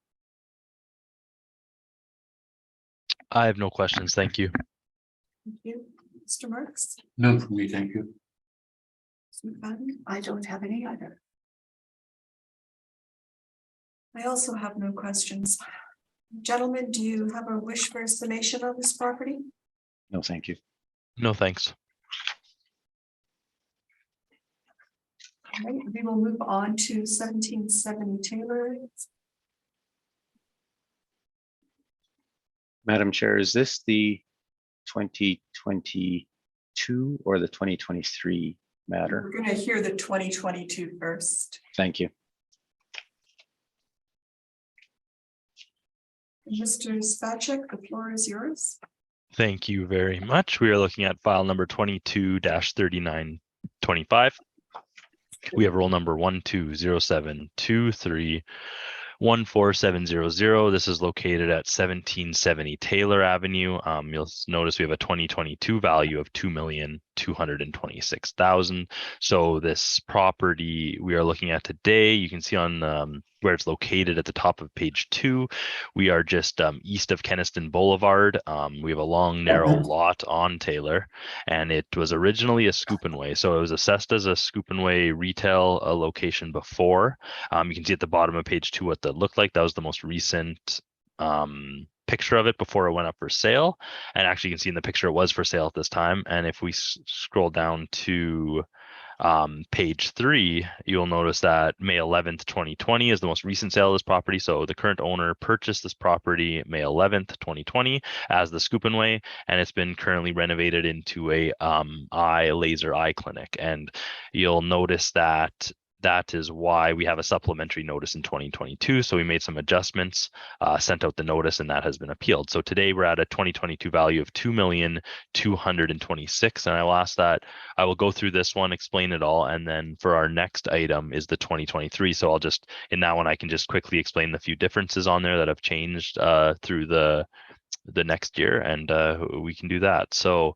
I have no questions. Thank you. Thank you. Mr. Marks? No, for me, thank you. Ms. McFadden? I don't have any either. I also have no questions. Gentlemen, do you have a wish for a summation on this property? No, thank you. No, thanks. All right, we will move on to 1770 Taylor. Madam Chair, is this the 2022 or the 2023 matter? We're going to hear the 2022 first. Thank you. Mr. Spacek, the floor is yours. Thank you very much. We are looking at file number 22-3925. We have roll number 12072314700. This is located at 1770 Taylor Avenue. You'll notice we have a 2022 value of $2,226,000. So this property we are looking at today, you can see on where it's located at the top of page 2. We are just east of Kenniston Boulevard. We have a long, narrow lot on Taylor, and it was originally a scoop and way. So it was assessed as a scoop and way retail location before. You can see at the bottom of page 2 what that looked like. That was the most recent picture of it before it went up for sale. And actually you can see in the picture it was for sale at this time. And if we scroll down to page 3, you'll notice that May 11th, 2020 is the most recent sale of this property. So the current owner purchased this property May 11th, 2020 as the Scoop and Way, and it's been currently renovated into a laser eye clinic. And you'll notice that that is why we have a supplementary notice in 2022. So we made some adjustments, sent out the notice, and that has been appealed. So today we're at a 2022 value of $2,226,000. And I'll ask that I will go through this one, explain it all, and then for our next item is the 2023. So I'll just, in that one, I can just quickly explain the few differences on there that have changed through the next year, and we can do that. So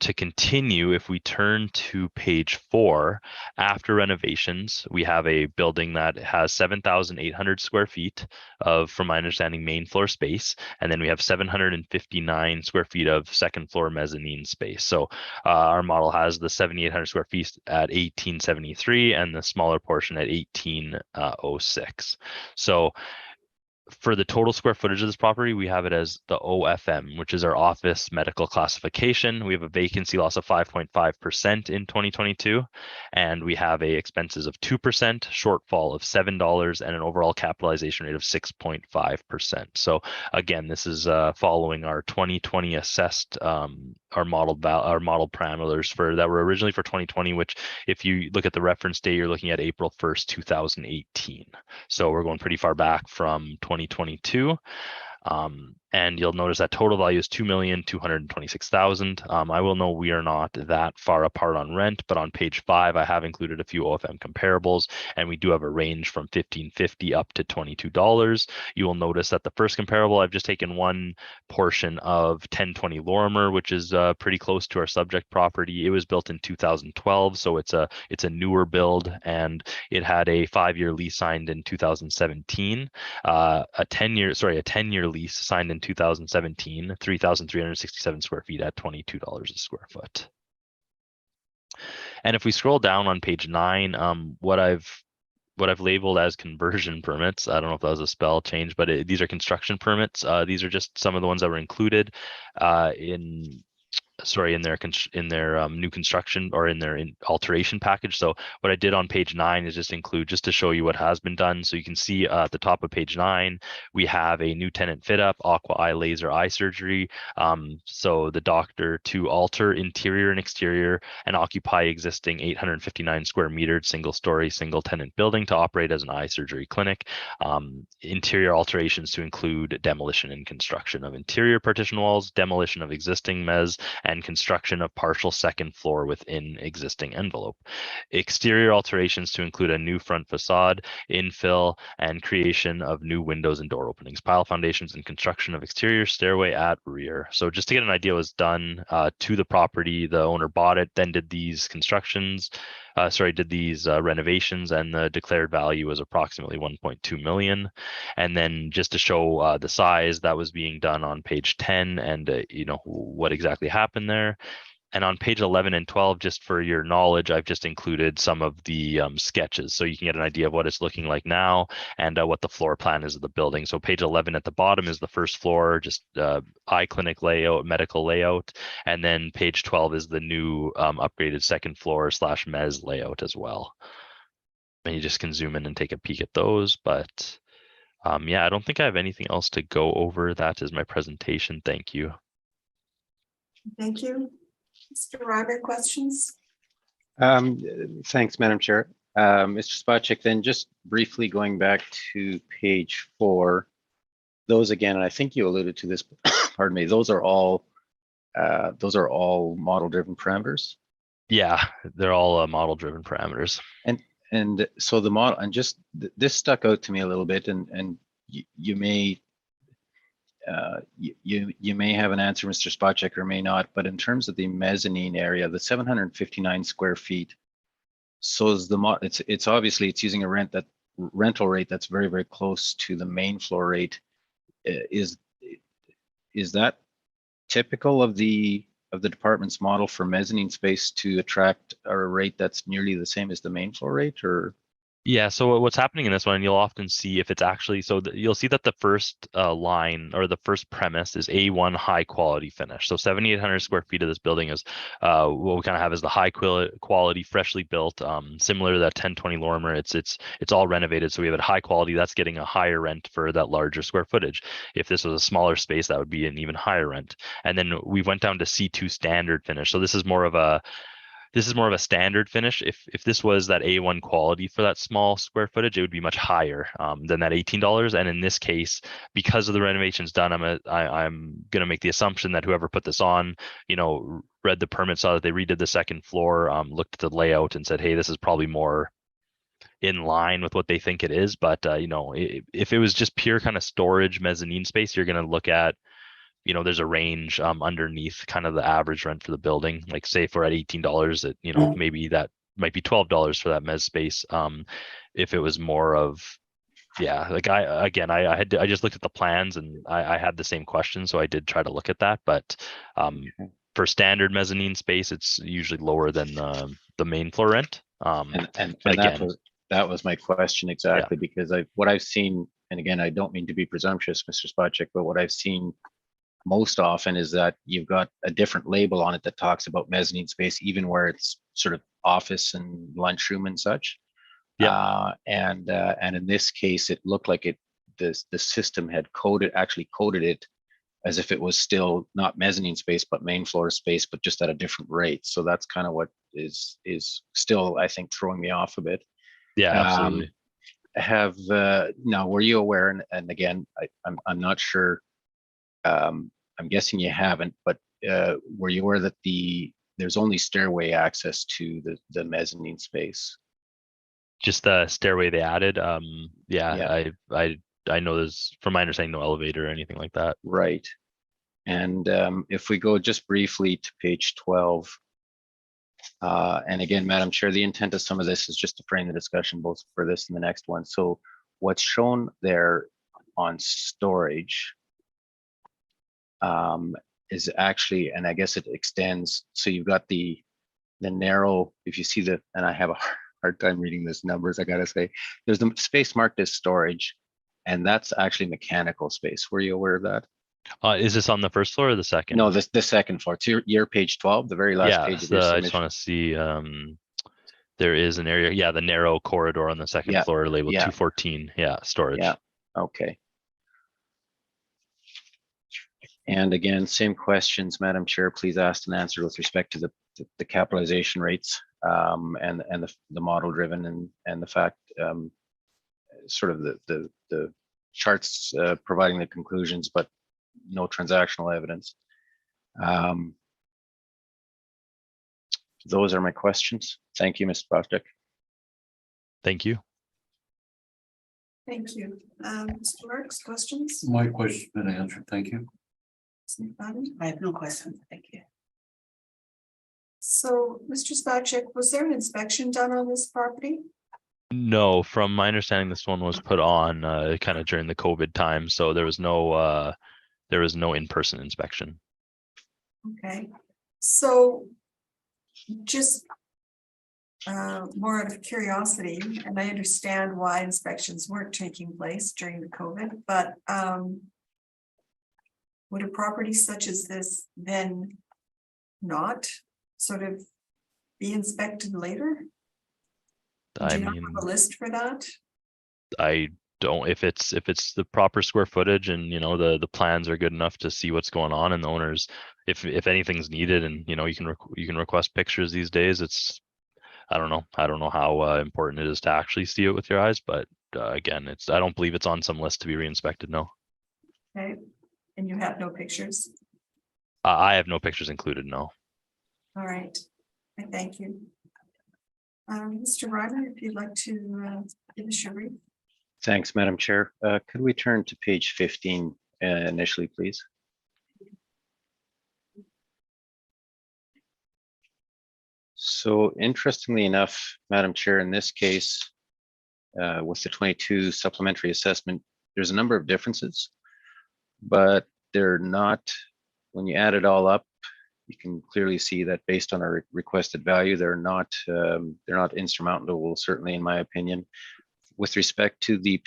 to continue, if we turn to page 4, after renovations, we have a building that has 7,800 square feet of, from my understanding, main floor space. And then we have 759 square feet of second floor mezzanine space. So our model has the 7,800 square feet at 1873 and the smaller portion at 1806. So for the total square footage of this property, we have it as the OFM, which is our office medical classification. We have a vacancy loss of 5.5% in 2022, and we have a expenses of 2%, shortfall of $7, and an overall capitalization rate of 6.5%. So again, this is following our 2020 assessed our modeled parameters for that were originally for 2020, which if you look at the reference date, you're looking at April 1st, 2018. So we're going pretty far back from 2022. And you'll notice that total value is $2,226,000. I will know we are not that far apart on rent, but on page 5, I have included a few OFM comparables, and we do have a range from $1,550 up to $22. You will notice that the first comparable, I've just taken one portion of 1020 Lorimer, which is pretty close to our subject property. It was built in 2012, so it's a newer build, and it had a 5-year lease signed in 2017, a 10-year lease signed in 2017, 3,367 square feet at $22 a square foot. And if we scroll down on page 9, what I've labeled as conversion permits, I don't know if that was a spell change, but these are construction permits. These are just some of the ones that were included in their new construction or in their alteration package. So what I did on page 9 is just include, just to show you what has been done. So you can see at the top of page 9, we have a new tenant fit up, aqua eye laser eye surgery. So the doctor to alter interior and exterior and occupy existing 859 square meter single story, single tenant building to operate as an eye surgery clinic. Interior alterations to include demolition and construction of interior partition walls, demolition of existing mezz, and construction of partial second floor within existing envelope. Exterior alterations to include a new front facade, infill, and creation of new windows and door openings, pile foundations, and construction of exterior stairway at rear. So just to get an idea what was done to the property, the owner bought it, then did these renovations, and the declared value was approximately 1.2 million. And then just to show the size that was being done on page 10 and what exactly happened there. And on page 11 and 12, just for your knowledge, I've just included some of the sketches so you can get an idea of what it's looking like now and what the floor plan is of the building. So page 11 at the bottom is the first floor, just eye clinic layout, medical layout. And then page 12 is the new upgraded second floor / mezz layout as well. And you just can zoom in and take a peek at those. But yeah, I don't think I have anything else to go over. That is my presentation. Thank you. Thank you. Mr. Ryder, questions? Thanks, Madam Chair. Mr. Spacek, then just briefly going back to page 4, those again, and I think you alluded to this, pardon me, those are all model-driven parameters? Yeah, they're all model-driven parameters. And so the model, and just this stuck out to me a little bit, and you may have an answer, Mr. Spacek, or may not, but in terms of the mezzanine area, the 759 square feet, so is it's obviously it's using a rental rate that's very, very close to the main floor rate. Is that typical of the department's model for mezzanine space to attract a rate that's nearly the same as the main floor rate, or? Yeah, so what's happening in this one, you'll often see if it's actually, you'll see that the first line or the first premise is A1 high quality finish. So 7,800 square feet of this building is what we kind of have is the high quality, freshly built, similar to that 1020 Lorimer. It's all renovated, so we have it high quality. That's getting a higher rent for that larger square footage. If this was a smaller space, that would be an even higher rent. And then we went down to C2 standard finish. So this is more of a standard finish. If this was that A1 quality for that small square footage, it would be much higher than that $18. And in this case, because of the renovations done, I'm gonna make the assumption that whoever put this on, read the permit, saw that they redid the second floor, looked at the layout and said, hey, this is probably more in line with what they think it is. But if it was just pure kind of storage mezzanine space, you're gonna look at, there's a range underneath kind of the average rent for the building. Like say for at $18, maybe that might be $12 for that mezz space. If it was more of, like I just looked at the plans and I had the same question, so I did try to look at that. But for standard mezzanine space, it's usually lower than the main floor rent. And but again, that was my question exactly, because what I've seen, and again, I don't mean to be presumptuous, Mr. Spacek, but what I've seen most often is that you've got a different label on it that talks about mezzanine space, even where it's sort of office and lunchroom and such. And in this case, it looked like the system had actually coded it as if it was still not mezzanine space, but main floor space, but just at a different rate. So that's kind of what is still, I think, throwing me off a bit. Yeah, absolutely. Now, were you aware, and again, I'm not sure, I'm guessing you haven't, but were you aware that there's only stairway access to the mezzanine space? Just the stairway they added. Yeah. I know there's, from my understanding, no elevator or anything like that. Right. And if we go just briefly to page 12, and again, Madam Chair, the intent of some of this is just to frame the discussion both for this and the next one. So what's shown there on storage is actually, and I guess it extends, so you've got the narrow, if you see and I have a hard time reading these numbers, I gotta say, there's the space marked as storage, and that's actually mechanical space. Were you aware of that? Is this on the first floor or the second? No, the second floor. To your page 12, the very last page of your I submission. just want to see, there is an area, the narrow corridor on the second floor labeled 214, storage. Yeah, okay. And again, same questions, Madam Chair, please ask and answer with respect to the capitalization rates and the model driven and the fact, sort of the charts providing the conclusions, but no transactional evidence. Those are my questions. Thank you, Mr. Spacek. Thank you. Thank you. Mr. Marks, questions? My question's been answered. Thank you. I have no questions. Thank you. So, Mr. Spacek, was there an inspection done on this property? No, from my understanding, this one was put on kind of during the COVID time, so there was no in-person inspection. Okay, so just more out of curiosity, and I understand why inspections weren't taking place during the COVID, but would a property such as this then not sort of be inspected later? Do you not have a list for that? I don't, if it's the proper square footage and the plans are good enough to see what's going on, and the owners, if anything's needed, and you can request pictures these days. I don't know how important it is to actually see it with your eyes, but again, I don't believe it's on some list to be re-inspected. No. Okay, and you have no pictures? I have no pictures included. No. All right, thank you. Mr. Ryder, if you'd like to give us your brief. Thanks, Madam Chair. Could we turn to page 15 initially, please? So interestingly enough, Madam Chair, in this case, with the 22 supplementary assessment, there's a number of differences, but they're not, when you add it all up, you can clearly see that based on our requested value, they're not insurmountable, certainly in my opinion. With respect to the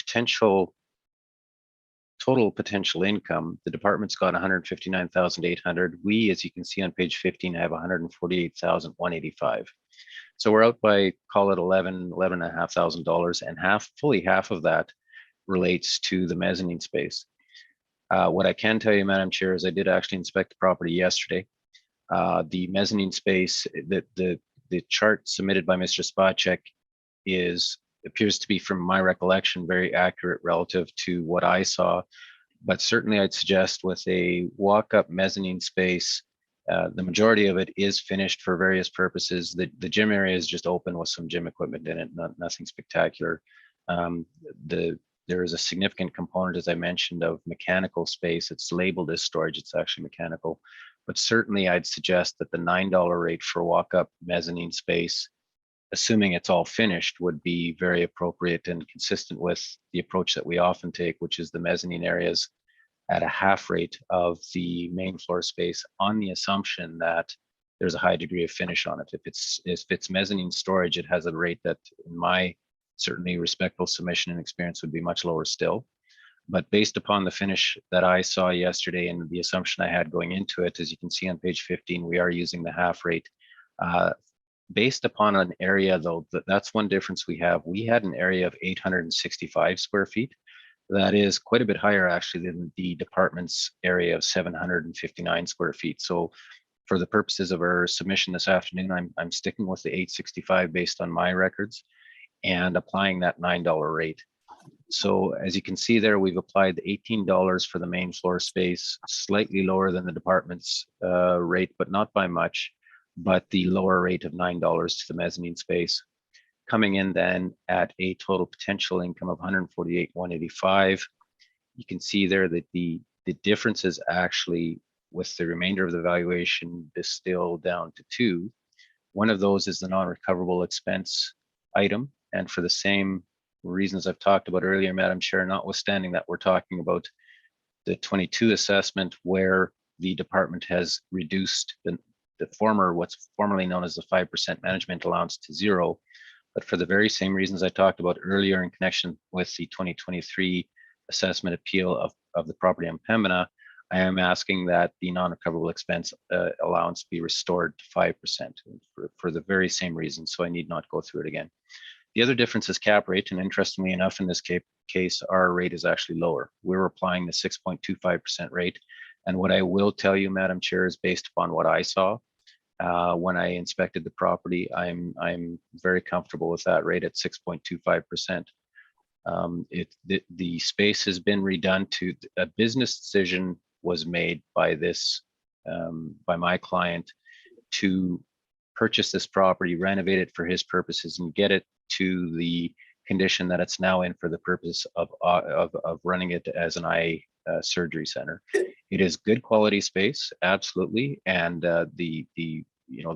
total potential income, the department's got 159,800. We, as you can see on page 15, have 148,185. So we're out by, call it $11,500, and fully half of that relates to the mezzanine space. What I can tell you, Madam Chair, is I did actually inspect the property yesterday. The mezzanine space, the chart submitted by Mr. Spacek appears to be, from my recollection, very accurate relative to what I saw. But certainly I'd suggest with a walk-up mezzanine space, the majority of it is finished for various purposes. The gym area is just open with some gym equipment in it, nothing spectacular. There is a significant component, as I mentioned, of mechanical space. It's labeled as storage, it's actually mechanical. But certainly I'd suggest that the $9 rate for walk-up mezzanine space, assuming it's all finished, would be very appropriate and consistent with the approach that we often take, which is the mezzanine areas at a half rate of the main floor space, on the assumption that there's a high degree of finish on it. If it's mezzanine storage, it has a rate that, in my certainly respectful submission and experience, would be much lower still. But based upon the finish that I saw yesterday and the assumption I had going into it, as you can see on page 15, we are using the half rate. Based upon an area, though, that's one difference we have. We had an area of 865 square feet. That is quite a bit higher, actually, than the department's area of 759 square feet. So for the purposes of our submission this afternoon, I'm sticking with the 865 based on my records and applying that $9 rate. So as you can see there, we've applied the $18 for the main floor space, slightly lower than the department's rate, but not by much, but the lower rate of $9 to the mezzanine space, coming in then at a total potential income of 148,185. You can see there that the difference is actually, with the remainder of the valuation, distilled down to two. One of those is the non-recoverable expense item, and for the same reasons I've talked about earlier, Madam Chair, notwithstanding that we're talking about the 22 assessment, where the department has reduced what's formerly known as the 5% management allowance to zero. But for the very same reasons I talked about earlier in connection with the 2023 assessment appeal of the property on Pembina, I am asking that the non-recoverable expense allowance be restored to 5% for the very same reasons, so I need not go through it again. The other difference is cap rate, and interestingly enough, in this case, our rate is actually lower. We're applying the 6.25% rate, and what I will tell you, Madam Chair, is based upon what I saw when I inspected the property, I'm very comfortable with that rate at 6.25%. The space has been redone to a business decision was made by my client to purchase this property, renovate it for his purposes, and get it to the condition that it's now in for the purpose of running it as an eye surgery center. It is good quality space, absolutely, and the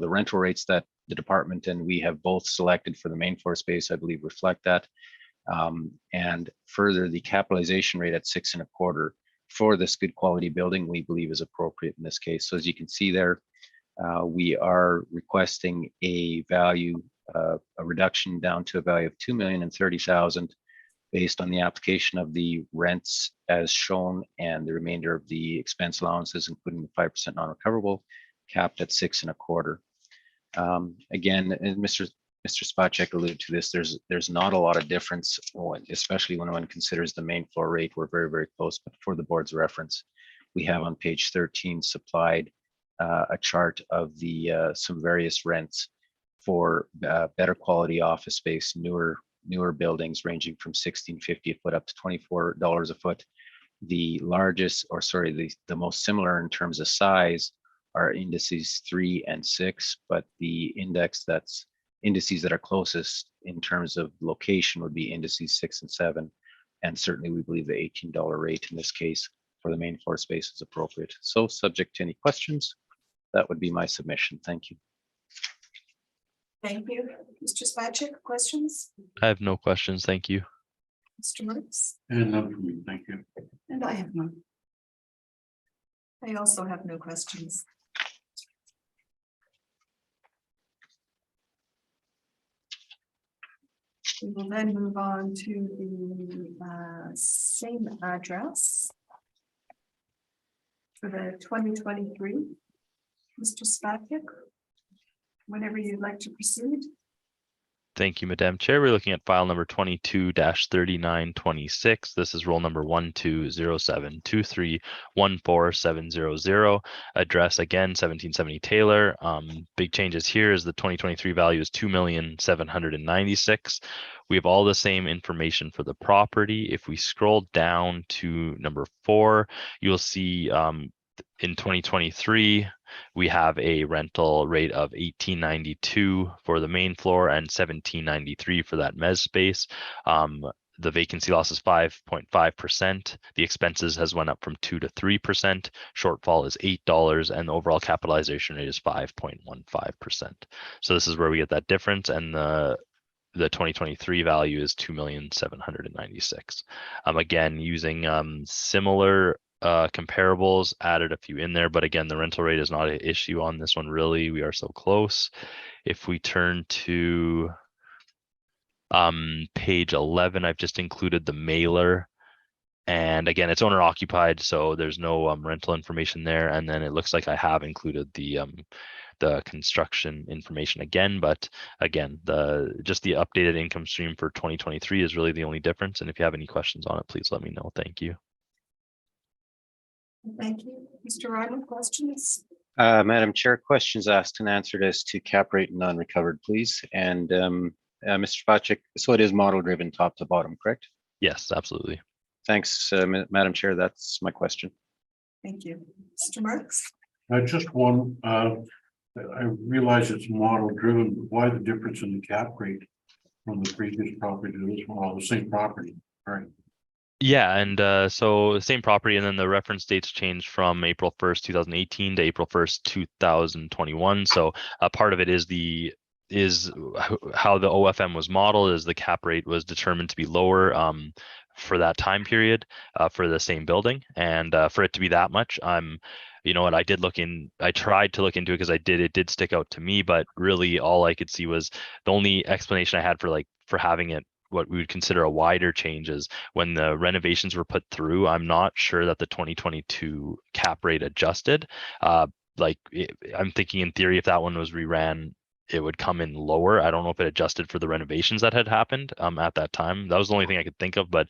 rental rates that the department and we have both selected for the main floor space, I believe, reflect that. And further, the capitalization rate at 6.25 for this good quality building, we believe, is appropriate in this case. So as you can see there, we are requesting a value, a reduction down to a value of $2,030,000 based on the application of the rents as shown and the remainder of the expense allowances, including the 5% non-recoverable, capped at 6.25. Again, and Mr. Spacek alluded to this, there's not a lot of difference, especially when one considers the main floor rate. We're very, very close, but for the board's reference, we have on page 13 supplied a chart of the some various rents for better quality office space, newer buildings ranging from $16.50 a foot up to $24 a foot. The largest, or sorry, the most similar in terms of size are indices 3 and 6, but the indices that are closest in terms of location would be indices 6 and 7. And certainly we believe the $18 rate in this case for the main floor space is appropriate. So subject to any questions, that would be my submission. Thank you. Thank you. Mr. Spacek, questions? I have no questions. Thank you. Mr. Marks? And none for me, thank you. And I have none. I also have no questions. We will then move on to the same address for the 2023. Mr. Spacek, whenever you'd like to proceed. Thank you, Madam Chair. We're looking at file number 22-3926. This is roll number 1207231470. Address again 1770 Taylor. Big changes here is the 2023 value is 2,796,000. We have all the same information for the property. If we scroll down to number 4, you'll see in 2023, we have a rental rate of $18.92 for the main floor and $17.93 for that mezz space. The vacancy loss is 5.5%. The expenses has went up from 2 to 3%. Shortfall is $8, and the overall capitalization rate is 5.15%. So this is where we get that difference, and the 2023 value is 2,796,000. Again, using similar comparables, added a few in there, but again, the rental rate is not an issue on this one, really. We are so close. If we turn to page 11, I've just included the mailer, and again, it's owner occupied, so there's no rental information there. And then it looks like I have included the construction information again, but again, just the updated income stream for 2023 is really the only difference. And if you have any questions on it, please let me know. Thank you. Thank you. Mr. Ryman, questions? Madam Chair, questions asked and answered as to cap rate and non-recovered, please. And Mr. Spacek, so it is model driven top to bottom, correct? Yes, absolutely. Thanks, Madam Chair. That's my question. Thank you. Mr. Marks? Just one, I realize it's model driven, but why the difference in the cap rate from the previous property to this one, all the same property, right? Yeah, and so same property, and then the reference dates changed from April 1st, 2018 to April 1st, 2021. So a part of it is how the OFM was modeled, is the cap rate was determined to be lower for that time period for the same building, and for it to be that much, you know what, I tried to look into it because it did stick out to me, but really all I could see was the only explanation I had for having it what we would consider a wider change is when the renovations were put through. I'm not sure that the 2022 cap rate adjusted. I'm thinking in theory, if that one was reran, it would come in lower. I don't know if it adjusted for the renovations that had happened at that time. That was the only thing I could think of, but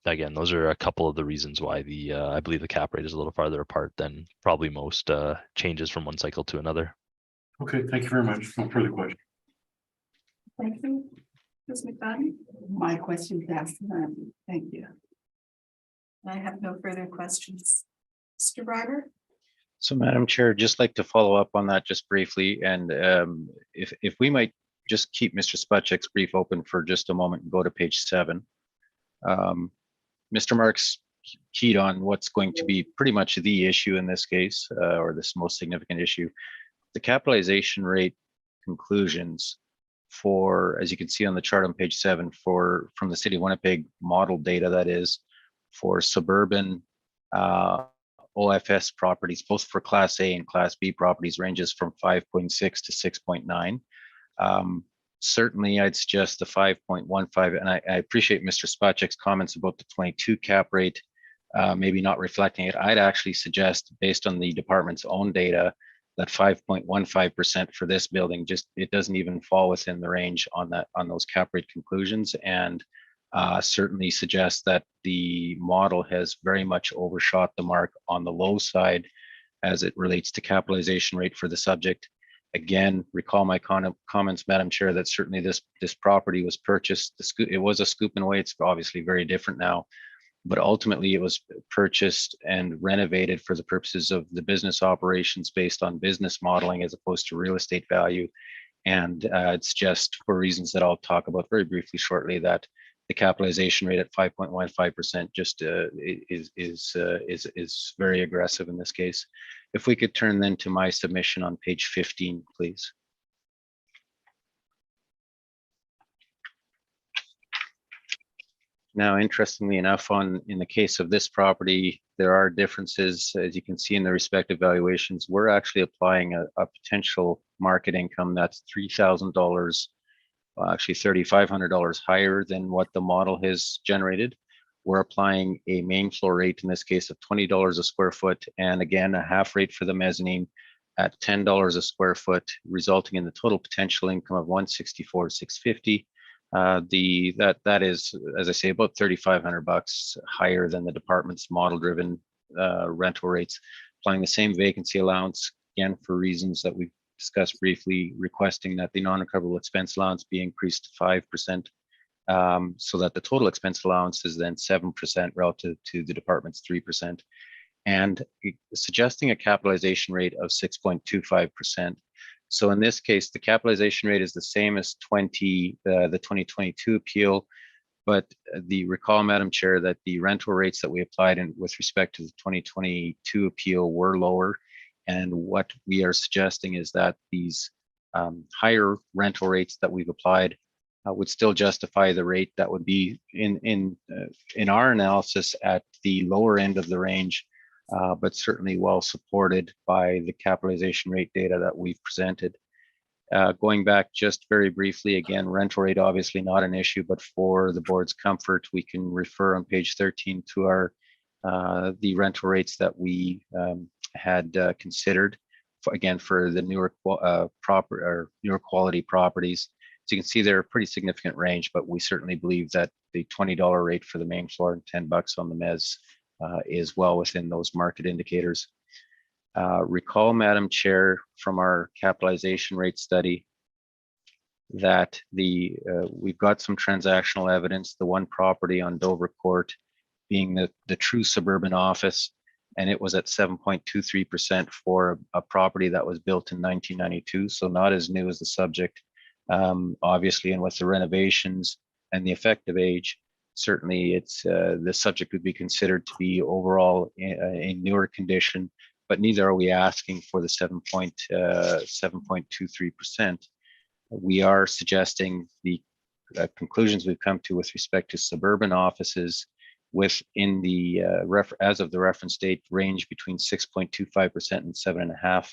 again, those are a couple of the reasons why I believe the cap rate is a little farther apart than probably most changes from one cycle to another. Okay, thank you very much. No further questions. Thank you. Ms. McFadden? My question is asked. Thank you. I have no further questions. Mr. Breimer? So, Madam Chair, just like to follow up on that just briefly, and if we might just keep Mr. Spacek's brief open for just a moment and go to page 7. Mr. Marks keyed on what's going to be pretty much the issue in this case, or this most significant issue. The capitalization rate conclusions for, as you can see on the chart on page 7, from the City of Winnipeg model data, that is, for suburban OFS properties, both for Class A and Class B properties, ranges from 5.6 to 6.9. Certainly, I'd suggest the 5.15, and I appreciate Mr. Spacek's comments about the 22 cap rate, maybe not reflecting it. I'd actually suggest, based on the department's own data, that 5.15% for this building, it doesn't even fall within the range on those cap rate conclusions, and certainly suggests that the model has very much overshot the mark on the low side as it relates to capitalization rate for the subject. Again, recall my comments, Madam Chair, that certainly this property was purchased. It was a scoop and way. It's obviously very different now, but ultimately it was purchased and renovated for the purposes of the business operations based on business modeling as opposed to real estate value. And it's just for reasons that I'll talk about very briefly shortly that the capitalization rate at 5.15% just is very aggressive in this case. If we could turn then to my submission on page 15, please. Now, interestingly enough, in the case of this property, there are differences, as you can see in the respective valuations. We're actually applying a potential market income that's $3,000 well, actually $3,500 higher than what the model has generated. We're applying a main floor rate, in this case of $20 a square foot, and again, a half rate for the mezzanine at $10 a square foot, resulting in the total potential income of $164,650. That is, as I say, about $3,500 higher than the department's model-driven rental rates. Applying the same vacancy allowance, again, for reasons that we've discussed briefly, requesting that the non-recoverable expense allowance be increased to 5%, so that the total expense allowance is then 7% relative to the department's 3%, and suggesting a capitalization rate of 6.25%. So in this case, the capitalization rate is the same as the 2022 appeal, but recall, Madam Chair, that the rental rates that we applied in with respect to the 2022 appeal were lower. And what we are suggesting is that these higher rental rates that we've applied would still justify the rate that would be in our analysis at the lower end of the range, but certainly well supported by the capitalization rate data that we've presented. Going back just very briefly, again, rental rate obviously not an issue, but for the board's comfort, we can refer on page 13 to our the rental rates that we had considered for the newer quality properties. So you can see they're a pretty significant range, but we certainly believe that the $20 rate for the main floor and $10 on the mezz is well within those market indicators. Recall, Madam Chair, from our capitalization rate study that we've got some transactional evidence, the one property on Dover Court being the true suburban office, and it was at 7.23% for a property that was built in 1992, so not as new as the subject. Obviously, and with the renovations and the effective age, certainly it's the subject would be considered to be overall a newer condition, but neither are we asking for the 7.23%. We are suggesting the conclusions we've come to with respect to suburban offices within the as of the reference date range between 6.25% and 7.5%.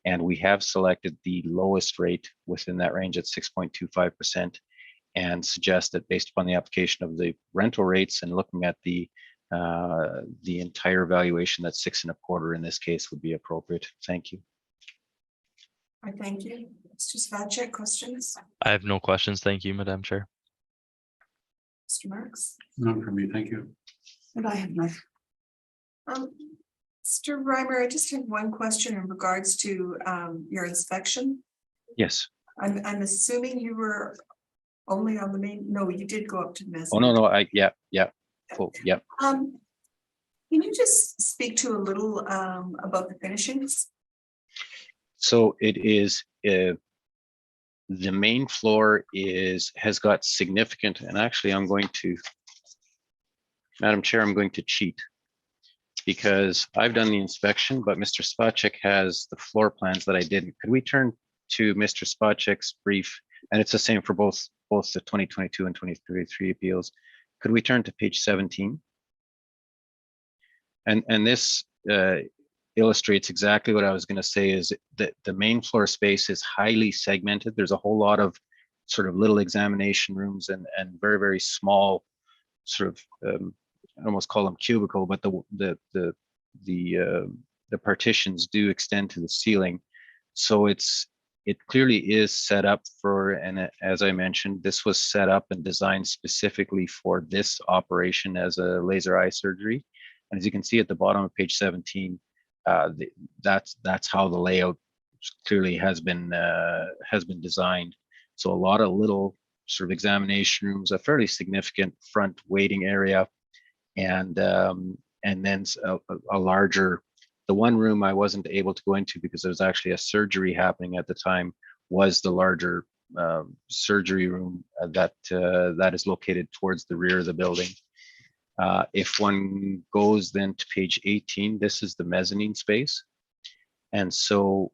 And we have selected the lowest rate within that range at 6.25%, and suggest that based upon the application of the rental rates and looking at the entire valuation, that 6.25 in this case would be appropriate. Thank you. I thank you. Mr. Spacek, questions? I have no questions. Thank you, Madam Chair. Mr. Marks? None for me, thank you. And I have none. Mr. Reimer, I just have one question in regards to your inspection. Yes. I'm assuming you were only on the main, no, you did go up to the Oh, mezzanine. no, yeah. Cool, yeah. Can you just speak to a little about the finishings? So it is, the main floor has got significant, and actually I'm going to, Madam Chair, I'm going to cheat because I've done the inspection, but Mr. Spacek has the floor plans that I didn't. Could we turn to Mr. Spacek's brief? And it's the same for both the 2022 and 2023 appeals. Could we turn to page 17? And this illustrates exactly what I was going to say, is that the main floor space is highly segmented. There's a whole lot of sort of little examination rooms and very, very small sort of, I almost call them cubicle, but the partitions do extend to the ceiling. So it clearly is set up for, and as I mentioned, this was set up and designed specifically for this operation as a laser eye surgery. And as you can see at the bottom of page 17, that's how the layout clearly has been designed. So a lot of little sort of examination rooms, a fairly significant front waiting area, and then a larger. The one room I wasn't able to go into because there was actually a surgery happening at the time was the larger surgery room that is located towards the rear of the building. If one goes then to page 18, this is the mezzanine space. And so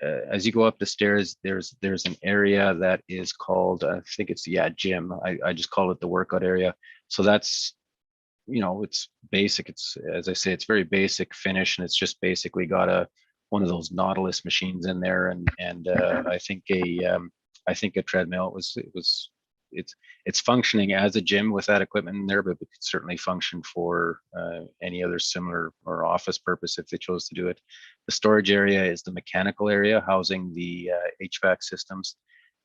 as you go up the stairs, there's an area that is called, I think it's, gym. I just call it the workout area. So that's, it's basic. It's, as I say, it's very basic finish, and it's just basically got one of those Nautilus machines in there, and I think a I think a treadmill. It's functioning as a gym with that equipment in there, but it could certainly function for any other similar or office purpose if they chose to do it. The storage area is the mechanical area housing the HVAC systems.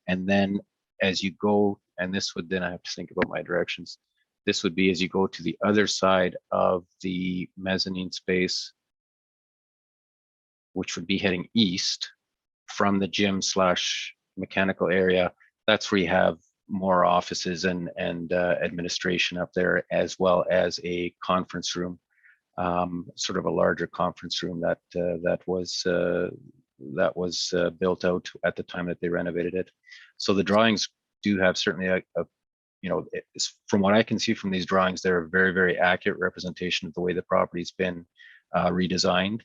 And then as you go, and this would then I have to think about my directions. This would be as you go to the other side of the mezzanine space, which would be heading east from the gym / mechanical area. That's where you have more offices and administration up there, as well as a conference room, sort of a larger conference room that was built out at the time that they renovated it. So the drawings do have certainly from what I can see from these drawings, they're a very, very accurate representation of the way the property's been redesigned.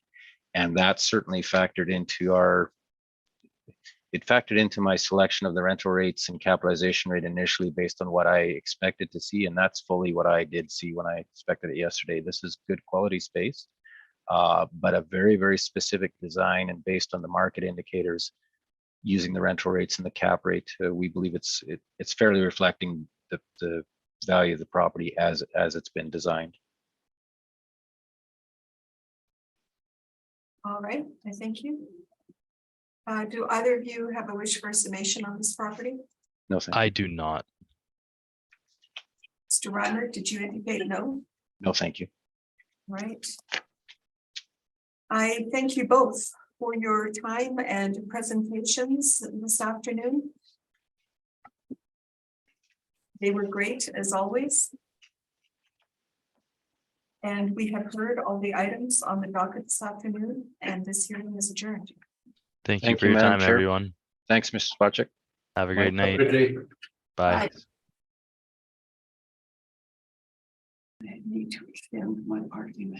And that certainly factored into my selection of the rental rates and capitalization rate initially based on what I expected to see. And that's fully what I did see when I expected it yesterday. This is good quality space, but a very, very specific design, and based on the market indicators using the rental rates and the cap rate, we believe it's fairly reflecting the value of the property as it's been designed. All right, I thank you. Do either of you have a wish for a summation on this property? No, thank I you. do not. Mr. Reimer, did you indicate no? No, thank you. Right. I thank you both for your time and presentations this afternoon. They were great as always. And we have heard all the items on the docket this afternoon, and this hearing is adjourned. Thank you for your Madam time, Chair. everyone. Thanks, Mr. Spacek. Have a great night. Good day. Bye. I need to extend my parking.